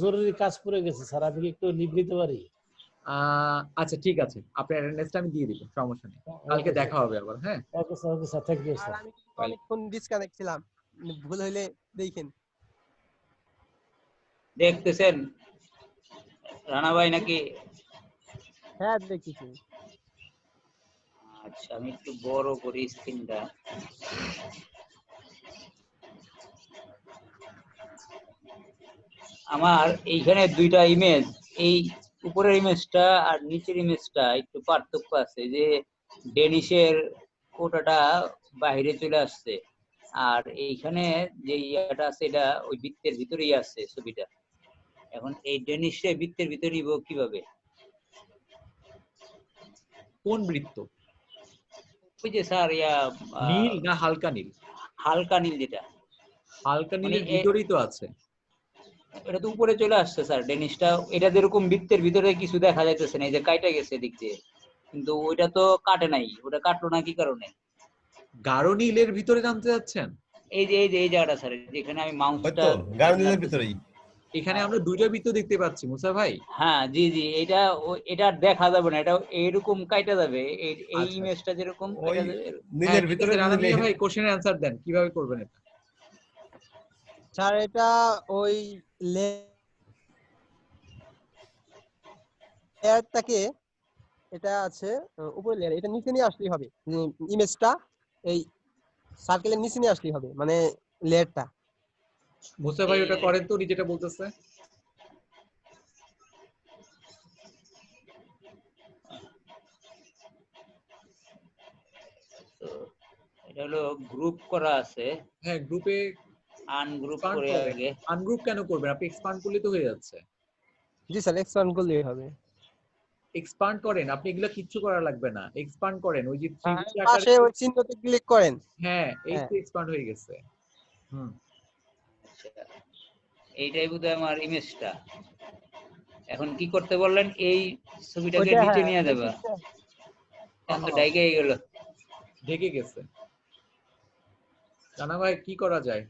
জরুরি কাজ পড়ে গেছে স্যার, আমি কি একটু লিভ নিতে পারি? আচ্ছা ঠিক আছে, আপনার অ্যাটেন্ডেন্সটা আমি দিয়ে দিব, সমস্যা নেই, কালকে ওকে দেখা স্যার, হবে আবার। হ্যাঁ okay sir, thank you sir. আমি কিন্তু অনেকক্ষণ ডিসকানেক্ট ছিলাম, ভুল হইলে দেখেন। দেখতেছেন রানা ভাই নাকি? হ্যাঁ দেখতেছি। আচ্ছা আমি একটু বড় করি স্ক্রিনটা। আমার এইখানে দুইটা ইমেজ, এই উপরের ইমেজটা আর নিচের ইমেজটা একটু পার্থক্য আছে, যে ডেনিশের ফটোটা বাইরে চলে আসছে, আর এইখানে যে ইয়াটা আছে এটা ওই বৃত্তের ভিতরেই আছে ছবিটা। এখন এই ডেনিশে বৃত্তের ভিতরে নিব কিভাবে? কোন বৃত্ত? ওই যে স্যার ইয়া নীল না হালকা নীল? হালকা নীল যেটা। হালকা মানে নীলের ভিতরেই তো আছে। এটা তো উপরে চলে আসছে স্যার ডেনিশটা, এটা যেরকম বৃত্তের ভিতরে কিছু দেখা যাইতেছে না, এই যে কাইটা গেছে দিক দিয়ে, কিন্তু ওইটা তো কাটে নাই, ওটা কাটলো না কি কারণে? গাঢ় নীলের ভিতরে জানতে চাচ্ছেন? এই জায়গাটা স্যার, যেখানে আমি মাউসটা গাঢ় নীলের ভিতরেই এখানে আমরা দুইটা বৃত্ত দেখতে পাচ্ছি মুসা ভাই। হ্যাঁ জি জি, এটা দেখা যাবে না, এটা এইরকম কাইটা যাবে, এই ইমেজটা যেরকম কাইটা যাবে। নীলের ভিতরে রানা মিয়া ভাই কোশ্চেনের অ্যানসার দেন, কিভাবে করবেন এটা? স্যার এটা ওই লেয়ারটাকে, এটা আছে উপরে লেয়ার, এটা নিচে নিয়ে আসলেই হবে, ইমেজটা এই সার্কেলের নিচে নিয়ে আসলেই হবে, মানে লেয়ারটা। মুসা ভাই ওটা করেন তো, যেটা বলতেছে। এটা হলো গ্রুপ করা আছে। হ্যাঁ গ্রুপে আনগ্রুপ করে আগে। আনগ্রুপ কেন করবেন? আপনি এক্সপান্ড করলে তো হয়ে যাচ্ছে। জি স্যার, এক্সপান্ড করলেই হবে। এক্সপান্ড করেন, আপনি এগুলা কিচ্ছু করা লাগবে না, এক্সপান্ড করেন, ওই যে পাশে ওই চিহ্নতে ক্লিক করেন। হ্যাঁ এই তো এক্সপান্ড হয়ে গেছে। আচ্ছা এইটাই বোধহয় আমার ইমেজটা। এখন কি করতে বললেন? এই ছবিটাকে নিচে নিয়ে যাবা। এখন তো ঢেকে গেল। ঢেকে গেছে। জানা ভাই কি করা যায়?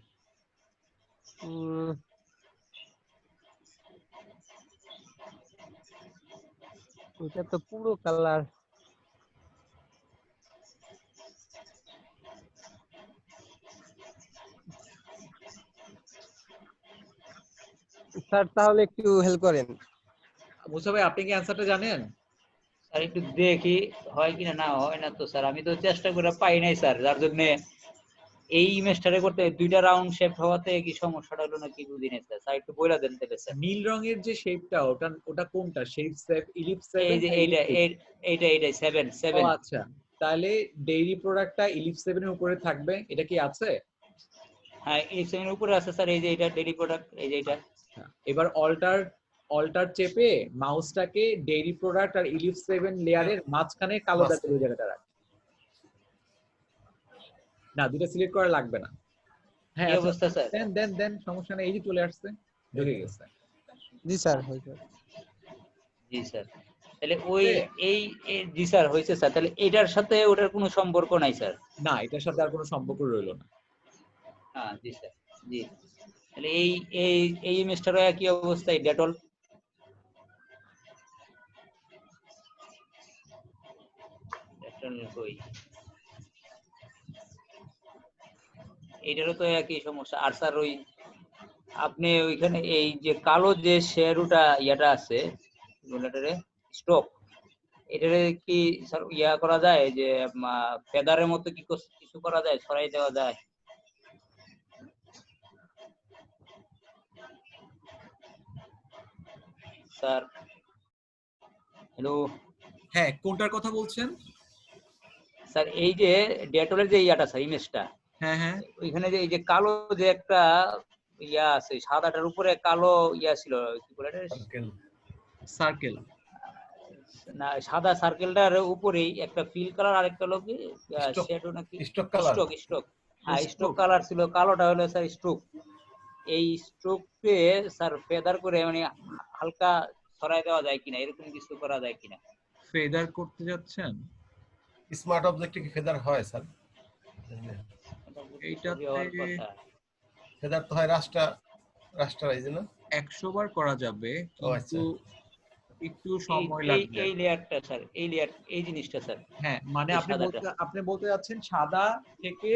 এটা তো পুরো কালার। স্যার তাহলে একটু হেল্প করেন। মুসা ভাই আপনি কি অ্যানসারটা জানেন? স্যার একটু দেখি হয় কিনা, না হয় না তো স্যার, আমি তো চেষ্টা করে পাই নাই স্যার, যার জন্য এই ইমেজটারে করতে দুইটা রাউন্ড শেপ হওয়াতে কি সমস্যাটা হলো না কি বুঝি না স্যার, স্যার একটু বলে দেন তাহলে স্যার। নীল রঙের যে শেপটা, ওটা কোনটা? Shape shape ellipse 7? এই যে এইটা 7। ও আচ্ছা, তাহলে ডেইরি প্রোডাক্টটা ইলিপস 7 এর উপরে থাকবে, এটা কি আছে? হ্যাঁ ইলিপস 7 এর উপরে আছে স্যার, এই যে এটা ডেইরি প্রোডাক্ট, এই যে এটা। এবার অল্টার চেপে মাউসটাকে ডেইরি প্রোডাক্ট আর ইলিপস 7 লেয়ারের মাঝখানে কালো দাগের জায়গাটা রাখ। না দুটো সিলেক্ট করা লাগবে না। হ্যাঁ এই অবস্থা স্যার। দেন সমস্যা নেই, এই যে চলে আসছে, ঢুকে গেছে। জি স্যার হয়েছে। জি স্যার, তাহলে ওই এই জি স্যার হয়েছে স্যার, তাহলে এটার সাথে ওটার কোনো সম্পর্ক নাই স্যার? না এটার সাথে আর কোনো সম্পর্ক রইলো না। হ্যাঁ জি স্যার জি। তাহলে এই ইমেজটারও একই অবস্থায় ডেটল। ডেটল কই? এটারও তো একই সমস্যা। আর স্যার ওই আপনি ওইখানে এই যে কালো যে শেরুটা ইয়াটা আছে স্ট্রোক, এটারে কি স্যার ইয়া করা যায়, যে ফেদারের মতো কি কিছু করা যায়, ছড়াই দেওয়া যায়? Sir hello. হ্যাঁ কোনটার কথা বলছেন স্যার? এই যে ডেটলের যে ইয়াটা স্যার ইমেজটা, হ্যাঁ ওইখানে যে এই যে কালো যে একটা ইয়া আছে, সাদাটার উপরে কালো ইয়া ছিল, কি বলে এটা? সার্কেল না সাদা সার্কেলটার উপরেই একটা ফিল কালার, আরেকটা হলো কি শ্যাডো নাকি স্ট্রোক কালার। স্ট্রোক হ্যাঁ স্ট্রোক কালার ছিল, কালোটা হলো স্যার স্ট্রোক। এই স্ট্রোককে স্যার ফেদার করে মানে হালকা ছড়াই দেওয়া যায় কিনা, এরকম কিছু করা যায় কিনা? ফেদার করতে যাচ্ছেন? স্মার্ট অবজেক্টে কি ফেদার হয় স্যার? এইটাতে হওয়ার কথা। ফেদার তো হয় রাস্টারাইজ না? 100 বার করা যাবে, ও আচ্ছা। কিন্তু একটু এই সময় এই লাগবে। এই লেয়ারটা স্যার, এই লেয়ার, এই জিনিসটা স্যার, হ্যাঁ, মানে এই আপনি সাদাটা। বলতে যাচ্ছেন সাদা থেকে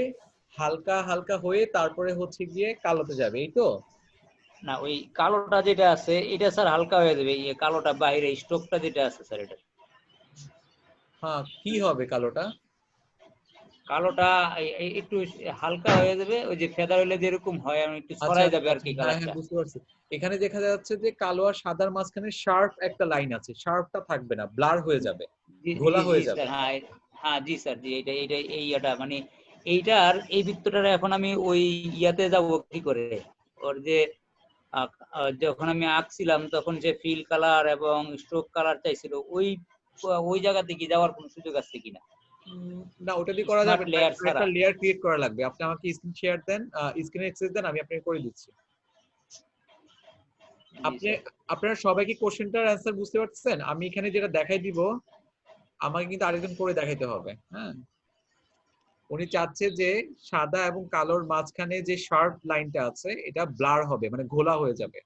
হালকা হালকা হয়ে তারপরে হচ্ছে গিয়ে কালোতে যাবে, এই তো? না, ওই কালোটা যেটা আছে এটা স্যার হালকা হয়ে যাবে, এই কালোটা বাইরে স্ট্রোকটা যেটা আছে স্যার, এটা হ্যাঁ, কি হবে কালোটা? কালোটা একটু হালকা হয়ে যাবে, ওই যে ফেদার হইলে যেরকম হয় আমি একটু আচ্ছা ছড়াই আচ্ছা যাবে আর আচ্ছা, কি হ্যাঁ কালারটা। হ্যাঁ, বুঝতে পারছি। এখানে দেখা যাচ্ছে যে কালো আর সাদার মাঝখানে শার্প একটা লাইন আছে, শার্পটা থাকবে না, ব্লার হয়ে যাবে, জি ঘোলা জি হয়ে জি যাবে। স্যার, হ্যাঁ হ্যাঁ জি স্যার, জি এটা এটা এইটা মানে এইটার এই বৃত্তটার এখন আমি ওই ইয়াতে যাব কি করে, ওর যে যখন আমি আঁকছিলাম তখন যে ফিল কালার এবং স্ট্রোক কালার চাইছিল, ওই জায়গাতে কি যাওয়ার কোনো সুযোগ আছে কিনা? না, ওটা দিয়ে করা স্মার্ট যাবে না, লেয়ার ছাড়া। একটা লেয়ার ক্রিয়েট করা লাগবে। আপনি আমাকে স্ক্রিন শেয়ার দেন, স্ক্রিনে অ্যাক্সেস দেন, আমি আপনাকে করে দিচ্ছি। আপনি আপনারা সবাই কি কোশ্চেনটার অ্যান্সার বুঝতে পারছেন? আমি এখানে যেটা দেখাই দিব আমাকে কিন্তু আরেকজন করে দেখাইতে হবে। হ্যাঁ, উনি চাচ্ছে যে সাদা এবং কালোর মাঝখানে যে শার্প লাইনটা আছে এটা ব্লার হবে, মানে ঘোলা হয়ে যাবে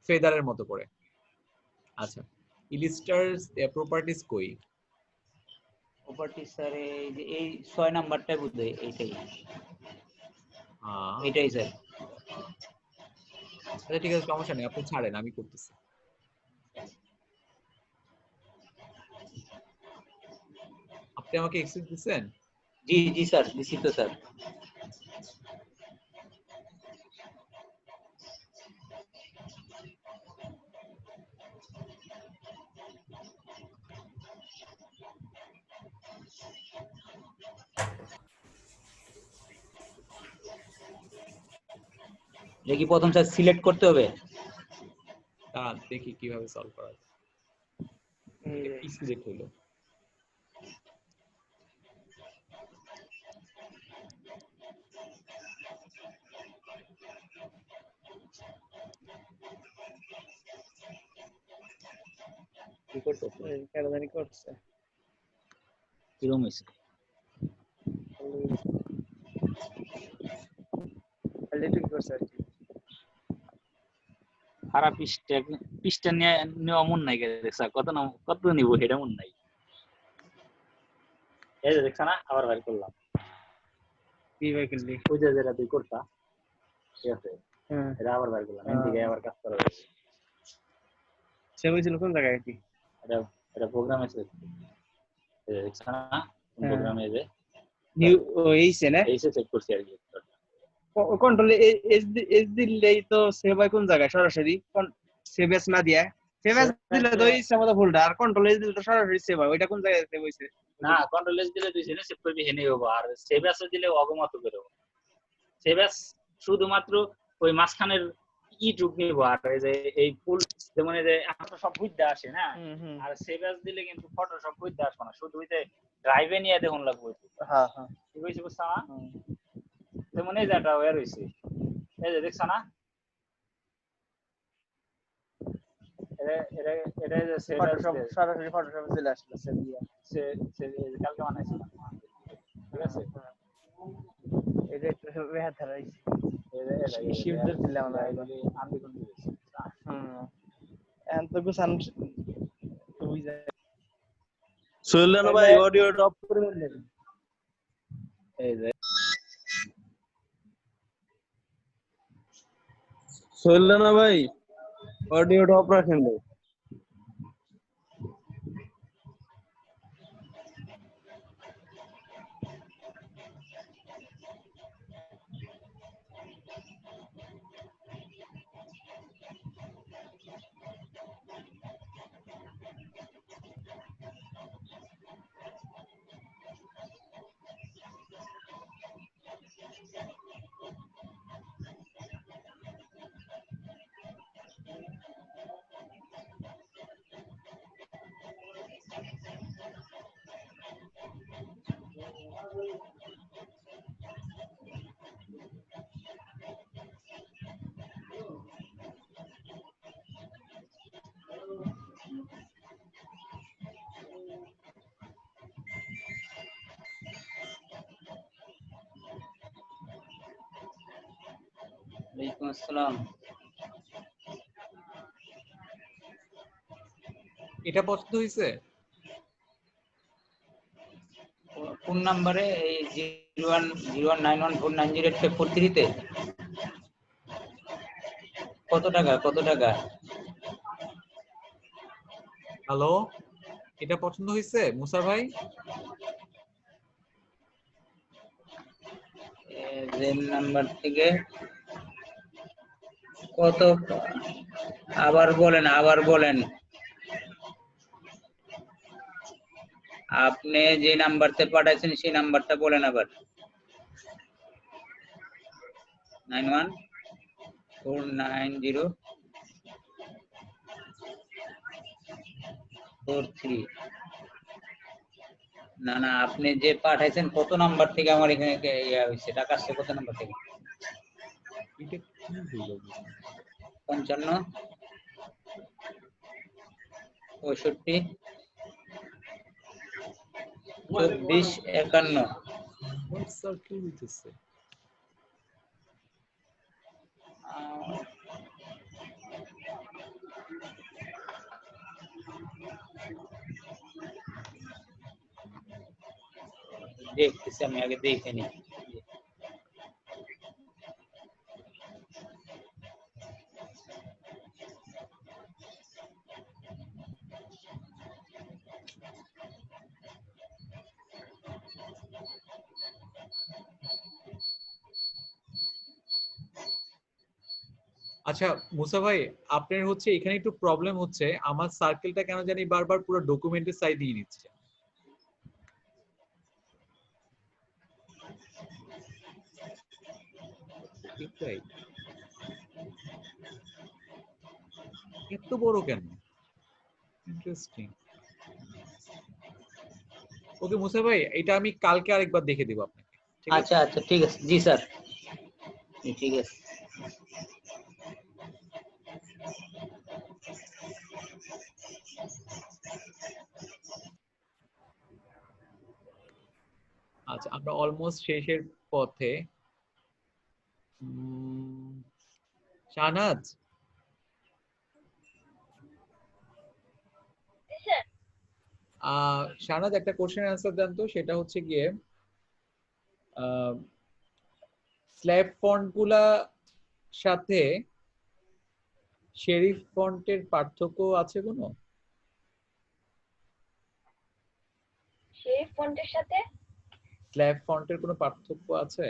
ফেদারের মতো করে। আচ্ছা, ইলিস্টার্স প্রপার্টিজ কই? প্রপার্টি স্যার এই যে এই 6 নাম্বারটা বুঝবে, এইটাই হ্যাঁ, এটাই স্যার। আচ্ছা ঠিক আছে, সমস্যা নেই, আপনি ছাড়েন, আমি করতেছি। আপনি আমাকে অ্যাক্সেস দিচ্ছেন? জি জি স্যার, দিছি তো স্যার। দেখি প্রথম স্যার সিলেক্ট করতে হবে। দেখি কিভাবে সলভ করা যায়। কি সিলেক্ট হলো? কি করতেছে? কেন জানি করছে। কিরকম হয়েছে? এডিটিং করছে আর কি। খারাপ পৃষ্ঠা নিয়ে নেওয়া মন নাই গেছে স্যার, কত নিব সেটা মন নাই। এই যে দেখছ না, আবার বাইর করলাম। কি ভাই করলি? ওই যে যেটা তুই করতা, ঠিক আছে, হ্যাঁ, এটা আবার বাইর করলাম, এদিকে আবার কাজ করা হয়েছে। সে বলছিল কোন জায়গায় কি? এটা প্রোগ্রামে সেভ, এই যে দেখছ না প্রোগ্রামে, এই যে নিউ এইছে না, এইসে চেক করছি আর কি। কন্ট্রোল এস দিলেই তো সেভ হয় কোন জায়গায়? সরাসরি সেভ এস না দিয়া, সেভ এস দিলে তো ইচ্ছা মতো ভুলটা, আর কন্ট্রোল এস দিলে তো সরাসরি সেভ হয়। ওইটা কোন জায়গায় সেভ হইছে? না, কন্ট্রোল এস দিলে তুই সেভ করবি, হেনে হবো, আর সেভ এস দিলে অগমত করে হবো। সেভ এস শুধুমাত্র ওই মাঝখানের ইটুক নিব, আর এই ফুল যেমন এই যে আমরা সব বুঝতে আসে না, আর সেভ এস দিলে কিন্তু ফটো সব বুঝতে আসবে না, শুধু ওই যে ড্রাইভে নিয়ে দেখুন লাগবে। হ্যাঁ হ্যাঁ, ঠিক হয়েছে, বুঝছো না? যেমন এই যে এটা ওয়ার হয়েছে, এই যে দেখছো না, এটা যে সেভ এস সরাসরি ফটোশপে চলে আসলো সেভ দিয়া, কালকে বানাইছিলাম, ঠিক আছে। এটা একটু বেহাত হইছে। এই শিফট দিলাম না, আমি কোন দিয়েছি। এখন তো গুছান তুই যা সোহেল ভাই অডিও অফ করে দেন। এই যে সোহেল ভাই অডিওটা অফ রাখেন ভাই। ওয়ালাইকুম আসসালাম। এটা পছন্দ হয়েছে? কোন নাম্বারে? এই 010191490843 তে? কত টাকা? হ্যালো, এটা পছন্দ হয়েছে মুসা ভাই? জেন নাম্বার থেকে কত? আবার বলেন। আপনি যে নাম্বারতে পাঠাইছেন সেই নাম্বারটা বলেন আবার। 91490443। না, আপনি যে পাঠাইছেন কত নাম্বার থেকে আমার এখানে ইয়া হইছে, টাকা আসছে কত নাম্বার থেকে? এটা কি হইল? 55 65 24 51। কোন সার্কেল হইতেছে? দেখতেছি, আমি আগে দেখে নিই। আচ্ছা মুসা ভাই, আপনার হচ্ছে এখানে একটু প্রবলেম হচ্ছে, আমার সার্কেলটা কেন জানি বারবার পুরো ডকুমেন্টের সাইড দিয়ে নিচ্ছে। ঠিক তাই? এত বড় কেন? ইন্টারেস্টিং। ওকে মুসা ভাই, এটা আমি কালকে আরেকবার দেখে দেব আপনাকে। ঠিক আছে? আচ্ছা ঠিক আছে। জি স্যার, ঠিক আছে। আচ্ছা, আমরা অলমোস্ট শেষের পথে। শাহনাজ, শাহনাজ একটা কোশ্চেন অ্যান্সার দেন তো। সেটা হচ্ছে গিয়ে স্ল্যাব ফন্ট গুলা সাথে শেরিফ ফন্টের পার্থক্য আছে কোনো? শেরিফ ফন্টের সাথে স্ল্যাব ফন্টের কোনো পার্থক্য আছে?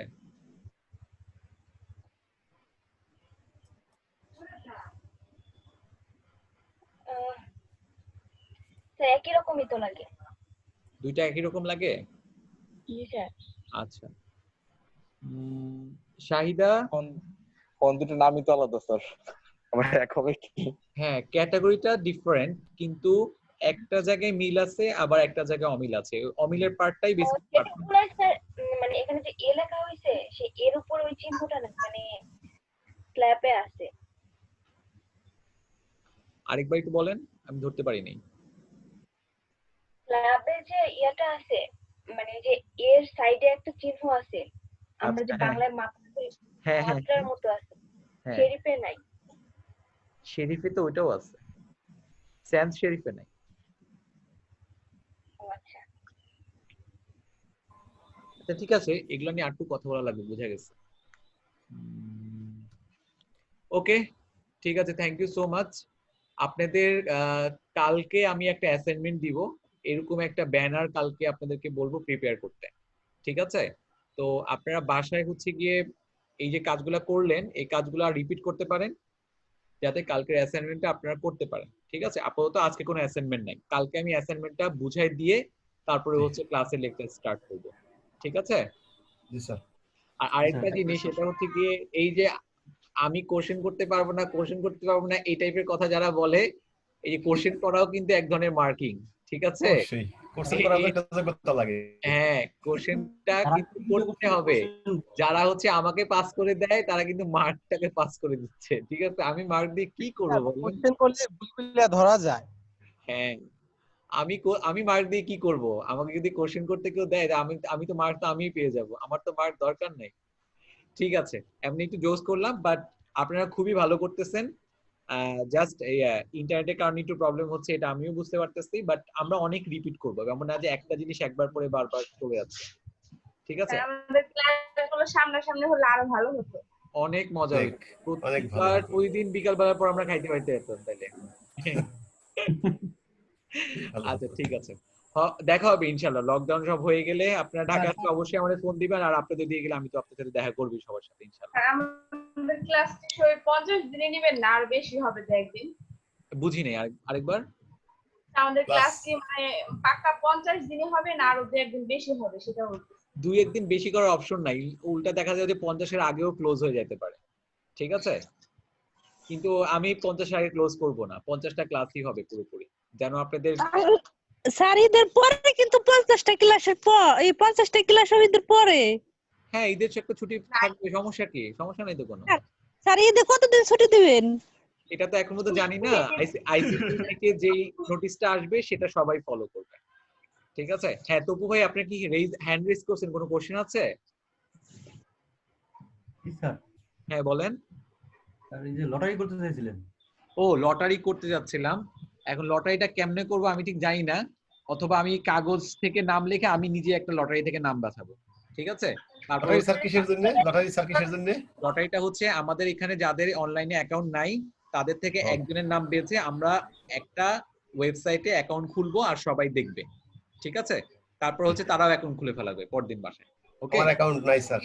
স্যার একই রকমই তো লাগে। দুইটা একই রকম লাগে? জি স্যার। আচ্ছা, শাহিদা? ফোন দুটো নামই তো আলাদা স্যার, আমার এক হবে কি? হ্যাঁ, ক্যাটাগরিটা ডিফারেন্ট, কিন্তু একটা জায়গায় মিল আছে আবার একটা জায়গায় অমিল আছে। অমিলের পার্টটাই বেশি। স্যার মানে এখানে যে এ লেখা হয়েছে সে এর উপর ওই চিহ্নটা না মানে স্ল্যাবে আছে। আরেকবার একটু বলেন, আমি ধরতে পারিনি। স্ল্যাবে যে ইয়াটা আছে মানে যে এর সাইডে একটা চিহ্ন আছে, আমরা যে বাংলায় মাত্রার মতো আছে, শেরিফে নাই। শেরিফে তো ওইটাও আছে, সেন্স শেরিফে নাই। আচ্ছা আচ্ছা ঠিক আছে, এগুলো নিয়ে আরেকটু কথা বলা লাগবে, বোঝা গেছে। ওকে ঠিক আছে, থ্যাংক ইউ সো মাচ। আপনাদের কালকে আমি একটা অ্যাসাইনমেন্ট দিব, এরকম একটা ব্যানার কালকে আপনাদেরকে বলবো প্রিপেয়ার করতে। ঠিক আছে? তো আপনারা বাসায় হচ্ছে গিয়ে এই যে কাজগুলা করলেন এই কাজগুলো রিপিট করতে পারেন, যাতে কালকের অ্যাসাইনমেন্টটা আপনারা করতে পারেন। ঠিক আছে? আপাতত আজকে কোনো অ্যাসাইনমেন্ট নাই, কালকে আমি অ্যাসাইনমেন্টটা বুঝাই দিয়ে তারপরে হচ্ছে ক্লাসের লেকচার স্টার্ট করব। ঠিক আছে? জি স্যার। আর আরেকটা জিনিস, সেটা হচ্ছে গিয়ে এই যে আমি কোশ্চেন করতে পারবো না এই টাইপের কথা যারা বলে, এই যে কোশ্চেন করাও কিন্তু এক ধরনের মার্কিং। ঠিক আছে? অবশ্যই কোশ্চেন করা একটা যোগ্যতা লাগে। হ্যাঁ, কোশ্চেনটা কিন্তু করতে হবে। যারা হচ্ছে আমাকে পাস করে দেয় তারা কিন্তু মার্কটাকে পাস করে দিচ্ছে। ঠিক আছে? আমি মার্ক দিয়ে কি করব বলুন? কোশ্চেন করলে ভুলগুলো ধরা যায়। হ্যাঁ, আমি মার্ক দিয়ে কি করব? আমাকে যদি কোশ্চেন করতে কেউ দেয়, আমি তো মার্ক তো আমিই পেয়ে যাব, আমার তো মার্ক দরকার নাই। ঠিক আছে, এমনি একটু জোস করলাম, বাট আপনারা খুবই ভালো করতেছেন। জাস্ট ইন্টারনেটের কারণে একটু প্রবলেম হচ্ছে, এটা আমিও বুঝতে পারতেছি, বাট আমরা অনেক রিপিট করবো, এমন না যে একটা জিনিস একবার পরে বারবার চলে যাচ্ছে। ঠিক আছে, আমাদের ক্লাসগুলো সামনাসামনি হলে আরো ভালো হতো। অনেক মজা অনেক হইতো। অনেক ভালো প্রত্যেকবার হতো। ওই দিন বিকাল বেলার পর আমরা খাইতে পাইতে যেতাম তাইলে। ভালো আচ্ছা হতো। ঠিক আছে, দেখা হবে ইনশাল্লাহ। লকডাউন সব হয়ে গেলে আপনারা ঢাকা আসলে অবশ্যই আমাদের ফোন দিবেন, আর আপনাদের দিয়ে গেলে আমি তো আপনাদের সাথে দেখা করবি সবার সাথে ইনশাল্লাহ। আর আমাদের ক্লাস 50 দিনে নেবেন না আর বেশি হবে তো একদিন? বুঝি নাই, আরেকবার। আমাদের ক্লাস কি মানে পাক্কা 50 দিনে হবে না আরো একদিন বেশি হবে সেটা বলতে? 2 একদিন বেশি করার অপশন নাই, উল্টা দেখা যায় যে 50 এর আগেও ক্লোজ হয়ে যেতে পারে। ঠিক আছে, কিন্তু আমি 50 এর আগে ক্লোজ করব না, 50টা ক্লাসই হবে পুরোপুরি, যেন আপনাদের স্যার ঈদের পরে কিন্তু 50টা ক্লাসের পর, এই 50টা ক্লাস হবে ঈদের পরে। হ্যাঁ, ঈদের একটা ছুটি থাকবে, সমস্যা কি? সমস্যা নাই তো কোনো। স্যার ঈদে কতদিন ছুটি দিবেন? এটা তো এখনো তো জানি না, আইসিটি থেকে যেই নোটিশটা আসবে সেটা সবাই ফলো করবে। ঠিক আছে। হ্যাঁ তপু ভাই, আপনি কি হ্যান্ড রেজ করছেন, কোনো কোশ্চেন আছে? স্যার হ্যাঁ বলেন। স্যার এই যে লটারি করতে চাইছিলেন। ও লটারি করতে যাচ্ছিলাম, এখন লটারিটা কেমনে করব আমি ঠিক জানি না, অথবা আমি কাগজ থেকে নাম লিখে আমি নিজে একটা লটারি থেকে নাম বাছাবো। ঠিক আছে, তারপর লটারি স্যার কিসের জন্য? লটারি স্যার কিসের জন্য? লটারিটা হচ্ছে আমাদের এখানে যাদের অনলাইনে অ্যাকাউন্ট নাই তাদের থেকে একজনের নাম বেছে আমরা একটা ওয়েবসাইটে অ্যাকাউন্ট খুলবো আর সবাই দেখবে। ঠিক আছে, তারপর হচ্ছে তারাও অ্যাকাউন্ট খুলে ফেলাবে পরদিন বাসায়। ওকে, আমার অ্যাকাউন্ট নাই স্যার।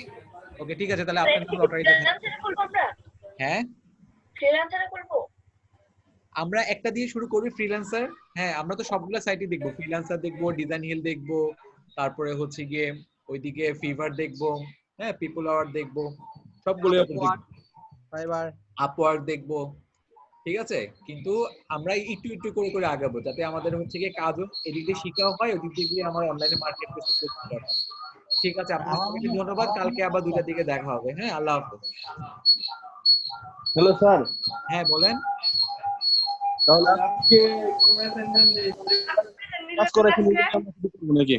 ওকে ঠিক আছে, তাহলে আপনার নাম লটারিতে। হ্যাঁ ফ্রিল্যান্সারে করব আমরা একটা দিয়ে শুরু করবি, ফ্রিল্যান্সার। হ্যাঁ আমরা তো সবগুলো সাইটই দেখবো, ফ্রিল্যান্সার দেখবো, ডিজাইন হিল দেখবো, তারপরে হচ্ছে গিয়ে ওইদিকে ফিভার দেখবো, হ্যাঁ পিপল আওয়ার দেখবো, সবগুলো আপওয়ার্ক দেখবো। ঠিক আছে, কিন্তু আমরা একটু একটু করে করে আগাবো, যাতে আমাদের হচ্ছে গিয়ে কাজও এদিক দিয়ে শিখাও হয়, ওদিক দিয়ে গিয়ে আমার অনলাইনে মার্কেট প্লেস করতে পারবো। ঠিক আছে, আপনাদের সবাইকে ধন্যবাদ, কালকে আবার 2টার দিকে দেখা হবে। হ্যাঁ, আল্লাহ হাফেজ। Hello sir. হ্যাঁ বলেন। তাহলে আজকে কাজ করে নাকি?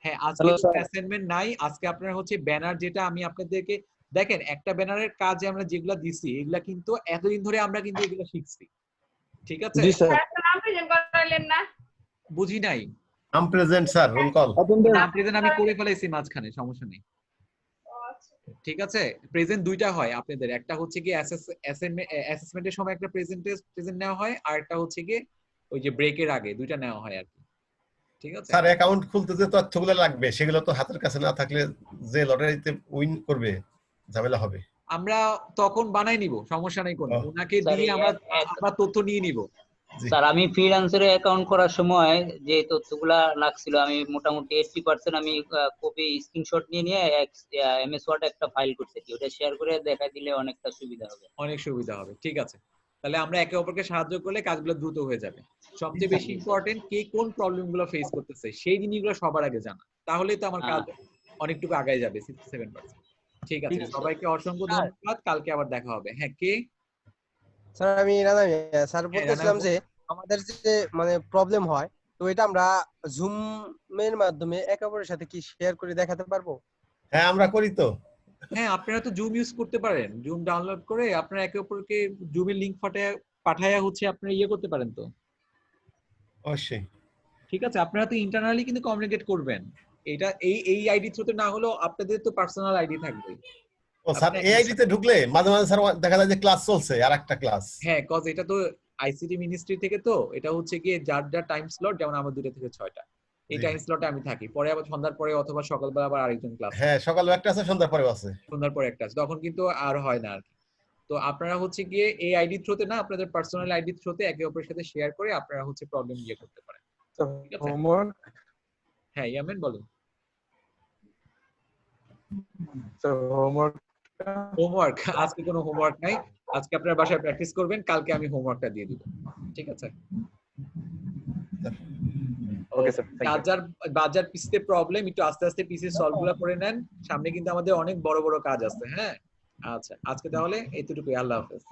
হ্যাঁ আজকে অ্যাসাইনমেন্ট নাই, আজকে আপনার হচ্ছে ব্যানার, যেটা আমি আপনাদেরকে দেখেন একটা ব্যানারের কাজ আমরা যেগুলা দিছি এগুলা কিন্তু এতদিন ধরে আমরা কিন্তু এগুলা শিখছি। ঠিক আছে, জি স্যার। নাম প্রেজেন্ট করাইলেন না? বুঝি নাই। নাম প্রেজেন্ট স্যার, রোল কল। নাম প্রেজেন্ট আমি করে ফেলাইছি মাঝখানে, সমস্যা নেই। ঠিক আছে, প্রেজেন্ট দুইটা হয় আপনাদের, একটা হচ্ছে কি অ্যাসেসমেন্টের সময় একটা প্রেজেন্ট নেওয়া হয়, আর একটা হচ্ছে কি ওই যে ব্রেকের আগে, দুইটা নেওয়া হয় আর কি। ঠিক আছে স্যার, অ্যাকাউন্ট খুলতে যে তথ্যগুলো লাগবে সেগুলো তো হাতের কাছে না থাকলে যে লটারিতে উইন করবে ঝামেলা হবে। আমরা তখন বানাই নিব, সমস্যা নাই কোনো, ওনাকে দিয়ে আমরা তথ্য নিয়ে নিব। স্যার আমি ফ্রিল্যান্সারে অ্যাকাউন্ট করার সময় যে তথ্যগুলা লাগছিল আমি মোটামুটি 80% আমি কপি স্ক্রিনশট নিয়ে এমএস ওয়ার্ড একটা ফাইল করতেছি, ওটা শেয়ার করে দেখা দিলে অনেকটা সুবিধা হবে। অনেক সুবিধা হবে। ঠিক আছে, তাহলে আমরা একে অপরকে সাহায্য করলে কাজগুলো দ্রুত হয়ে যাবে। সবচেয়ে বেশি ইম্পর্টেন্ট কে কোন প্রবলেমগুলো ফেস করতেছে সেই জিনিসগুলো সবার আগে জানা, তাহলেই তো আমার কাজ অনেকটুকু আগায় যাবে 67%। ঠিক আছে, সবাইকে অসংখ্য ধন্যবাদ, কালকে আবার দেখা হবে। হ্যাঁ কে? স্যার আমি রানা স্যার বলতেছিলাম যে আমাদের যে মানে প্রবলেম হয় তো এটা আমরা জুমের মাধ্যমে একে অপরের সাথে কি শেয়ার করে দেখাতে পারবো? হ্যাঁ আমরা করি তো। হ্যাঁ আপনারা তো জুম ইউজ করতে পারেন, জুম ডাউনলোড করে আপনারা একে অপরকে জুমের লিংক পাঠায়া হচ্ছে আপনারা ইয়ে করতে পারেন তো। অবশ্যই। ঠিক আছে, আপনারা তো ইন্টারনালি কিন্তু কমিউনিকেট করবেন, এটা এই আইডি থ্রুতে না হলেও আপনাদের তো পার্সোনাল আইডি থাকবে। ও স্যার, এই আইডিতে ঢুকলে মাঝে মাঝে স্যার দেখা যায় যে ক্লাস চলছে আর একটা ক্লাস। হ্যাঁ, কজ এটা তো আইসিটি মিনিস্ট্রি থেকে, তো এটা হচ্ছে গিয়ে যার যার টাইম স্লট, যেমন আমার 2টা থেকে 6টা এই টাইম স্লটে আমি থাকি, পরে আবার সন্ধ্যার পরে অথবা সকালবেলা আবার আরেকজন ক্লাস। হ্যাঁ সকালে একটা আছে, সন্ধ্যার পরেও আছে। সন্ধ্যার পরে একটা আছে, তখন কিন্তু আর হয় না আর কি। তো আপনারা হচ্ছে গিয়ে এই আইডি থ্রুতে না, আপনাদের পার্সোনাল আইডি থ্রুতে একে অপরের সাথে শেয়ার করে আপনারা হচ্ছে প্রবলেম ইয়ে করতে পারেন। ঠিক আছে, হোমওয়ার্ক। হ্যাঁ ইয়ামিন বলুন। হোমওয়ার্ক আজকে কোনো হোমওয়ার্ক নাই, আজকে আপনারা বাসায় প্র্যাকটিস করবেন, কালকে আমি হোমওয়ার্কটা দিয়ে দিব। ঠিক আছে, ওকে স্যার। বাজার পিসিতে প্রবলেম, একটু আস্তে আস্তে পিসি সলভ গুলো করে নেন, সামনে কিন্তু আমাদের অনেক বড় বড় কাজ আছে। হ্যাঁ আচ্ছা, আজকে তাহলে এতটুকুই, আল্লাহ হাফেজ।